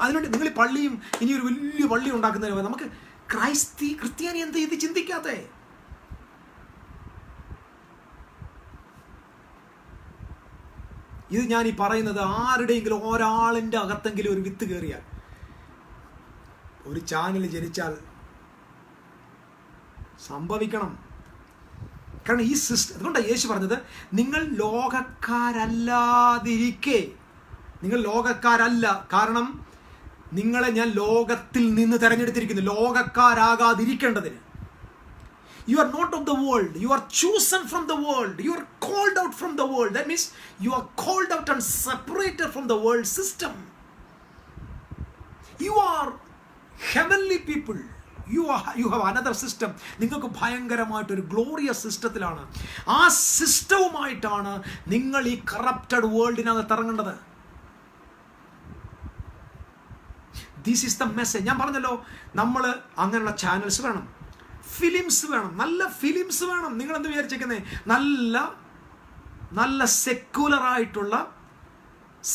അതിനുവേണ്ടി നിങ്ങൾ ഈ പള്ളിയും ഇനി ഒരു വലിയ പള്ളി ഉണ്ടാക്കുന്നതിന് നമുക്ക് ക്രിസ്ത്യാനി എന്ത് ഇത് ചിന്തിക്കാത്തേ? ഇത് ഞാൻ ഈ പറയുന്നത് ആരുടെയെങ്കിലും ഒരാളിൻ്റെ അകത്തെങ്കിലും ഒരു വിത്ത് കയറിയാൽ, ഒരു ചാനൽ ജനിച്ചാൽ സംഭവിക്കണം. കാരണം ഈ സിസ്റ്റം, അതുകൊണ്ടാണ് യേശു പറഞ്ഞത്, നിങ്ങൾ ലോകക്കാരല്ലാതിരിക്കെ, നിങ്ങൾ ലോകക്കാരല്ല, കാരണം നിങ്ങളെ ഞാൻ ലോകത്തിൽ നിന്ന് തെരഞ്ഞെടുത്തിരിക്കുന്നു ലോകക്കാരാകാതിരിക്കേണ്ടതിന്. You are not of the world. You are chosen from the world. You are called out from the world. That means you are called out and separated from the world system. You are heavenly people. You have another system. നിങ്ങൾക്ക് ഭയങ്കരമായിട്ടൊരു ഗ്ലോറിയസ് സിസ്റ്റത്തിലാണ്. ആ സിസ്റ്റവുമായിട്ടാണ് നിങ്ങൾ ഈ കറപ്റ്റഡ് വേൾഡിനകത്ത് ഇറങ്ങേണ്ടത്. This is the message. ഞാൻ പറഞ്ഞല്ലോ, നമ്മൾ അങ്ങനെയുള്ള ചാനൽസ് വേണം, ഫിലിംസ് വേണം, നല്ല ഫിലിംസ് വേണം. നിങ്ങൾ എന്ത് വിചാരിച്ചേക്കുന്നേ? നല്ല സെക്യുലറായിട്ടുള്ള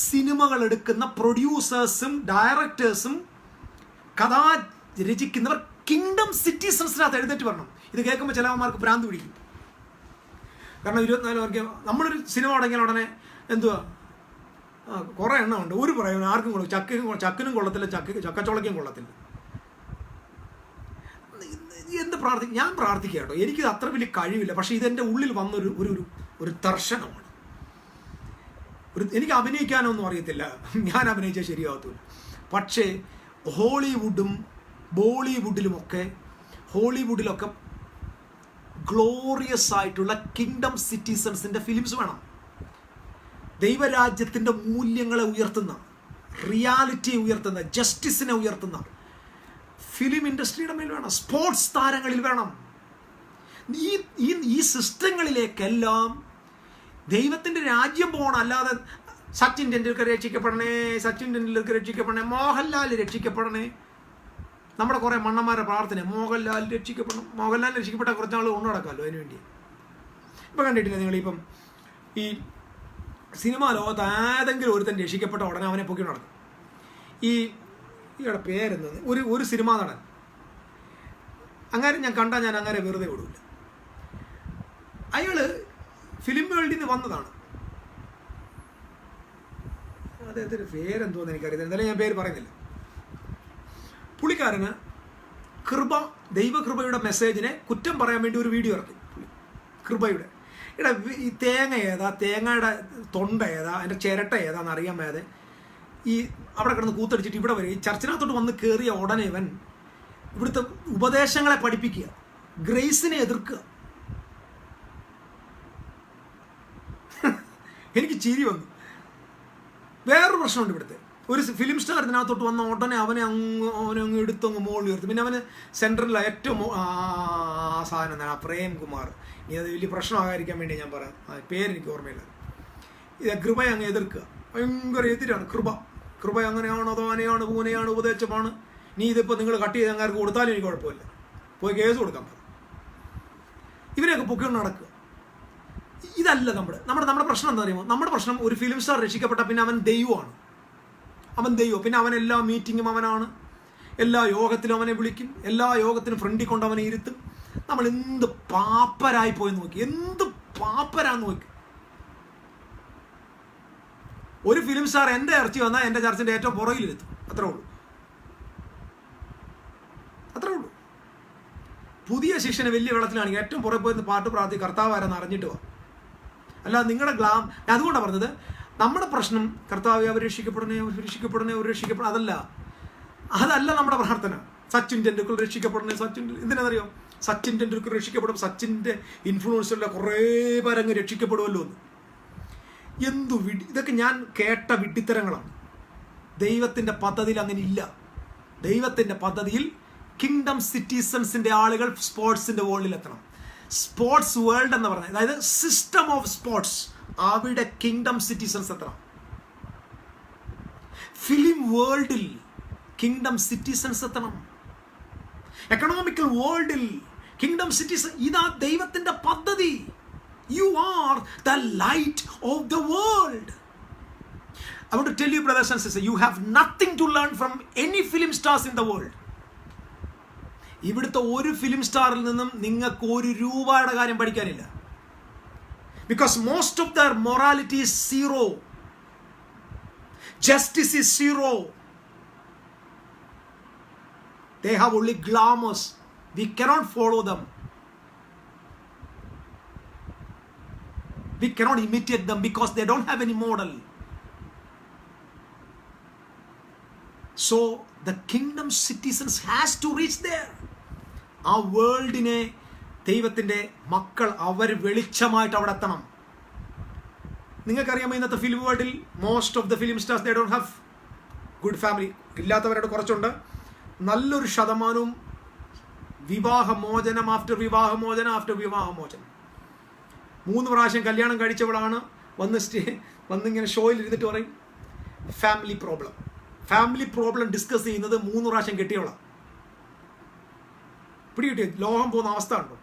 സിനിമകൾ എടുക്കുന്ന പ്രൊഡ്യൂസേഴ്സും ഡയറക്ടേഴ്സും കഥാ രചിക്കുന്നവർ കിങ്ഡം സിറ്റിസൺസിനകത്ത് എഴുന്നേറ്റ് വരണം. ഇത് കേൾക്കുമ്പോൾ ചിലവന്മാർക്ക് ഭ്രാന്ത് പിടിക്കും. കാരണം 24 പേർക്ക് നമ്മളൊരു സിനിമ തുടങ്ങിയാൽ ഉടനെ എന്തുവാ, കുറേ എണ്ണം ഉണ്ട്, ഒരു പറയുന്നത് ആർക്കും കൊള്ളും. ചക്കിനും കൊള്ളത്തില്ല, ചക്കച്ചോളയ്ക്കും കൊള്ളത്തില്ല. എന്ത് ഞാൻ പ്രാർത്ഥിക്കുക കേട്ടോ, എനിക്കിത് അത്ര വലിയ കഴിവില്ല. പക്ഷേ ഇതെൻ്റെ ഉള്ളിൽ വന്നൊരു ഒരു ദർശനമാണ്. എനിക്ക് അഭിനയിക്കാനൊന്നും അറിയത്തില്ല, ഞാൻ അഭിനയിച്ചാൽ ശരിയാകത്തില്ല. പക്ഷേ ഹോളിവുഡിലും ഹോളിവുഡിലൊക്കെ ഗ്ലോറിയസ് ആയിട്ടുള്ള കിങ്ഡം സിറ്റിസൺസിൻ്റെ ഫിലിംസ് വേണം. ദൈവരാജ്യത്തിൻ്റെ മൂല്യങ്ങളെ ഉയർത്തുന്ന, റിയാലിറ്റിയെ ഉയർത്തുന്ന, ജസ്റ്റിസിനെ ഉയർത്തുന്ന ഫിലിം ഇൻഡസ്ട്രിയുടെ മേൽ വേണം. സ്പോർട്സ് താരങ്ങളിൽ വേണം. ഈ സിസ്റ്റങ്ങളിലേക്കെല്ലാം ദൈവത്തിൻ്റെ രാജ്യം പോകണം. അല്ലാതെ സച്ചിൻ ടെണ്ടുൽക്കർ രക്ഷിക്കപ്പെടണേ, മോഹൻലാൽ രക്ഷിക്കപ്പെടണേ. നമ്മുടെ കുറേ മണ്ണന്മാരുടെ പ്രാർത്ഥന മോഹൻലാൽ രക്ഷിക്കപ്പെടണം. മോഹൻലാൽ രക്ഷിക്കപ്പെട്ട കുറച്ച് നാൾ കൊണ്ടു നടക്കാമല്ലോ അതിനുവേണ്ടി. ഇപ്പം കണ്ടിട്ടില്ല നിങ്ങളിപ്പം ഈ സിനിമാ ലോകത്ത് ഏതെങ്കിലും ഒരുത്തൻ രക്ഷിക്കപ്പെട്ട ഉടനെ അവനെ പൊക്കി നടക്കും. ഈയുടെ പേരെന്നത് ഒരു സിനിമാ നടൻ, അങ്ങനെ ഞാൻ അങ്ങനെ വെറുതെ വിടില്ല. അയാൾ ഫിലിം വേൾഡിൽ നിന്ന് വന്നതാണ്. അദ്ദേഹത്തിൻ്റെ പേരെന്തോന്ന് എനിക്കറിയില്ല, എന്തായാലും ഞാൻ പേര് പറയുന്നില്ല. പുള്ളിക്കാരന് ദൈവകൃപയുടെ മെസ്സേജിനെ കുറ്റം പറയാൻ വേണ്ടി ഒരു വീഡിയോ ഇറക്കി. കൃപയുടെ ഈ തേങ്ങ ഏതാ, തേങ്ങയുടെ തൊണ്ട ഏതാ, അതിൻ്റെ ചിരട്ട ഏതാന്ന് അറിയാൻ മേതെ ഈ അവിടെ കിടന്ന് കൂത്തടിച്ചിട്ട് ഇവിടെ വരെ ഈ ചർച്ചിനകത്തോട്ട് വന്ന് കയറിയ ഉടനെ ഇവൻ ഇവിടുത്തെ ഉപദേശങ്ങളെ പഠിപ്പിക്കുക, ഗ്രേസിനെ എതിർക്കുക. എനിക്ക് ചിരി വന്നു. വേറൊരു പ്രശ്നമുണ്ട് ഇവിടുത്തെ. ഒരു ഫിലിം സ്റ്റാർ ഇതിനകത്തോട്ട് വന്ന ഉടനെ അവനെ അങ്ങ് എടുത്തങ്ങ് മുകളിൽ ഉയർത്തും. പിന്നെ അവന് സെൻട്രലിൽ ഏറ്റവും സാധനം എന്താണ്, പ്രേംകുമാർ. ഇനി അത് വലിയ പ്രശ്നമാകാതിരിക്കാൻ വേണ്ടി ഞാൻ പറയാം, പേരെനിക്ക് ഓർമ്മയില്ല. ഇത് കൃപയെ അങ്ങ് എതിർക്കുക, ഭയങ്കര എതിരാണ് കൃപ അങ്ങനെയാണ്, അതോനെയാണ്, പൂനെയാണ്, ഉപദേശമാണ്. നീ ഇതിപ്പോൾ നിങ്ങൾ കട്ട് ചെയ്ത് അങ്ങാർക്ക് കൊടുത്താലും എനിക്ക് കുഴപ്പമില്ല, പോയി കേസ് കൊടുക്കാൻ പറയും. ഇവരെയൊക്കെ പൊക്കിക്കൊണ്ട് നടക്കുക. ഇതല്ല നമ്മുടെ പ്രശ്നം എന്താ അറിയുമോ? നമ്മുടെ പ്രശ്നം ഒരു ഫിലിം സ്റ്റാർ രക്ഷിക്കപ്പെട്ട പിന്നെ അവൻ ദൈവമാണ്. പിന്നെ അവൻ എല്ലാ മീറ്റിങ്ങും അവനാണ്, എല്ലാ യോഗത്തിലും അവനെ വിളിക്കും, എല്ലാ യോഗത്തിനും ഫ്രണ്ടിൽ കൊണ്ട് അവനെ ഇരുത്തും. നമ്മൾ എന്ത് പാപ്പരായി പോയി നോക്കി, എന്ത് പാപ്പരാന്ന് നോക്കി. ഒരു ഫിലിം സ്റ്റാർ എൻ്റെ ചർച്ച വന്നാൽ എൻ്റെ ചർച്ചിൻ്റെ ഏറ്റവും പുറകിലിരുത്തും, അത്രേ ഉള്ളൂ. പുതിയ ശിഷ്യനെ വലിയ വെള്ളത്തിലാണെങ്കിൽ ഏറ്റവും പുറകെ പോയിരുന്ന പാട്ട് പ്രാർത്ഥി കർത്താവ് ആരെന്ന് അറിഞ്ഞിട്ട് പോവാം. അല്ല നിങ്ങളുടെ അതുകൊണ്ടാണ് പറഞ്ഞത്, നമ്മുടെ പ്രശ്നം കർത്താവ് അവർ രക്ഷിക്കപ്പെടണേ അതല്ല നമ്മുടെ പ്രാർത്ഥന. സച്ചിൻ ടെണ്ടുൽക്കർ രക്ഷിക്കപ്പെടണേ, എന്തിനാണെന്നറിയോ? സച്ചിൻ ടെണ്ടുൽക്കർ രക്ഷിക്കപ്പെടും, സച്ചിൻ്റെ ഇൻഫ്ലുവൻസുള്ള കുറേ പേരങ്ങ് രക്ഷിക്കപ്പെടുമല്ലോ എന്ന്. ഇതൊക്കെ ഞാൻ കേട്ട വിഡ്ഢിത്തരങ്ങളാണ്. ദൈവത്തിൻ്റെ പദ്ധതിയിൽ അങ്ങനെ ഇല്ല. ദൈവത്തിൻ്റെ പദ്ധതിയിൽ കിങ്ഡം സിറ്റിസൺസിൻ്റെ ആളുകൾ സ്പോർട്സിൻ്റെ വേൾഡിൽ എത്തണം. സ്പോർട്സ് വേൾഡ് എന്ന് പറഞ്ഞാൽ, അതായത് സിസ്റ്റം ഓഫ് സ്പോർട്സ്, അവിടെ കിങ്ഡം സിറ്റിസൺസ് എത്തണം. ഫിലിം വേൾഡിൽ കിങ്ഡം സിറ്റിസൺസ് എത്തണം. എക്കണോമിക്കൽ വേൾഡിൽ കിങ്ഡം സിറ്റിസൺ. ഇതാ ദൈവത്തിന്റെ പദ്ധതി. You are the light of the world. I want to tell you, brothers and sisters, you have nothing to learn from any film stars in the world. ഇവിടുത്തെ ഒരു ഫിലിം സ്റ്റാറിൽ നിന്നും നിങ്ങൾക്ക് ₹1 കാര്യം പഠിക്കാനില്ല. Because most of their morality is zero. Justice is zero. They have only glamours. We cannot follow them. We cannot imitate them because they don't have any model. So the kingdom citizens has to reach there. ആ വേൾഡിനെ ദൈവത്തിൻ്റെ മക്കൾ അവർ വെളിച്ചമായിട്ട് അവിടെ എത്തണം. നിങ്ങൾക്കറിയാമോ ഇന്നത്തെ ഫിലിം വേൾഡിൽ most of the film stars they don't have good family. ഇല്ലാത്തവരുടെ കുറച്ചുണ്ട്. നല്ലൊരു ശതമാനവും വിവാഹമോചനം ആഫ്റ്റർ വിവാഹമോചനം 3 പ്രാവശ്യം കല്യാണം കഴിച്ചവളാണ് വന്നിങ്ങനെ ഷോയിൽ ഇരുന്നിട്ട് പറയും ഫാമിലി പ്രോബ്ലം ഡിസ്കസ് ചെയ്യുന്നത് 3 പ്രാവശ്യം കെട്ടിയവളാണ്. പിടികിട്ടിയ ലോകം പോകുന്ന അവസ്ഥ ഉണ്ടോ?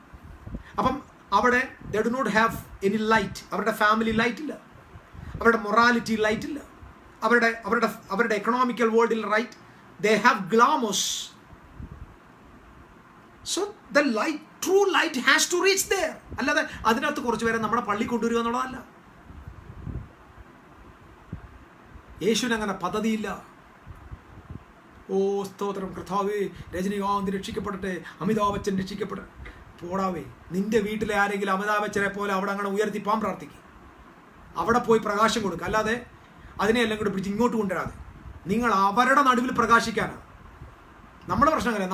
അപ്പം അവിടെ they do not have any light. അവരുടെ ഫാമിലി ലൈറ്റ് ഇല്ല, അവരുടെ മൊറാലിറ്റി ലൈറ്റ് ഇല്ല, അവരുടെ എക്കണോമിക്കൽ വേൾഡിൽ right. They have glamour. So the light, true light has to reach there. അല്ലാതെ അതിനകത്ത് കുറച്ച് പേരെ നമ്മുടെ പള്ളി കൊണ്ടുവരിക എന്നുള്ളതല്ല. യേശുവിന് അങ്ങനെ പദ്ധതിയില്ല. ഓ സ്തോത്രം കർത്താവേ, രജനികാന്ത് രക്ഷിക്കപ്പെടട്ടെ, അമിതാഭ് ബച്ചൻ രക്ഷിക്കപ്പെടട്ടെ. പോടാവേ, നിന്റെ വീട്ടിലെ ആരെങ്കിലും അമിതാഭ് ബച്ചനെ പോലെ അവിടെ അങ്ങനെ ഉയർത്തിപ്പാൻ പ്രാർത്ഥിക്കും. അവിടെ പോയി പ്രകാശം കൊടുക്കുക. അല്ലാതെ അതിനെയെല്ലാം കൂടെ പിടിച്ച് ഇങ്ങോട്ട് കൊണ്ടുവരാതെ. നിങ്ങൾ അവരുടെ നടുവിൽ പ്രകാശിക്കാനാണ്. നമ്മുടെ പ്രശ്നം അങ്ങനെ,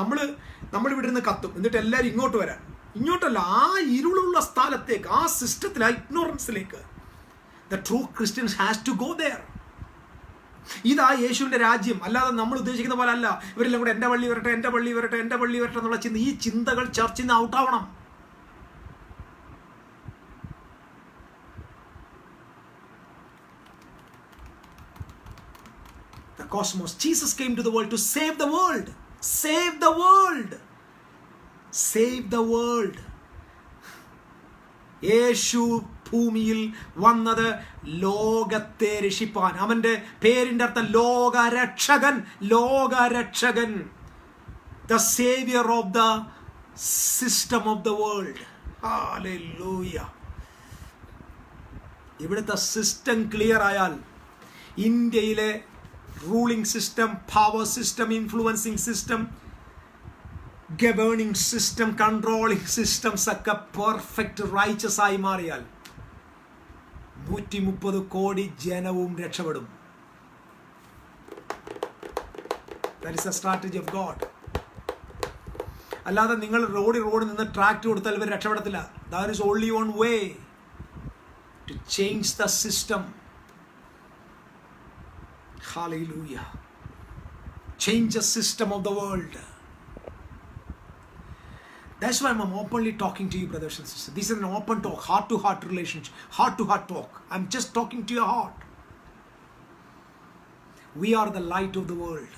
നമ്മൾ ഇവിടെ നിന്ന് കത്തും, എന്നിട്ട് എല്ലാവരും ഇങ്ങോട്ട് വരാൻ. ഇങ്ങോട്ടല്ല, ആ ഇരുളുള്ള സ്ഥലത്തേക്ക്, ആ സിസ്റ്റത്തിൽ, ആ ഇഗ്നോറൻസിലേക്ക്. The true Christians has to go there. ഇതാ യേശുവിൻ്റെ രാജ്യം. അല്ലാതെ നമ്മൾ ഉദ്ദേശിക്കുന്ന പോലെ അല്ല. ഇവരെല്ലാം കൂടെ എൻ്റെ പള്ളി വരട്ടെ എന്നുള്ള ചിന്ത, ഈ ചിന്തകൾ ചർച്ചിൽ നിന്ന് ഔട്ടാവണം. The cosmos. Jesus came to the world to save the world. Save the world. Save the world. യേശു ഭൂമിയിൽ വന്നത് ലോകത്തെ രക്ഷിപ്പാൻ. അവന്റെ പേരിന്റെ അർത്ഥം ലോകരക്ഷകൻ. The savior of the system of the world. Hallelujah. ഇവിടുത്തെ സിസ്റ്റം ക്ലിയർ ആയാൽ ഇന്ത്യയിലെ ruling system, power system, influencing system, governing system, controlling systems ഒക്കെ പെർഫെക്റ്റ് റൈച്ചസ് ആയി മാറിയാൽ 130 കോടി ജനവും രക്ഷപ്പെടും. That is the strategy of God. അല്ലാതെ നിങ്ങൾ റോഡിൽ നിന്ന് ട്രാക്ട് കൊടുത്താൽ ഇവർ രക്ഷപ്പെടത്തില്ല. There is only one way to change the system. Hallelujah. Change the system of the world. That's why I'm openly talking to you, brothers and sisters. This is an open talk, heart-to-heart relationship, heart-to-heart talk. I'm just talking to your heart. We are the light of the world.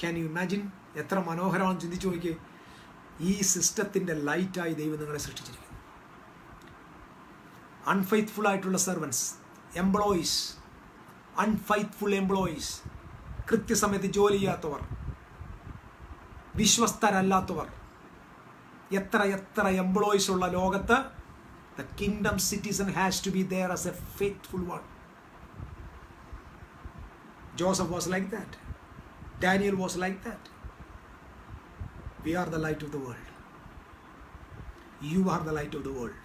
Can you imagine? എത്ര മനോഹരമാണെന്ന് ചിന്തിച്ചു നോക്കിയേ. ഈ സിസ്റ്റത്തിൻ്റെ ലൈറ്റായി ദൈവം നിങ്ങളെ സൃഷ്ടിച്ചിരിക്കുന്നു. അൺഫെയ്ത്ത്ഫുൾ ആയിട്ടുള്ള സെർവൻസ്, എംപ്ലോയീസ്, അൺഫെയ്ത്ത്ഫുൾ എംപ്ലോയീസ്, കൃത്യസമയത്ത് ജോലി ചെയ്യാത്തവർ, വിശ്വസ്തരല്ലാത്തവർ, എത്ര എത്ര എംപ്ലോയീസ് ഉള്ള ലോകത്ത് the kingdom citizen has to be there as a faithful one. Joseph was like that. Daniel was like that. We are the light of the world. You are the light of the world.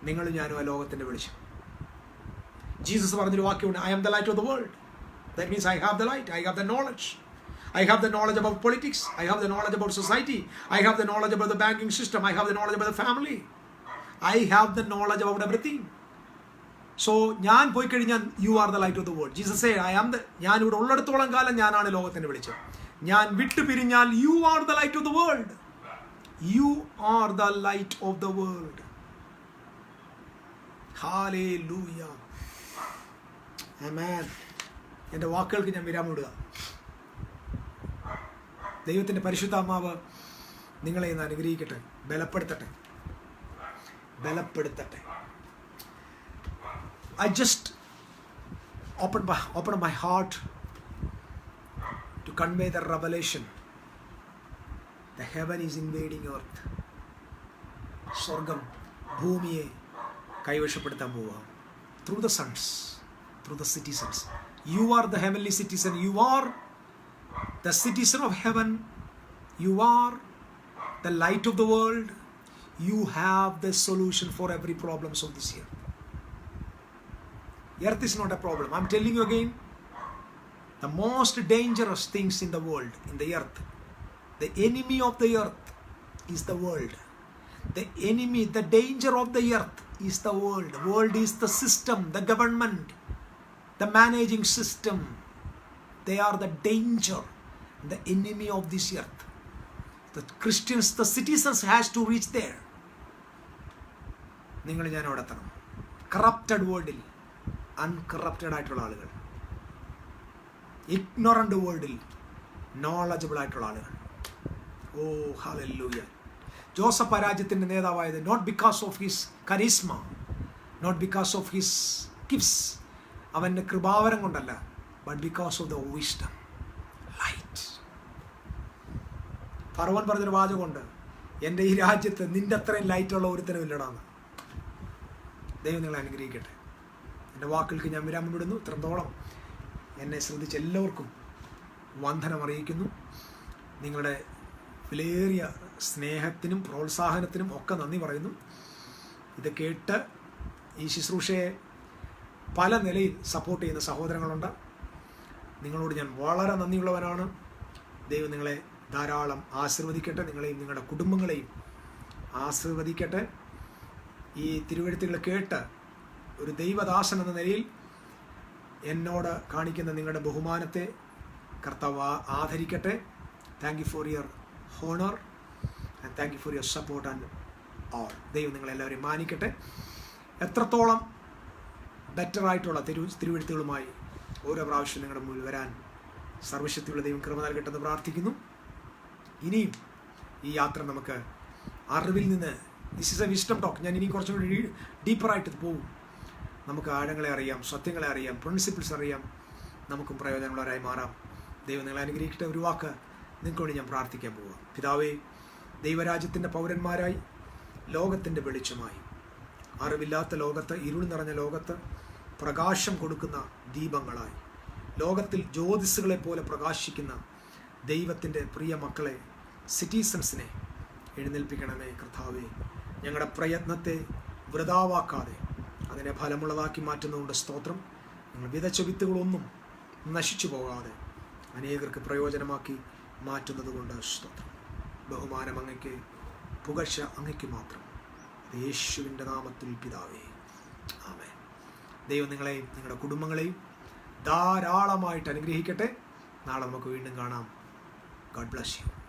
നിങ്ങളും ഞാനും ആ ലോകത്തിൻ്റെ വെളിച്ചം. ജീസസ് പറഞ്ഞൊരു വാക്യമുണ്ട്, I am the light of the world. That means I have the light, I have the knowledge. I have the knowledge about politics, I have the knowledge about society, I have the knowledge about the banking system, I have the knowledge about the family. I have the knowledge about everything. So ഞാൻ പോയി കഴിഞ്ഞാൽ you are the light of the world. Jesus said, ഞാൻ ഇവിടെ ഉള്ളിടത്തോളം കാലം ഞാനാണ് ലോകത്തിൻ്റെ വെളിച്ചം. ഞാൻ വിട്ടു പിരിഞ്ഞാൽ you are the light of the world. You are the light of the world. Hallelujah. Amen. എൻ്റെ വാക്കുകൾക്ക് ഞാൻ വിരാമിടുക. ദൈവത്തിൻ്റെ പരിശുദ്ധാത്മാവ് നിങ്ങളെ ഇന്ന് അനുഗ്രഹിക്കട്ടെ, ബലപ്പെടുത്തട്ടെ. I just opened my heart to convey the revelation. The heaven is invading earth. സ്വർഗം ഭൂമിയെ കൈവശപ്പെടുത്താൻ പോവുക. Through the sons, through the citizens. You are the heavenly citizen. You are the citizen of heaven. You are the light of the world. You have the solution for every problems of this year. Earth is not a problem. I'm telling you again, the most dangerous things in the world, in the earth, the enemy of the earth is the world. The enemy, the danger of the earth is the world. The world is the system, the government, the managing system. They are the danger, the enemy of this earth. The Christians, the citizens has to reach there. നിങ്ങൾ ഞാൻ അവിടെ എത്തണം. കറപ്റ്റഡ് വേൾഡിൽ അൺകറപ്റ്റഡ് ആയിട്ടുള്ള ആളുകൾ, ഇഗ്നോറൻ്റ് വേൾഡിൽ നോളജബിൾ ആയിട്ടുള്ള ആളുകൾ. ഓ ഹല്ലേലൂയ. ജോസഫ് പരാജയത്തിൻ്റെ നേതാവായത് not because of his charisma, not because of his gifts, അവൻ്റെ കൃപാവരം കൊണ്ടല്ല, but because of the wisdom, light. ഫറവോൻ പറഞ്ഞൊരു വാചകമുണ്ട്, എൻ്റെ ഈ രാജ്യത്ത് നിൻ്റെ അത്രയും ലൈറ്റുള്ള ഒരുത്തനും ഇല്ലടാന്ന്. ദൈവം നിങ്ങളെ അനുഗ്രഹിക്കട്ടെ. എൻ്റെ വാക്കുകൾക്ക് ഞാൻ വിരാമം വിടുന്നു. ഇത്രത്തോളം എന്നെ ശ്രദ്ധിച്ച എല്ലാവർക്കും വന്ദനം അറിയിക്കുന്നു. നിങ്ങളുടെ വിലയേറിയ സ്നേഹത്തിനും പ്രോത്സാഹനത്തിനും ഒക്കെ നന്ദി പറയുന്നു. ഇത് കേട്ട് ഈ ശുശ്രൂഷയെ പല നിലയിൽ സപ്പോർട്ട് ചെയ്യുന്ന സഹോദരങ്ങളുണ്ട്. നിങ്ങളോട് ഞാൻ വളരെ നന്ദിയുള്ളവനാണ്. ദൈവം നിങ്ങളെ ധാരാളം ആശീർവദിക്കട്ടെ, നിങ്ങളെയും നിങ്ങളുടെ കുടുംബങ്ങളെയും ആശീർവദിക്കട്ടെ. ഈ തിരുവെഴുത്തുകൾ കേട്ട് ഒരു ദൈവദാസൻ എന്ന നിലയിൽ എന്നോട് കാണിക്കുന്ന നിങ്ങളുടെ ബഹുമാനത്തെ കർത്താവ് ആദരിക്കട്ടെ. Thank you for your honour and thank you for your support and all. ദൈവം നിങ്ങളെല്ലാവരെയും മാനിക്കട്ടെ. എത്രത്തോളം ബെറ്ററായിട്ടുള്ള തിരുവെഴുത്തുകളുമായി ഓരോ പ്രാവശ്യം നിങ്ങളുടെ മുന്നിൽ വരാൻ സർവശക്തിയുള്ള ദൈവം കൃപ നൽകട്ടെന്ന് പ്രാർത്ഥിക്കുന്നു. ഇനിയും ഈ യാത്ര നമുക്ക് അറിവിൽ നിന്ന്, this is A wisdom talk, ഞാൻ ഇനി കുറച്ചും കൂടി ഡീപ്പറായിട്ട് പോകും. നമുക്ക് ആഴങ്ങളെ അറിയാം, സത്യങ്ങളെ അറിയാം, പ്രിൻസിപ്പിൾസ് അറിയാം, നമുക്കും പ്രയോജനമുള്ളവരായി മാറാം. ദൈവം നിങ്ങളെ അനുഗ്രഹിക്കട്ടെ. ഒരു വാക്ക് നിങ്ങൾക്ക് വേണ്ടി ഞാൻ പ്രാർത്ഥിക്കാൻ പോവുക. പിതാവേ, ദൈവരാജ്യത്തിൻ്റെ പൗരന്മാരായി, ലോകത്തിൻ്റെ വെളിച്ചമായി, അറിവില്ലാത്ത ലോകത്ത്, ഇരുൾ നിറഞ്ഞ ലോകത്ത് പ്രകാശം കൊടുക്കുന്ന ദീപങ്ങളായി, ലോകത്തിൽ ജ്യോതിസുകളെ പോലെ പ്രകാശിക്കുന്ന ദൈവത്തിൻ്റെ പ്രിയ മക്കളെ, സിറ്റിസൺസിനെ എഴുന്നേൽപ്പിക്കണമേ കർത്താവേ. ഞങ്ങളുടെ പ്രയത്നത്തെ വൃഥാവാക്കാതെ അതിനെ ഫലമുള്ളതാക്കി മാറ്റുന്നതുകൊണ്ട് സ്തോത്രം. നിങ്ങൾ വിതച്ച വിത്തുകളൊന്നും നശിച്ചു പോകാതെ അനേകർക്ക് പ്രയോജനമാക്കി മാറ്റുന്നത് കൊണ്ട് സ്തോത്രം. ബഹുമാനം അങ്ങയ്ക്ക്, പുകഴ്ച അങ്ങയ്ക്ക് മാത്രം. യേശുവിൻ്റെ നാമത്തിൽ പിതാവേ, ആമേൻ. ദൈവം നിങ്ങളെയും നിങ്ങളുടെ കുടുംബങ്ങളെയും ധാരാളമായിട്ട് അനുഗ്രഹിക്കട്ടെ. നാളെ നമുക്ക് വീണ്ടും കാണാം. God bless you.